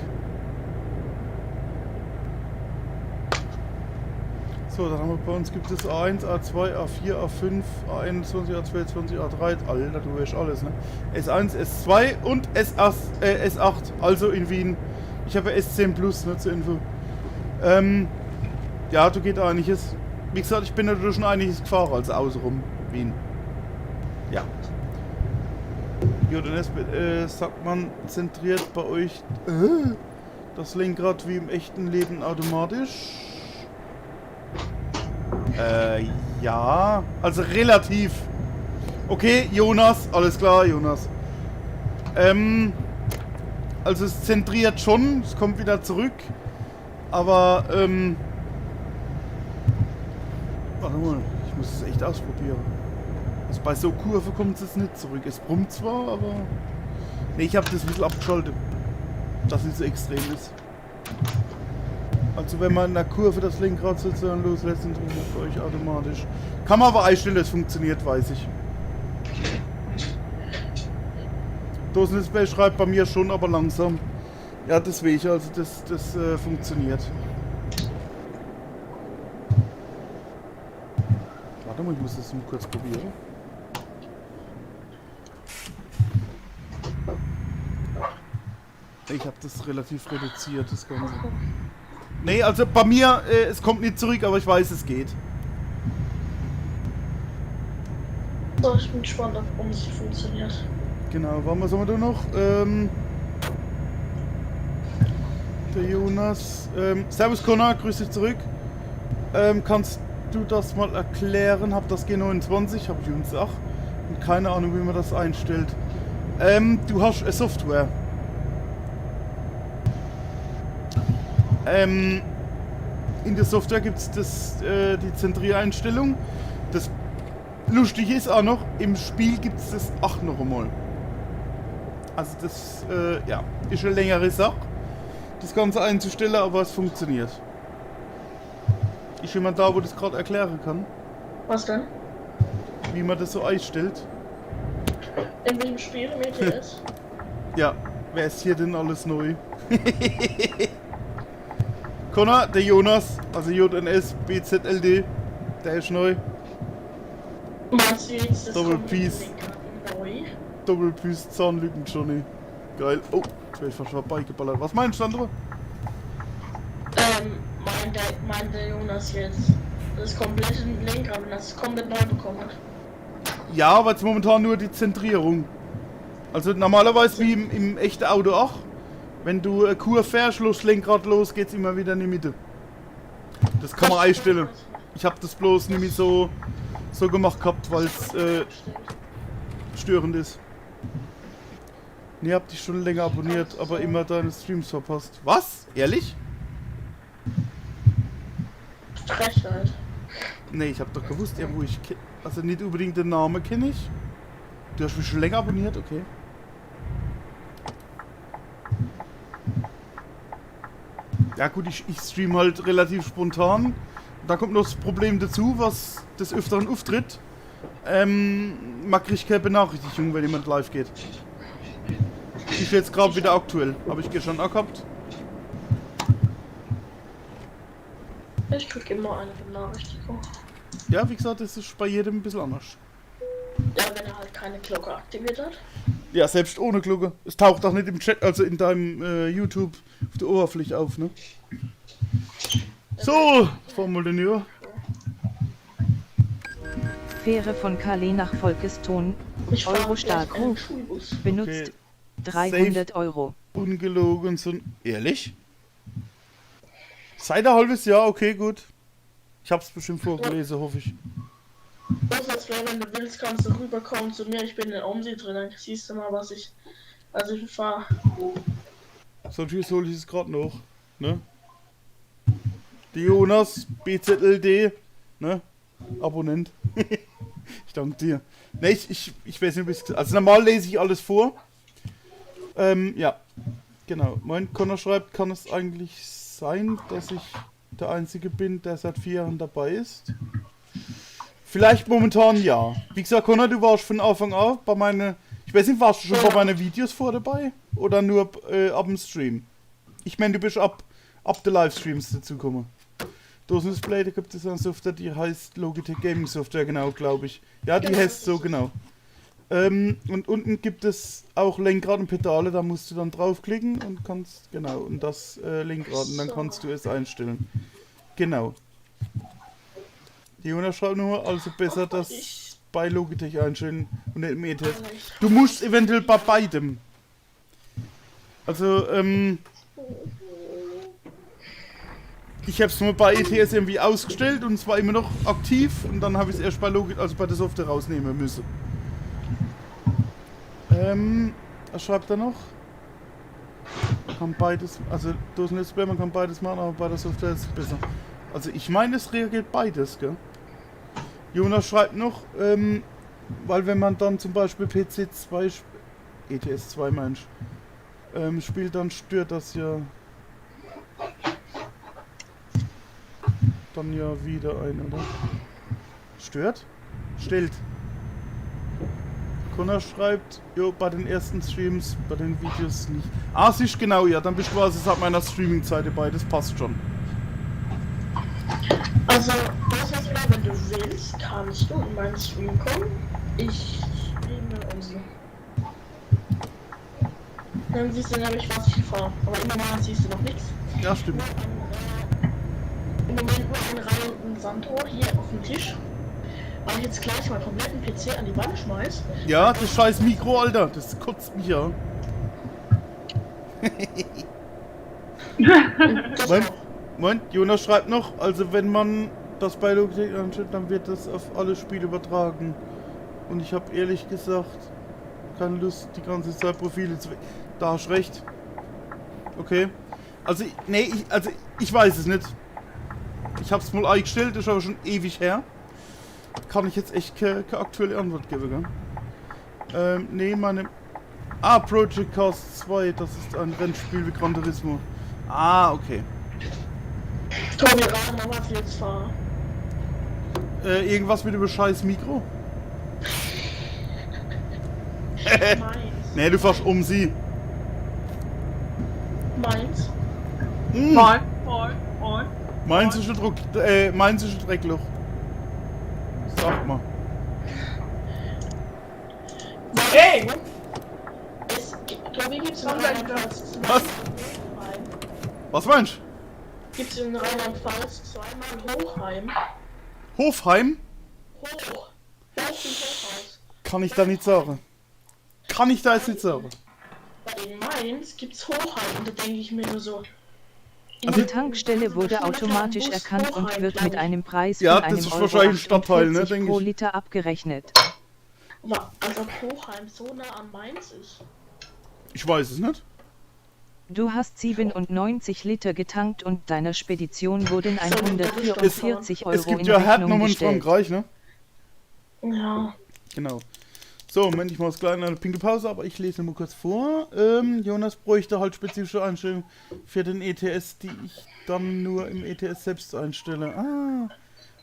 S1: So, dann haben wir bei uns gibt es A1, A2, A4, A5, A21, A22, A3. Alter, du weißt alles, ne? S1, S2 und S8, also in Wien. Ich habe S10 Plus, ne, zur Info. Ja, du geht einiges. Wie gesagt, ich bin natürlich schon einiges gefahren, also außenrum Wien. Ja. JNS, sagt man, zentriert bei euch das Lenkrad wie im echten Leben automatisch? Ja, also relativ. Okay, Jonas, alles klar, Jonas. Also es zentriert schon, es kommt wieder zurück. Aber, warte mal, ich muss es echt ausprobieren. Also bei so Kurve kommt es nicht zurück. Es brummt zwar, aber... Ne, ich habe das ein bisschen abgeschaltet. Dass es so extrem ist. Also wenn man in der Kurve das Lenkrad sozusagen loslässt, dann tut es bei euch automatisch. Kann man aber einstellen, das funktioniert, weiß ich. Dosendisplay schreibt bei mir schon, aber langsam. Ja, deswegen, also das funktioniert. Warte mal, ich muss das mal kurz probieren. Ich habe das relativ reduziert, das Ganze. Nee, also bei mir, es kommt nicht zurück, aber ich weiß, es geht.
S2: So, ich bin gespannt, ob es funktioniert.
S1: Genau, was haben wir da noch? Der Jonas. Servus Connor, grüß dich zurück. Kannst du das mal erklären? Hab das G29, hab ich uns auch. Und keine Ahnung, wie man das einstellt. Du hast eine Software. In der Software gibt es die Zentriereinstellung. Das Lustige ist auch noch, im Spiel gibt es das auch noch einmal. Also das ja, ist eine längere Sache, das Ganze einzustellen, aber es funktioniert. Ist jemand da, wo das gerade erklären kann?
S2: Was denn?
S1: wie man das so einstellt.
S2: In welchem Spiel im ETS?
S1: Ja, wer ist hier denn alles neu? Connor, der Jonas, also JNS, BZLD, der ist neu.
S2: Meinst du jetzt das
S1: Doppelpiece.
S2: neu?
S1: Doppelpiece, Zahnlücken, Johnny. Geil. Oh, jetzt werde ich fast vorbeigeballert. Was meinst du, Sandro?
S2: Meint der Jonas jetzt das komplette Lenkrad, wenn das komplett neu bekommen hat.
S1: Ja, aber jetzt momentan nur die Zentrierung. Also normalerweise wie im echten Auto auch. Wenn du Kur fährst, los Lenkrad los, geht's immer wieder in die Mitte. Das kann man einstellen. Ich habe das bloß nämlich so gemacht gehabt, weil es störend ist. Nee, hab dich schon länger abonniert, aber immer deine Streams verpasst. Was? Ehrlich?
S2: Frechheit.
S1: Nee, ich hab doch gewusst, ja, wo ich also nicht unbedingt den Namen kenne ich. Du hast mich schon länger abonniert, okay. Ja gut, ich stream halt relativ spontan. Da kommt noch das Problem dazu, was des Öfteren auftritt. Man kriegt keine Benachrichtigung, wenn jemand live geht. Ich jetzt gerade wieder aktuell. Habe ich gestern auch gehabt.
S2: Ich krieg immer eine Benachrichtigung.
S1: Ja, wie gesagt, das ist bei jedem ein bisschen anders.
S2: Ja, wenn er halt keine Glocke aktiviert hat.
S1: Ja, selbst ohne Glocke. Es taucht auch nicht im Chat, also in deinem YouTube auf der Oberfläche auf, ne? So, Formulier.
S3: Fähre von Calais nach Volkeston.
S2: Ich fahre
S3: Euro stark
S2: gleich einen
S3: Ruf.
S2: Schulbus.
S3: Benutzt
S1: Okay.
S3: 300 Euro.
S1: Ungelogen, so ein... Ehrlich? Seit ein halbes Jahr, okay, gut. Ich hab's bestimmt vorgelesen, hoffe ich.
S2: Was als wäre, wenn du willst, kannst du rüberkommen zu mir. Ich bin in Omsi drin, dann siehst du mal, was ich. Also ich fahre.
S1: So, tschüss, hol ich es gerade noch, ne? Die Jonas, BZLD, ne? Abonnent. Ich danke dir. Ne, ich weiß nicht, wie es... Also normal lese ich alles vor. Ja. Genau. Mein Connor schreibt, kann es eigentlich sein, dass ich der Einzige bin, der seit 4 Jahren dabei ist? Vielleicht momentan ja. Wie gesagt, Connor, du warst von Anfang an bei meinen... Ich weiß nicht, warst du schon bei meinen Videos vor dabei? Oder nur ab dem Stream? Ich meine, du bist ab der Livestreams dazugekommen. Dosen-Display, da gibt es eine Software, die heißt Logitech Gaming Software, genau, glaube ich. Ja, die heißt so, genau. Und unten gibt es auch Lenkrad und Pedale, da musst du dann draufklicken und kannst, genau, und das Lenkrad, und dann kannst du es einstellen. Genau. Die Jonas schreibt nur, also besser das bei Logitech einstellen und nicht im E-Test. Du musst eventuell bei beidem. Also, ich habe es nur bei ETS irgendwie ausgestellt und es war immer noch aktiv und dann habe ich es erst bei Logitech, also bei der Software rausnehmen müssen. Was schreibt er noch? Man kann beides, also Dosen-Display, man kann beides machen, aber bei der Software ist es besser. Also ich meine, es reagiert beides, gell? Jonas schreibt noch, weil wenn man dann zum Beispiel PC 2, ETS 2 Mensch, spielt, dann stört das ja dann ja wieder ein, oder? Stört? Stellt. Connor schreibt, jo, bei den ersten Streams, bei den Videos nicht. Ah, siehst genau, ja, dann bist du quasi seit meiner Streaming-Zeit dabei, das passt schon.
S2: Also, das heißt, wenn du willst, kannst du in meinen Stream kommen. Ich streame Omsi. Dann siehst du nämlich, was ich fahre. Aber im Moment siehst du noch nichts.
S1: Ja, stimmt.
S2: Im Moment nur eine Reihe und ein Sandrohr hier auf dem Tisch. Weil ich jetzt gleich meinen kompletten PC an die Wand schmeiß.
S1: Ja, das scheiß Mikro, Alter, das kotzt mich ja. Moment, Jonas schreibt noch, also wenn man das bei Logitech anstellt, dann wird das auf alle Spiele übertragen. Und ich habe ehrlich gesagt keine Lust, die ganze Zeit Profile zu... Da hast recht. Okay. Also, nee, ich weiß es nicht. Ich habe es mal eingestellt, das ist aber schon ewig her. Kann ich jetzt echt keine aktuelle Antwort geben, gell? Nee, meine... Ah, Project Cast 2, das ist ein Rennspiel wie Gran Turismo. Ah, okay.
S2: Tobi, rat mal, was ich jetzt fahre.
S1: Irgendwas mit dem scheiß Mikro?
S2: Mainz.
S1: Nee, du fährst um sie.
S2: Mainz.
S4: Moin.
S1: Mainzische Mainzische Dreckloch. Sag mal.
S4: Ey!
S2: Tobi, gibt's in Rheinland-Pfalz
S1: Was?
S2: Hochheim?
S1: Was meinst du?
S2: Gibt's in Rheinland-Pfalz zweimal Hochheim?
S1: Hofheim?
S2: Hoch. Hoch wie Hochhaus.
S1: Kann ich da nicht sagen. Kann ich da jetzt nicht sagen.
S2: In Mainz gibt's Hochheim und da denke ich mir nur so.
S3: Die Tankstelle wurde automatisch erkannt und wird mit einem Preis
S1: Ja,
S3: von
S1: das
S3: einem
S1: ist
S3: Euro
S1: wahrscheinlich ein Stadtteil, ne,
S3: 48
S1: denke
S3: pro
S1: ich.
S3: Liter abgerechnet.
S2: Also Hochheim so nah an Mainz ist.
S1: Ich weiß es nicht.
S3: Du hast 97 Liter getankt und deiner Spedition wurden
S1: Es
S3: 144 Euro
S1: gibt
S3: in
S1: ja
S3: Rechnung
S1: Herdnummern in
S3: gestellt.
S1: Frankreich, ne?
S2: Ja.
S1: Genau. So, Moment, ich mache gleich eine pinke Pause, aber ich lese mal kurz vor. Jonas bräuchte halt spezifische Einstellungen für den ETS, die ich dann nur im ETS selbst einstelle. Ah,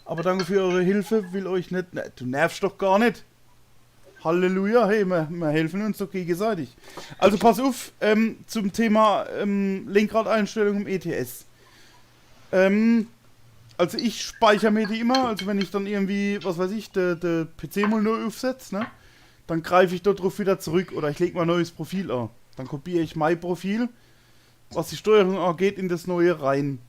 S1: aber danke für eure Hilfe, will euch nicht... Ne, du nervst doch gar nicht. Halleluja, hey, wir helfen uns doch gegenseitig. Also pass auf, zum Thema Lenkradeinstellung im ETS. Also ich speichere mir die immer, also wenn ich dann irgendwie, was weiß ich, der PC mal neu aufsetze, ne? Dann greife ich dort drauf wieder zurück oder ich lege mal ein neues Profil an. Dann kopiere ich mein Profil, was die Steuerung angeht, in das neue rein.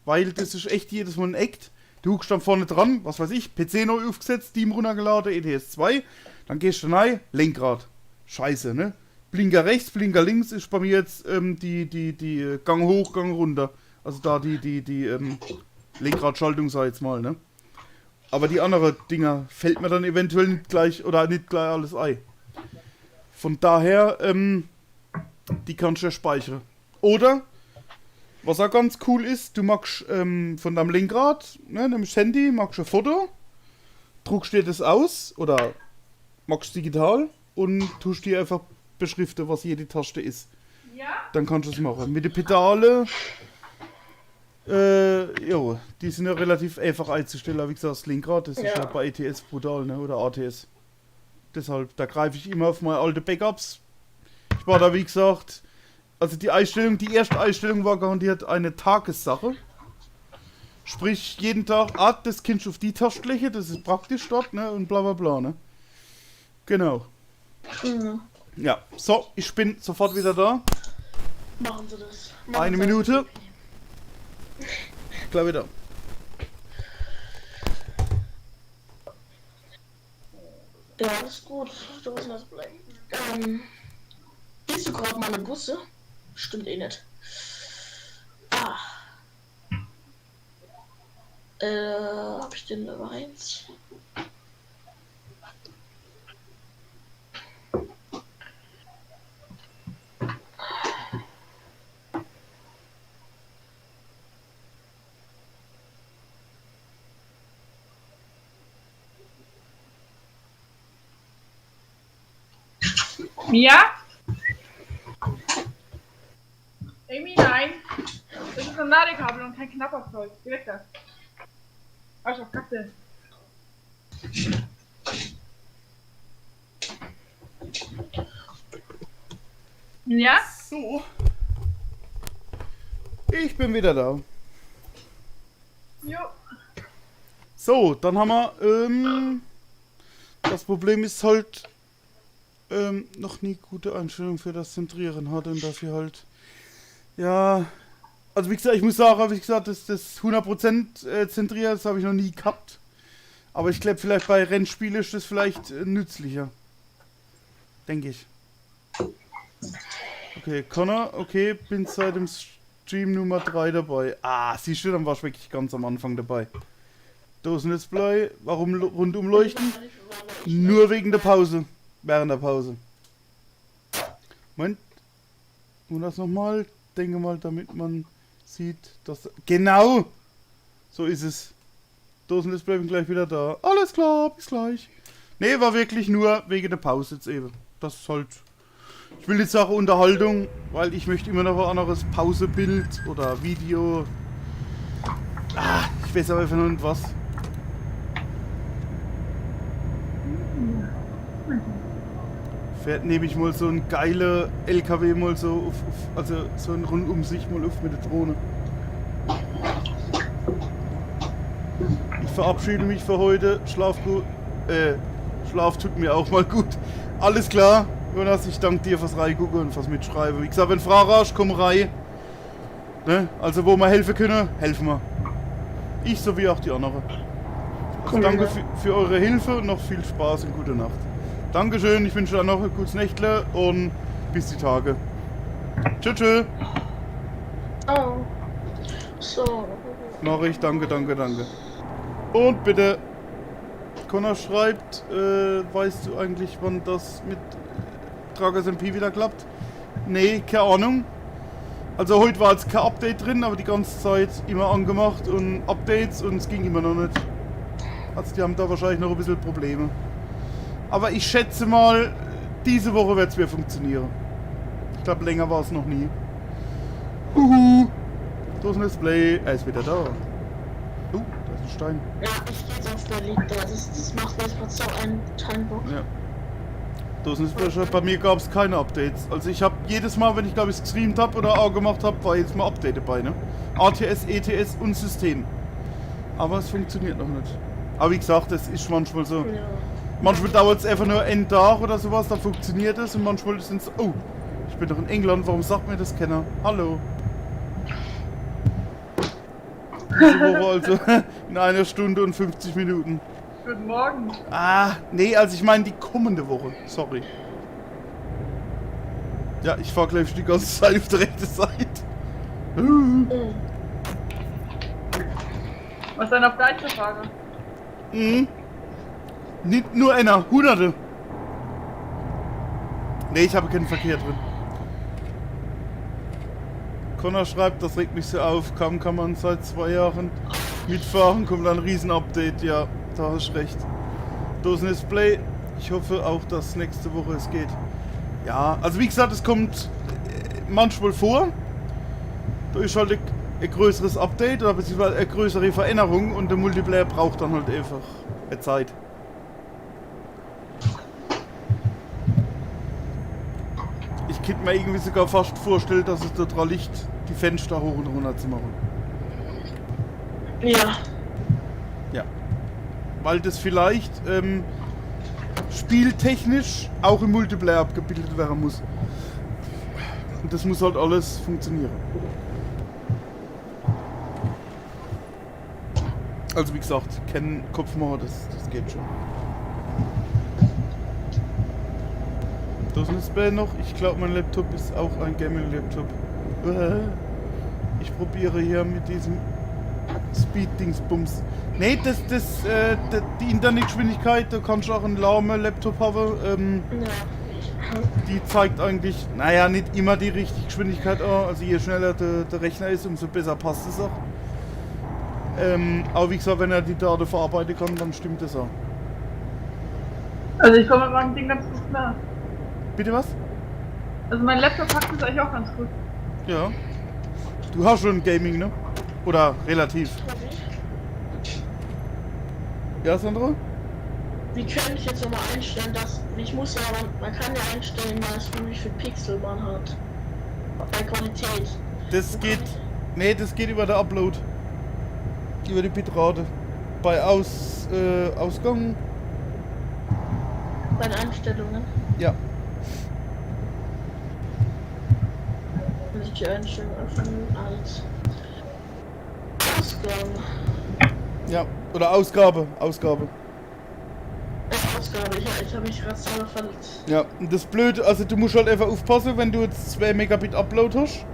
S1: Weil das ist echt jedes Mal ein Act. Du guckst dann vorne dran, was weiß ich, PC neu aufgesetzt, Steam runtergeladen, ETS 2. Dann gehst du rein, Lenkrad. Scheiße, ne? Blinker rechts, Blinker links ist bei mir jetzt die Gang hoch, Gang runter. Also da die Lenkradschaltung, sag ich jetzt mal, ne? Aber die anderen Dinger fällt mir dann eventuell nicht gleich oder nicht gleich alles ein. Von daher, die kannst du ja speichern. Oder, was auch ganz cool ist, du machst von deinem Lenkrad, ne, nimmst Handy, machst ein Foto, druckst dir das aus oder machst digital und tust dir einfach beschriften, was jede Taste ist.
S4: Ja?
S1: Dann kannst du es machen. Mit den Pedale, jo, die sind ja relativ einfach einzustellen, wie gesagt, das Lenkrad, das ist ja bei ETS brutal, ne, oder ATS. Deshalb, da greife ich immer auf meine alte Backups. Ich war da, wie gesagt, also die erste Einstellung war garantiert eine Tagessache. Sprich, jeden Tag, das Kind auf die Taschenfläche, das ist praktisch dort, ne, und bla bla bla, ne. Genau.
S2: Mhm.
S1: Ja, so, ich bin sofort wieder da.
S2: Machen Sie das.
S1: Eine Minute. Gleich wieder.
S2: Ja, alles gut. Du musst das bleiben. Siehst du gerade meine Busse? Stimmt eh nicht. Ah. Hab ich den Nummer 1?
S4: Mia? Amy, nein. Das ist ein Ladekabel und kein Knapperzeug. Geh weg da. Arsch auf Kacke. Ja?
S1: So. Ich bin wieder da.
S4: Jo.
S1: So, dann haben wir, das Problem ist halt, noch nie gute Einstellung für das Zentrieren hatte und dafür halt, ja, also wie gesagt, ich muss sagen, wie gesagt, das 100% zentriert, das habe ich noch nie gehabt. Aber ich glaube, vielleicht bei Rennspielen ist das vielleicht nützlicher. Denke ich. Okay, Connor, okay, bin seit dem Stream Nummer 3 dabei. Ah, siehst du, dann warst du wirklich ganz am Anfang dabei. Dosen-Display, warum rundum leuchten? Nur wegen der Pause. Während der Pause. Moment. Und das nochmal. Denke mal, damit man sieht, dass... Genau! So ist es. Dosendisplay, bin gleich wieder da. Alles klar, bis gleich. Nee, war wirklich nur wegen der Pause jetzt eben. Das ist halt... Ich will nicht sagen Unterhaltung, weil ich möchte immer noch ein anderes Pausebild oder Video. Ah, ich weiß aber einfach noch nicht was. Fährt nämlich mal so ein geiler LKW mal so also so ein Rundumsicht mal auf mit der Drohne. Ich verabschiede mich für heute. Schlaf gut. Schlaf tut mir auch mal gut. Alles klar. Jonas, ich danke dir fürs Reingucken und fürs Mitschreiben. Wie gesagt, wenn Fragen hast, komm rein. Ne? Also wo wir helfen können, helfen wir. Ich sowie auch die anderen. Also
S2: Cool,
S1: danke
S2: ja.
S1: für eure Hilfe und noch viel Spaß und gute Nacht. Dankeschön, ich wünsche euch noch ein gutes Nächtle und bis die Tage. Tschüss, tschüss.
S2: Oh. So.
S1: Mach ich, danke. Und bitte, Connor schreibt, weißt du eigentlich, wann das mit Tragas MP wieder klappt? Nee, keine Ahnung. Also heute war jetzt kein Update drin, aber die ganze Zeit immer angemacht und Updates und es ging immer noch nicht. Also die haben da wahrscheinlich noch ein bisschen Probleme. Aber ich schätze mal, diese Woche wird es wieder funktionieren. Ich glaube, länger war es noch nie. Da ist ein Display. Er ist wieder da. Da ist ein Stein.
S2: Ja, ich gehe jetzt auf der liegt da. Das macht mir jetzt so einen Timebock.
S1: Ja. Da ist ein Display. Bei mir gab es keine Updates. Also ich habe jedes Mal, wenn ich glaube ich gestreamt habe oder auch gemacht habe, war jetzt mal Update dabei. Ne? ATS, ETS und System. Aber es funktioniert noch nicht. Aber wie gesagt, das ist manchmal so.
S2: Ja.
S1: Manchmal dauert es einfach nur einen Tag oder sowas, dann funktioniert es und manchmal sind es. Oh, ich bin doch in England, warum sagt mir das keiner? Hallo. Diese Woche also in 1 Stunde und 50 Minuten.
S4: Guten Morgen.
S1: Ah, nee, also ich meine die kommende Woche. Sorry. Ja, ich fahr gleich die ganze Zeit auf der rechten Seite.
S4: Was ist denn auf deine Frage?
S1: Mhm. Nicht nur einer, Hunderte. Nee, ich habe keinen Verkehr drin. Connor schreibt, das regt mich so auf. Kaum kann man seit 2 Jahren mitfahren, kommt ein Riesen-Update. Ja, da hast du recht. Dosen-Display. Ich hoffe auch, dass nächste Woche es geht. Ja, also wie gesagt, es kommt manchmal vor. Da ist halt ein größeres Update oder beziehungsweise eine größere Veränderung und der Multiplayer braucht dann halt einfach eine Zeit. Ich könnte mir irgendwie sogar fast vorstellen, dass es total liegt, die Fenster hoch und runter zu machen.
S2: Ja.
S1: Ja. Weil das vielleicht spieltechnisch auch im Multiplayer abgebildet werden muss. Und das muss halt alles funktionieren. Also wie gesagt, kein Kopfmacher, das geht schon. Da ist ein Display noch. Ich glaube, mein Laptop ist auch ein Gaming-Laptop. Ich probiere hier mit diesem Speed-Dingsbums. Nee, die Internetgeschwindigkeit, da kannst du auch einen lahmen Laptop haben.
S2: Ja.
S1: Die zeigt eigentlich, naja, nicht immer die richtige Geschwindigkeit an. Also je schneller der Rechner ist, umso besser passt es auch. Aber wie gesagt, wenn er die Daten verarbeiten kann, dann stimmt das auch.
S4: Also ich komme mit meinem Ding ganz gut klar.
S1: Bitte was?
S4: Also mein Laptop packt es eigentlich auch ganz gut.
S1: Ja. Du hast schon Gaming, ne? Oder relativ. Ja, Sandra?
S2: Wie könnte ich jetzt nochmal einstellen, dass. Ich muss ja, man kann ja einstellen, wie viel Pixel man hat. Bei Qualität.
S1: Das geht. Nee, das geht über der Upload. Über die Bitrate. Bei Ausgang.
S2: Bei den Einstellungen.
S1: Ja.
S2: Muss ich die Einstellung öffnen als Ausgang.
S1: Ja. Oder Ausgabe. Ausgabe.
S2: Ausgabe, ich habe mich gerade selber verletzt.
S1: Ja. Und das Blöde, also du musst halt einfach aufpassen, wenn du jetzt 2 Megabit Upload hast,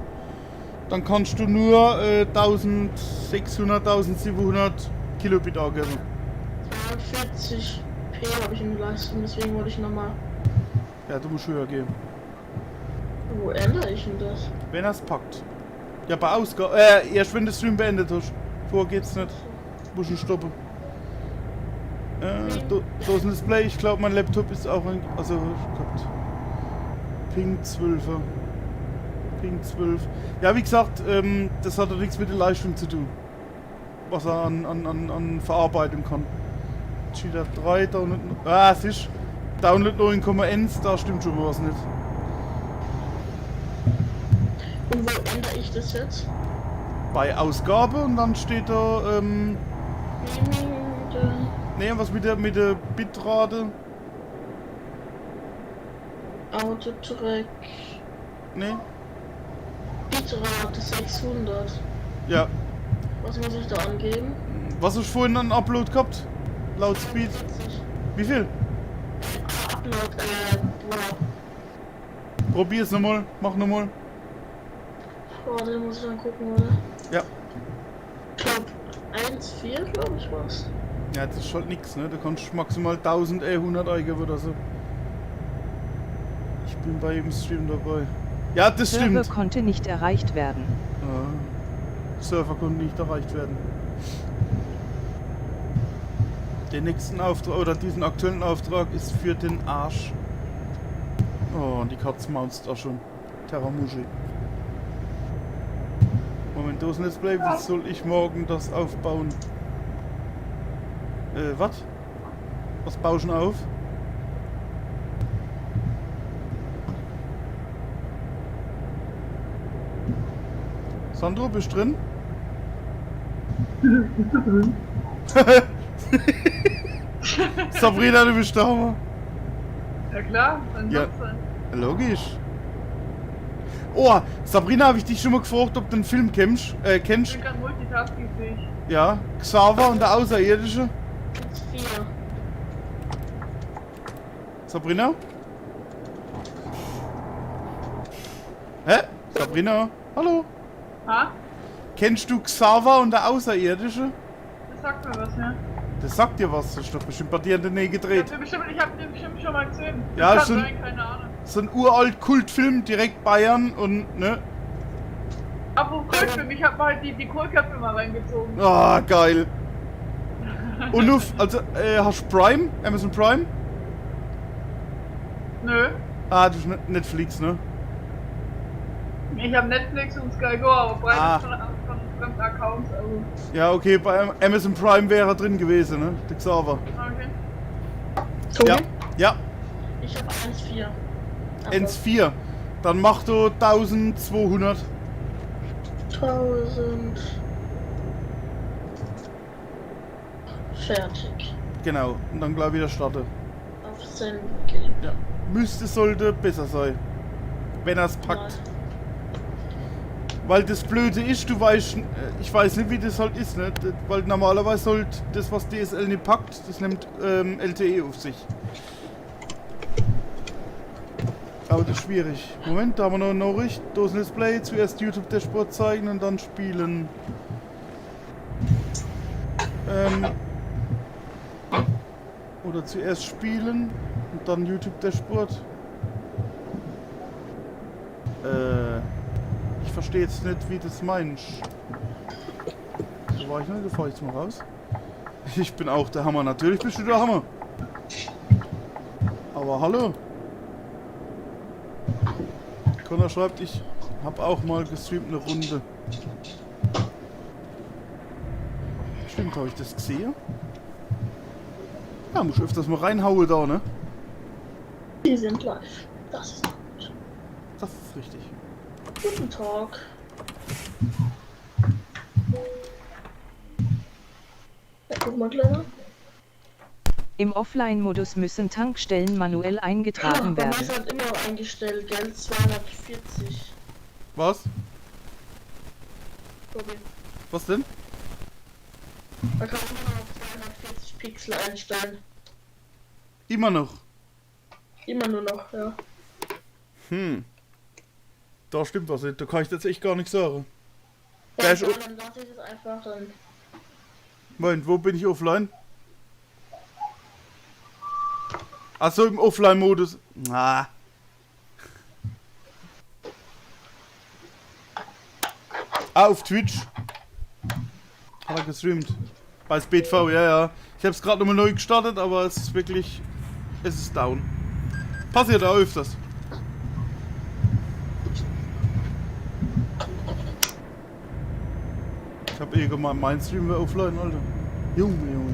S1: dann kannst du nur 1600, 1700 Kilobit angeben.
S2: 42p habe ich in Leistung, deswegen wollte ich nochmal.
S1: Ja, du musst höher gehen.
S2: Wo ändere ich denn das?
S1: Wenn er es packt. Ja, bei Ausgabe. Erst wenn du den Stream beendet hast. Vorher geht's nicht. Muss ich stoppen. Da ist ein Display. Ich glaube, mein Laptop ist auch ein. Also, gehabt. Ping 12er. Ping 12. Ja, wie gesagt, das hat ja nichts mit der Leistung zu tun. Was er an Verarbeitung kann. Cheater 3 da unten. Ah, es ist. Download 9,1, da stimmt schon was nicht.
S2: Und wo ändere ich das jetzt?
S1: Bei Ausgabe und dann steht da,
S2: Minute.
S1: nee, was mit der Bitrate?
S2: Autotrack.
S1: Nee?
S2: Bitrate 600.
S1: Ja.
S2: Was muss ich da angeben?
S1: Was hast du vorhin an Upload gehabt? Laut Speed?
S2: 40.
S1: Wie viel?
S2: Upload, wow.
S1: Probier's nochmal, mach nochmal.
S2: Warte, muss ich dann gucken, oder?
S1: Ja.
S2: Ich glaub, 1,4, glaube ich, was.
S1: Ja, das ist halt nix, ne? Du kannst maximal 1100 eingeben oder so. Ich bin bei jedem Stream dabei. Ja, das
S3: Server
S1: stimmt.
S3: konnte nicht erreicht werden.
S1: Ja. Server konnte nicht erreicht werden. Den nächsten Auftrag, oder diesen aktuellen Auftrag ist für den Arsch. Oh, und die Katze maunzt auch schon. Terramushi. Moment, da ist ein Let's Play. Wie soll ich morgen das aufbauen? Was? Was baust du denn auf? Sandro, bist du drin? Sabrina, du bist da. Hammer.
S4: Ja klar, dann
S1: Ja.
S4: ja. Dann.
S1: Logisch. Oh, Sabrina, habe ich dich schon mal gefragt, ob du den Film kennst?
S4: Ich bin gerade multitaskingfähig.
S1: Ja, Xaver und der Außerirdische.
S2: 1,4.
S1: Sabrina? Hä? Sabrina? Hallo?
S4: Ha?
S1: Kennst du Xaver und der Außerirdische?
S4: Das sagt mir was, ja.
S1: Das sagt dir was, das ist doch bestimmt bei dir in der Nähe gedreht.
S4: Ich hab den bestimmt schon mal gesehen.
S1: Ja,
S4: Das
S1: schon-
S4: kann sein, keine Ahnung.
S1: So ein uralt Kultfilm, direkt Bayern und, ne?
S4: Apropos Kohlfilm, ich hab mal die Kohlköpfe mal reingezogen.
S1: Ah, geil. Und du, also, hast du Prime? Amazon Prime?
S4: Nö.
S1: Ah, du hast Netflix, ne?
S4: Ich hab Netflix und Sky Go, aber beide
S1: Ah.
S4: von fremden Accounts, also.
S1: Ja, okay, bei Amazon Prime wäre er drin gewesen, ne? Der Xaver.
S4: Okay.
S2: Tobi?
S1: Ja, ja,
S2: Ich habe 1,4.
S1: 1,4. Dann mach du 1200.
S2: 1000. Fertig.
S1: Genau, und dann gleich wieder starten.
S2: Auf Send gehen.
S1: Ja. Müsste, sollte besser sein. Wenn er es packt. Weil das Blöde ist, du weißt, ich weiß nicht, wie das halt ist, ne? Weil normalerweise sollte das, was DSL nicht packt, das nimmt LTE auf sich. Aber das ist schwierig. Moment, da haben wir noch eine Nachricht. Da ist ein Display. Zuerst YouTube Dashboard zeigen und dann spielen. Oder zuerst spielen und dann YouTube Dashboard. Ich verstehe jetzt nicht, wie das meinst. Wo war ich noch? Da fahr ich jetzt mal raus. Ich bin auch der Hammer. Natürlich bist du der Hammer. Aber hallo. Connor schreibt, ich habe auch mal gestreamt eine Runde. Stimmt, habe ich das gesehen? Ja, muss ich öfters mal reinhauen da, ne?
S2: Die sind live. Das ist gut.
S1: Das ist richtig.
S2: Guten Tag. Ja, guck mal, Kleiner.
S3: Im Offline-Modus müssen Tankstellen manuell eingetragen
S2: Bei mir
S3: werden.
S2: ist halt immer eingestellt, gell? 240.
S1: Was?
S2: Tobi.
S1: Was denn?
S2: Da kann man auf 240 Pixel einstellen.
S1: Immer noch.
S2: Immer nur noch, ja.
S1: Da stimmt was nicht. Da kann ich jetzt echt gar nichts sagen.
S2: Ja,
S1: Da ist
S2: egal,
S1: o-
S2: dann lasse ich es einfach dann.
S1: Moment, wo bin ich offline? Achso, im Offline-Modus. Ah. Auf Twitch. Hat er gestreamt. Bei SpeedV, ja, ja. Ich hab's gerade nochmal neu gestartet, aber es ist wirklich... Es ist down. Passiert auch öfters. Ich hab irgendwann mein Stream war offline, Alter. Junge, Junge.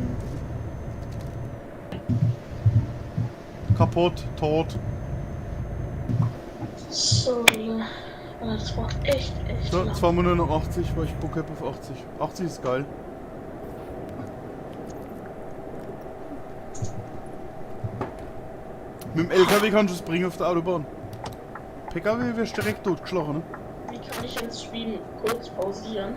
S1: kaputt, tot.
S2: So, das macht echt
S1: So,
S2: lang.
S1: jetzt fahren wir nur noch 80, weil ich Bock hab auf 80. 80 ist geil. Mit dem LKW kannst du es bringen auf der Autobahn. PKW wirst du direkt totgeschlagen, ne?
S2: Wie kann ich jetzt Stream kurz pausieren?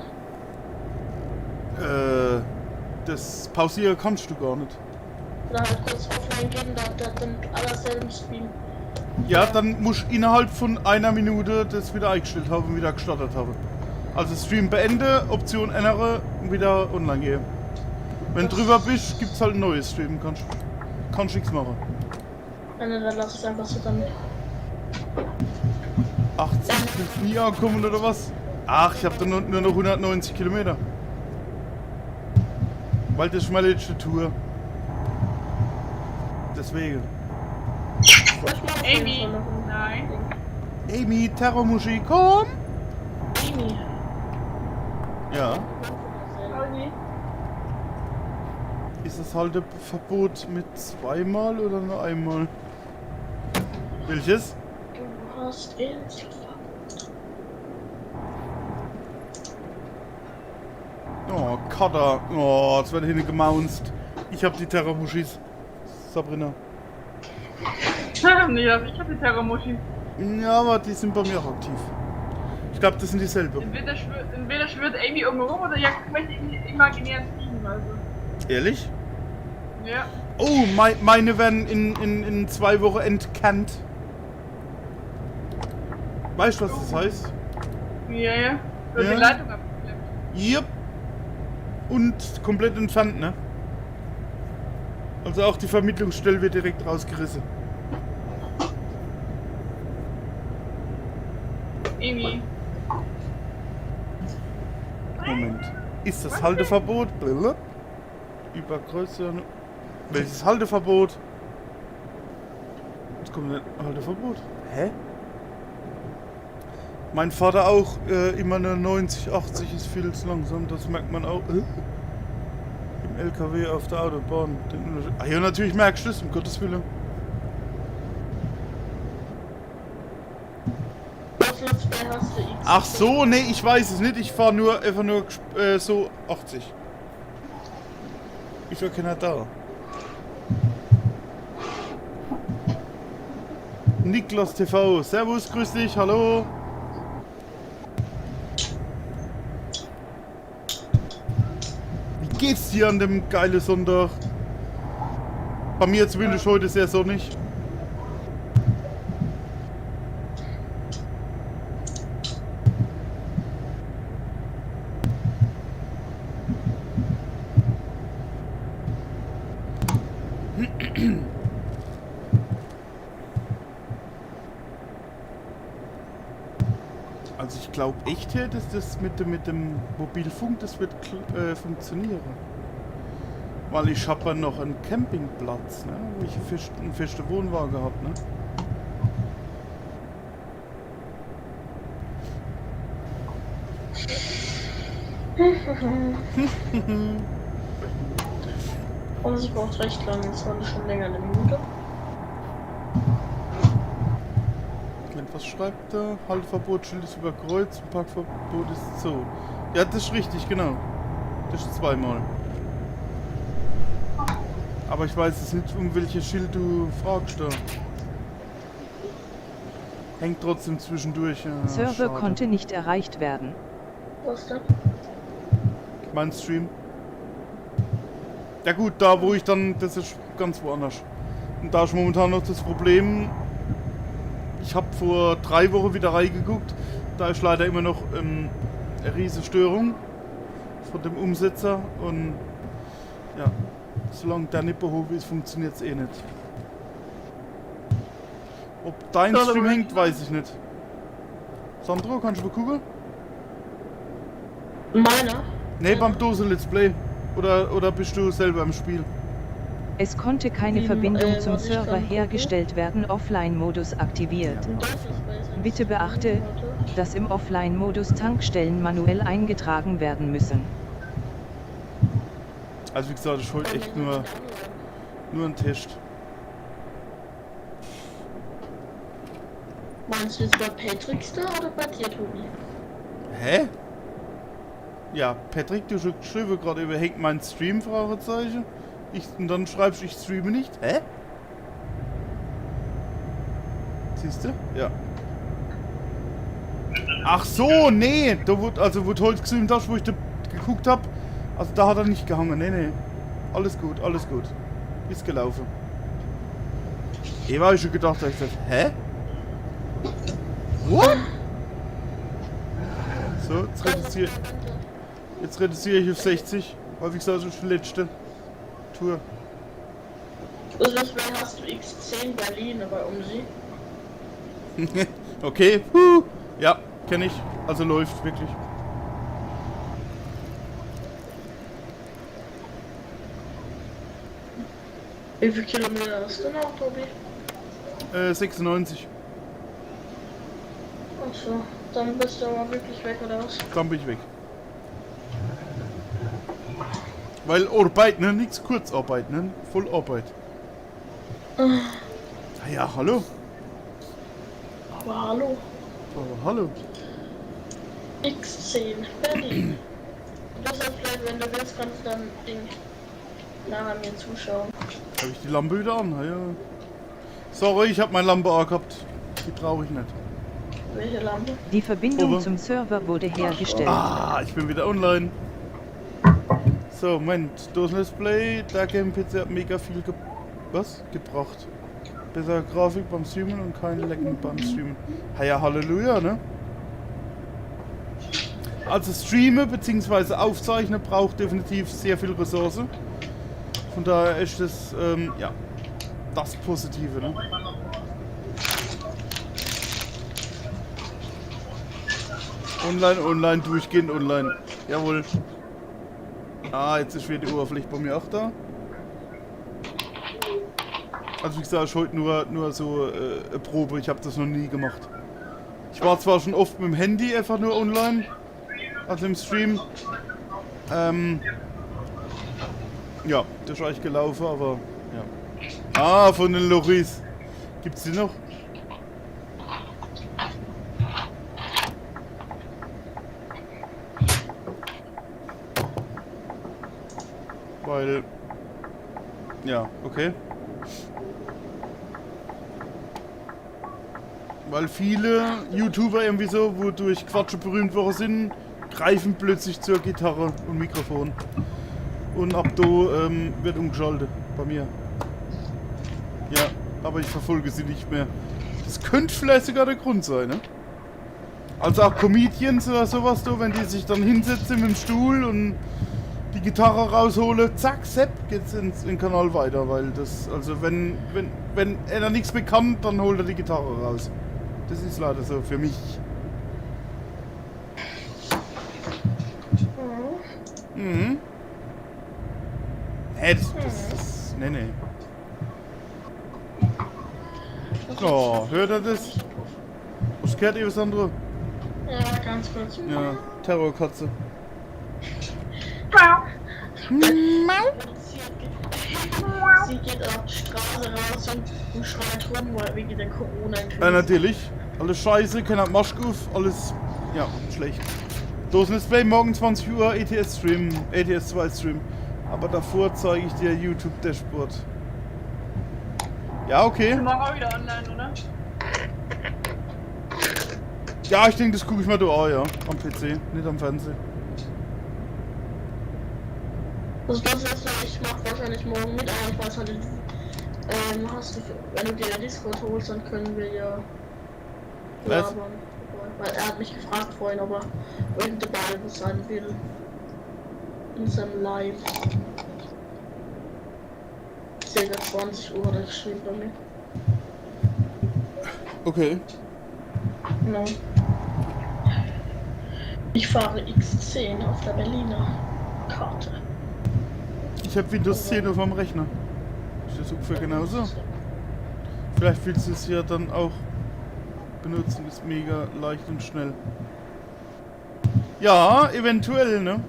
S1: Das pausieren kannst du gar nicht.
S2: Oder halt kurz offline gehen, da dann aller selben Stream.
S1: Ja, dann musst du innerhalb von einer Minute das wieder eingestellt haben und wieder gestartet haben. Also Stream beende, Option ändere und wieder online gehen. Wenn du drüber bist, gibt's halt ein neues Stream, kannst nichts machen.
S2: Dann lass es einfach so dann.
S1: 80 ist nie ankommen oder was? Ach, ich habe da nur noch 190 Kilometer. Weil das ist meine letzte Tour. Deswegen.
S4: Amy. Nein.
S1: Amy, Terrormuschi, komm!
S2: Amy.
S1: Ja.
S4: Pauli.
S1: Ist das Halteverbot mit zweimal oder nur einmal? Welches?
S2: Du hast ins.
S1: Oh, Cutter. Oh, jetzt werde ich hier gemaunzt. Ich hab die Terrormuschis. Sabrina.
S4: Nee, also ich hab die Terrormuschi.
S1: Ja, aber die sind bei mir auch aktiv. Ich glaube, das sind dieselbe.
S4: Entweder schwirrt Amy irgendwo rum oder jagt irgendwelche imaginären Fliegen, also.
S1: Ehrlich?
S4: Ja.
S1: Oh, meine werden in 2 Wochen entkannt. Weißt du, was das heißt?
S4: Ja. Wird
S1: Ja.
S4: die Leitung abgeklemmt.
S1: Yep. Und komplett entfernt, ne? Also auch die Vermittlungsstelle wird direkt rausgerissen.
S4: Amy.
S1: Moment. Ist das Halteverbot? Blablabla. Überkreuzen. Welches Halteverbot? Jetzt kommt ein Halteverbot. Hä? Mein Vater auch immer eine 90, 80 ist viel zu langsam. Das merkt man auch. Im LKW auf der Autobahn. Ah ja, natürlich merkst du es, um Gottes Willen.
S2: Was Let's Play hast du X?
S1: Ach so, nee, ich weiß es nicht. Ich fahre nur einfach nur so 80. Ich war keiner da. Niklas TV, servus, grüß dich, hallo. Wie geht's dir an dem geilen Sonntag? Bei mir zumindest heute sehr sonnig. Also ich glaube echt hier, dass das mit dem Mobilfunk, das wird funktionieren. Weil ich habe ja noch einen Campingplatz, ne? Wo ich einen festen Wohnwagen habe, ne?
S2: Und sie braucht recht lange, es war schon länger eine Minute.
S1: Moment, was schreibt er? Halteverbot, ist überkreuzt, Parkverbot ist so. Ja, das ist richtig, genau. Das ist zweimal. Aber ich weiß es nicht, um welches Schild du fragst da. Hängt trotzdem zwischendurch. Ja,
S3: Server
S1: schade.
S3: konnte nicht erreicht werden.
S2: Was denn?
S1: Mein Stream. Ja gut, da wo ich dann, das ist ganz woanders. Und da ist momentan noch das Problem, ich habe vor 3 Wochen wieder reingeguckt, da ist leider immer noch eine riesige Störung von dem Umsetzer und ja, solange der nicht behoben ist, funktioniert es eh nicht. Ob dein Stream hängt, weiß ich nicht. Sandro, kannst du mal gucken?
S2: Meiner?
S1: Ne, beim Dose Let's Play. Oder bist du selber im Spiel?
S3: Es konnte keine
S2: Wie,
S3: Verbindung zum
S2: was ich
S3: Server
S2: dann gucke?
S3: hergestellt werden. Offline-Modus aktiviert. Bitte beachte, dass im Offline-Modus Tankstellen manuell eingetragen werden müssen.
S1: Also wie gesagt, ich wollte echt nur ein Test.
S2: Meinst du jetzt bei Patricks da oder bei dir, Tobi?
S1: Hä? Ja, Patrick, du hast geschrieben gerade überhängt meinen Stream, Fragezeichen. Und dann schreibst du, ich streame nicht. Hä? Siehst du? Ja. Ach so, nee. Da wurde, also wo du heute gesehen hast, wo ich da geguckt habe, also da hat er nicht gehangen. Nee, nee. Alles gut, alles gut. Ist gelaufen. Eva habe ich schon gedacht, da hab ich gesagt, hä? What? So, jetzt reduziere ich auf 60. Weil wie gesagt, das ist die letzte Tour.
S2: Also deswegen hast du X10 Berlin bei Umsi.
S1: Okay, ja, kenne ich. Also läuft wirklich.
S2: Wie viele Kilometer hast du noch, Tobi?
S1: 96.
S2: Achso, dann bist du aber wirklich weg, oder was?
S1: Dann bin ich weg. Weil Arbeit, ne? Nichts Kurzarbeit, ne? Voll Arbeit. Ah ja, hallo.
S2: Aber hallo.
S1: Aber hallo.
S2: X10 Berlin. Deshalb vielleicht, wenn du willst, kannst du dann Ding nachher mir zuschauen.
S1: Habe ich die Lampe wieder an? Ja. Sorry, ich habe meine Lampe auch gehabt. Die brauche ich nicht.
S2: Welche Lampe?
S3: Die Verbindung
S1: Over.
S3: zum Server wurde hergestellt.
S1: Ah, ich bin wieder online. So, Moment. Dosen-Display. Der Game-PC hat mega viel gebracht. Bessere Grafik beim Streamen und keine Lecken beim Streamen. Ja, Halleluja, ne? Also Streamen bzw. Aufzeichnen braucht definitiv sehr viel Ressource. Von daher ist das, ja, das Positive, ne? Online, online, durchgehend online. Jawohl. Ah, jetzt ist wieder die Oberfläche bei mir auch da. Also wie gesagt, ich heute nur so eine Probe, ich habe das noch nie gemacht. Ich war zwar schon oft mit dem Handy einfach nur online, also im Stream. Ja, das ist eigentlich gelaufen, aber ja. Ah, von den Loris. Gibt's die noch? Weil... Ja, okay. Weil viele YouTuber irgendwie so, wo durch Quatsche berühmt worden sind, greifen plötzlich zur Gitarre und Mikrofon. Und ab da wird umgeschaltet bei mir. Ja, aber ich verfolge sie nicht mehr. Das könnte vielleicht sogar der Grund sein, ne? Also auch Comedians oder sowas, da, wenn die sich dann hinsetzen mit dem Stuhl und die Gitarre raushole, zack, sepp, geht's in den Kanal weiter, weil das, also wenn er da nichts bekommt, dann holt er die Gitarre raus. Das ist leider so für mich. Mhm. Das nee. Oh, hört er das? Was gehört ihr, Sandro?
S2: Ja, ganz kurz.
S1: Ja, Terrorkatze.
S2: Sie geht auf die Straße raus und schreit rum, weil wegen der Corona-Krise.
S1: Ja, natürlich. Alles scheiße, keiner Maske auf, alles, ja, schlecht. Dosen-Display, morgen 20 Uhr, ETS-Stream, ETS2-Stream. Aber davor zeige ich dir YouTube-Dashboard. Ja, okay.
S4: Morgen auch wieder online, oder?
S1: Ja, ich denke, das gucke ich mal da an, ja. Am PC, nicht am Fernsehen.
S2: Also das ist, ich mach wahrscheinlich morgen mit, aber ich weiß halt nicht, hast du, wenn du dir den Discord holst, dann können wir ja
S1: Was?
S2: labern. Weil er hat mich gefragt vorhin, ob er irgendeine dabei sein will. In seinem Live. Circa 20 Uhr, das steht bei mir.
S1: Okay.
S2: Genau. Ich fahre X10 auf der Berliner Karte.
S1: Ich habe Windows 10 auf meinem Rechner. Ist das ungefähr genauso? Vielleicht willst du es ja dann auch benutzen, ist mega leicht und schnell. Ja, eventuell, ne?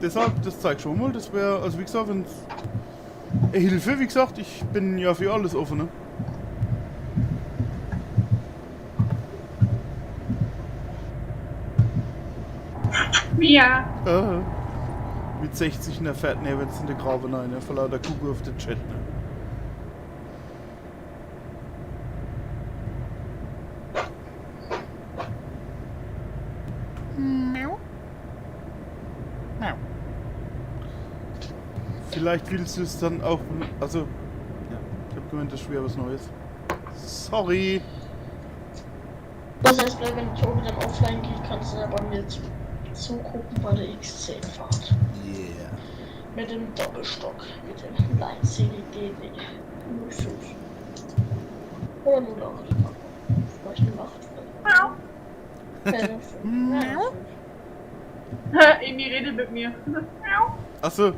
S1: Deshalb, das zeigt schon mal, das wäre, also wie gesagt, wenn Hilfe, wie gesagt, ich bin ja für alles offen, ne?
S4: Mia.
S1: Mit 60 in der Fett, ne, wenn es in der Grabe nein, ne? Vor lauter Kugel auf den Chat, ne? Vielleicht willst du es dann auch. Also. Ja, ich hab gemeint, das ist schwer was Neues. Sorry.
S2: Das heißt, wenn Tobi dann offline geht, kannst du ja bei mir zugucken bei der X10-Fahrt.
S1: Yeah.
S2: Mit dem Doppelstock, mit dem Line CDGW 05. Oder 08. Vielleicht 08.
S4: Amy redet mit mir.
S1: Achso.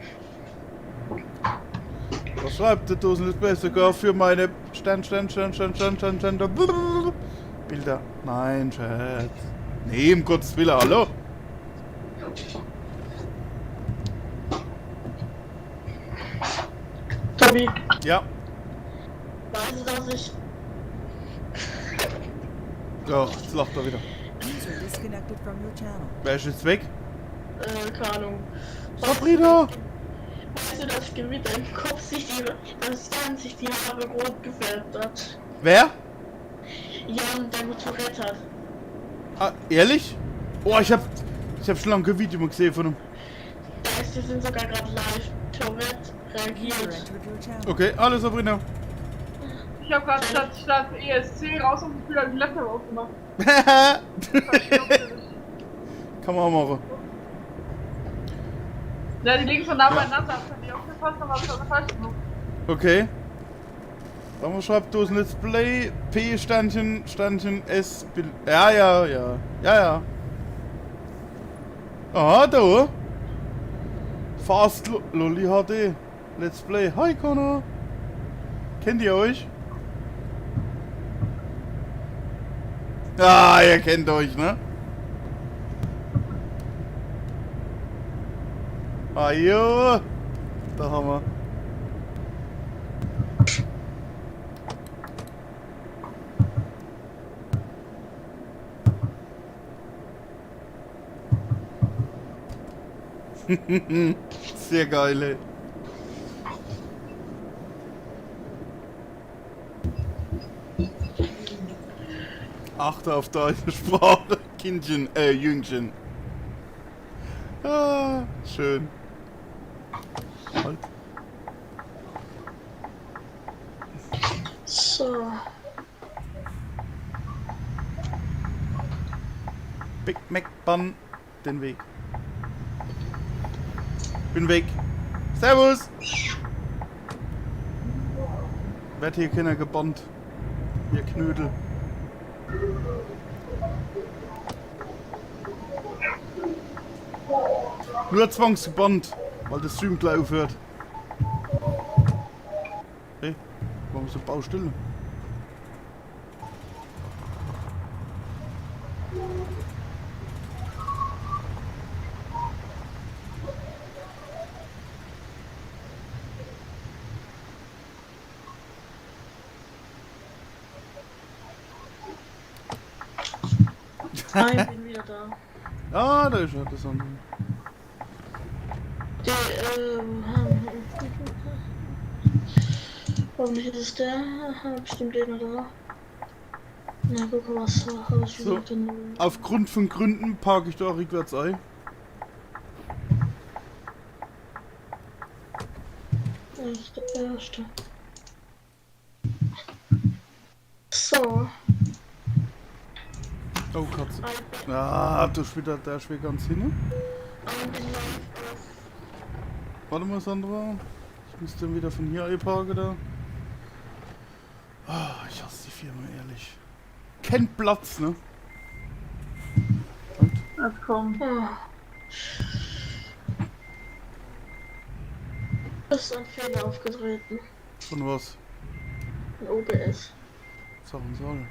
S1: Was schreibt der Dosen ist besser sogar für meine Bilder? Nein, Chat. Nee, um Gottes Willen, hallo?
S2: Tobi,
S1: Ja.
S2: weißt du, dass ich.
S1: Ja, jetzt lacht er wieder.
S5: User disconnected from your channel.
S1: Wer ist jetzt weg?
S2: Keine Ahnung.
S1: Sabrina!
S2: Weißt du, das Gewitter im Kopf das Jan sich die Haare rot gefärbt hat?
S1: Wer?
S2: Jan, der mit Tourette hat.
S1: Ah, ehrlich? Oh, ich hab schon lange kein Video mehr gesehen von ihm.
S2: Die sind sogar gerade live. Tourette
S5: User
S2: reagiert.
S5: entered your channel.
S1: Okay, alles Sabrina.
S4: Ich hab grad statt ESC raus und wieder den Laptop aufgemacht.
S1: Kann man auch machen.
S4: Ja, die liegen so nah beieinander. Kann die aufgepasst, aber schon falsch gemacht.
S1: Okay. Dann schreibt Dosen Let's Play P Sternchen S Bild. Ja. Aha, da. Fast Lolly HD. Let's Play. Hi Connor. Kennt ihr euch? Ah, ihr kennt euch, ne? Ah, jo. Da haben wir. Sehr geil, ey. Achte auf deine Sprache, Kindchen, Jüngchen. Ah, schön. Halt.
S2: So.
S1: Big Mac Bun den Weg. Bin weg. Servus! Werd hier keiner gebannt. Ihr Knödel. Nur zwangsgebannt, weil das Stream gleich aufhört. Hey, warum ist die Baustelle?
S2: Nein, ich bin wieder da.
S1: Ah, da ist er, das andere.
S2: Hoffentlich ist es der. Aha, bestimmt der da. Na, guck mal, was habe ich
S1: So.
S2: denn?
S1: Aufgrund von Gründen parke ich da rückwärts ein.
S2: Das ist der erste. So.
S1: Oh, Katze. Ah, du ist wieder, der ist wieder ganz hin. Warte mal, Sandra. Ich muss dann wieder von hier einparken da. Ah, ich hasse die Firma, ehrlich. Kennt Platz, ne? Und?
S4: Ach komm.
S2: Es ist ein Fehler aufgetreten.
S1: Von was?
S2: Ein OBS.
S1: Sagen soll.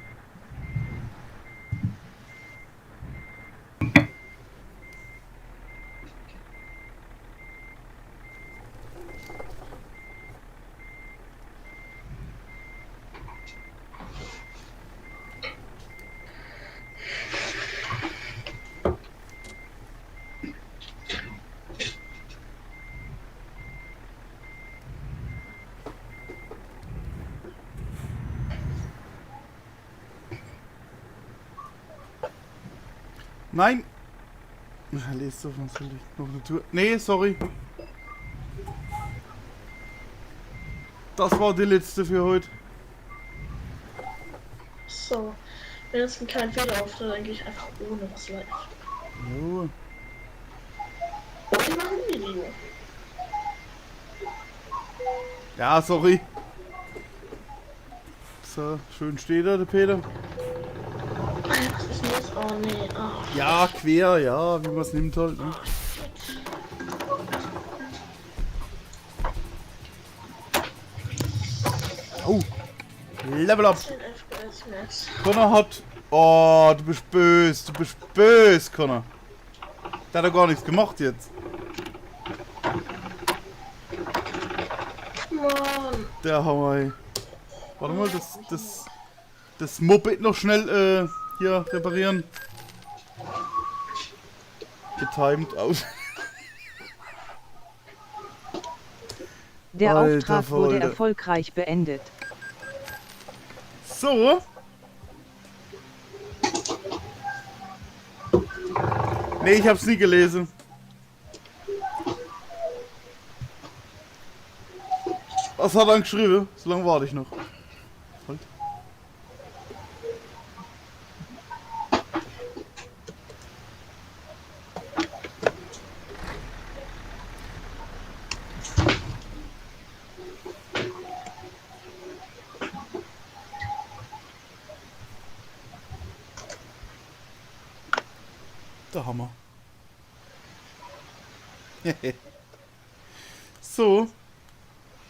S1: Nein! Na, lest doch, was soll ich noch eine Tour? Nee, sorry. Das war die letzte für heute.
S2: So. Wenn jetzt kein Fehler auftritt, dann gehe ich einfach ohne was live.
S1: Jo.
S2: Und ich mache ein Video.
S1: Ja, sorry. So, schön steht da, der Peter.
S2: Was ist denn jetzt? Oh nee. Oh.
S1: Ja, quer, ja, wie man es nimmt halt. Ne? Oh, Level up.
S2: 10 FPS Max.
S1: Connor hat... Oh, du bist böse, Connor. Der hat doch gar nichts gemacht jetzt.
S2: Mann.
S1: Der Hammer, ey. Warte mal, das Moped noch schnell hier reparieren. Getimed aus.
S3: Der
S1: Alter
S3: Auftrag wurde
S1: Falter.
S3: erfolgreich beendet.
S1: So. Nee, ich hab's nie gelesen. Was hat er dann geschrieben? So lange warte ich noch. Halt. Der Hammer. So.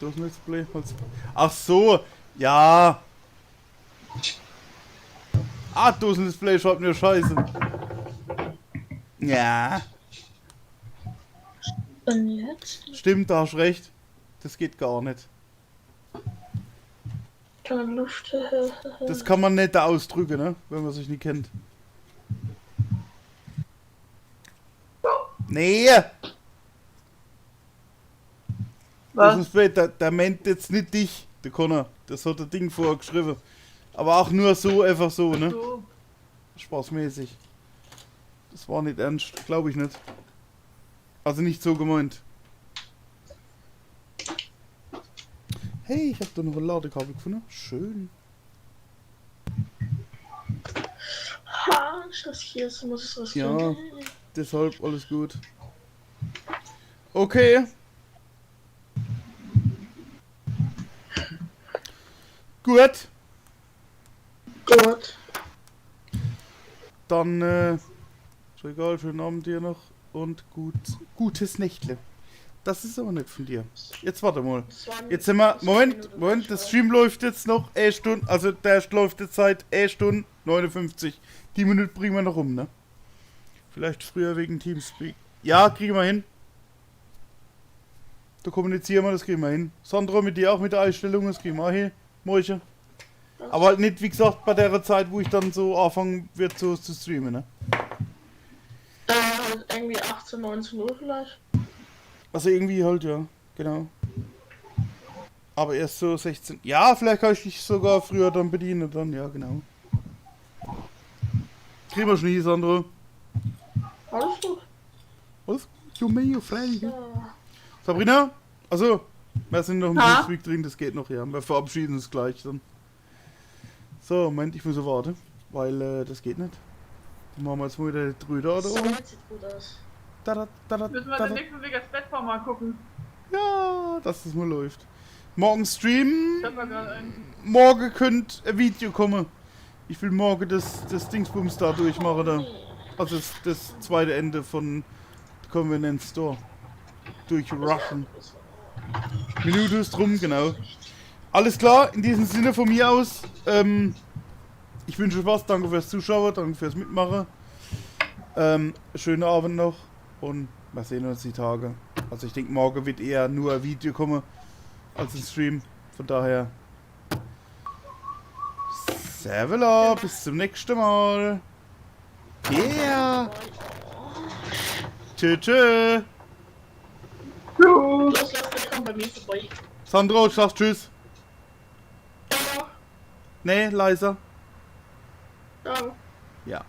S1: Das Let's Play. Ach so. Ja. Ah, Dosen Display schreibt mir Scheiße. Ja.
S2: Und jetzt?
S1: Stimmt, da hast recht. Das geht gar nicht.
S2: Keine Luft.
S1: Das kann man nicht da ausdrücken, ne? Wenn man sich nicht kennt. Nee!
S4: Was?
S1: Das ist der meint jetzt nicht dich, der Connor. Das hat der Ding vorher geschrieben. Aber auch nur so, einfach so, ne?
S4: So.
S1: Spaßmäßig. Das war nicht ernst, glaube ich nicht. Also nicht so gemeint. Hey, ich habe da noch ein Ladekabel gefunden. Schön.
S2: Ha, ich riskiere es, muss ich riskieren.
S1: Ja, deshalb alles gut. Okay. Gut.
S2: Gut.
S1: Dann, ist egal, schönen Abend dir noch und gutes Nächtle. Das ist aber nicht von dir. Jetzt warte mal. Jetzt sind wir, Moment, das Stream läuft jetzt noch 1 Stunde, also der läuft jetzt seit 1 Stunde 59. Die Minute bringen wir noch um, ne? Vielleicht früher wegen Teamspeak. Ja, kriegen wir hin. Da kommunizieren wir, das kriegen wir hin. Sandra, mit dir auch mit der Einstellung, das kriegen wir auch hin. Moiche. Aber halt nicht, wie gesagt, bei der Zeit, wo ich dann so anfangen wird so zu streamen, ne?
S2: Halt irgendwie 18, 19 Uhr vielleicht.
S1: Also irgendwie halt, ja, genau. Aber erst so 16. Ja, vielleicht kann ich dich sogar früher dann bedienen, dann, ja, genau. Kriegen wir schon hier, Sandro.
S2: Alles gut.
S1: Was? Du mega frei.
S2: Ja.
S1: Sabrina? Also, wir sind noch im
S4: Ha?
S1: Teamspeak drin, das geht noch, ja. Wir verabschieden uns gleich dann. So, Moment, ich muss so warten, weil das geht nicht. Dann machen wir jetzt mal wieder die Trüder oder
S2: So,
S1: so.
S2: jetzt sieht gut aus.
S4: Müssen wir den nächsten Weg das Bettform mal gucken.
S1: Ja, dass das mal läuft. Morgen Stream.
S4: Das war gerade ein.
S1: Morgen könnte ein Video kommen. Ich will morgen das Dingsbums da durchmachen da. Also das zweite Ende von Convenience Store. Durchrushen. Minute ist rum, genau. Alles klar, in diesem Sinne von mir aus. Ich wünsche Spaß, danke fürs Zuschauen, danke fürs Mitmachen. Schönen Abend noch und wir sehen uns die Tage. Also ich denke, morgen wird eher nur ein Video kommen als ein Stream. Von daher. Servela, bis zum nächsten Mal. Yeah. Tschö.
S2: Los, Leute, komm bei mir vorbei.
S1: Sandro, sagst tschüss.
S2: Ja.
S1: Nee, leiser.
S2: Ja.
S1: Ja.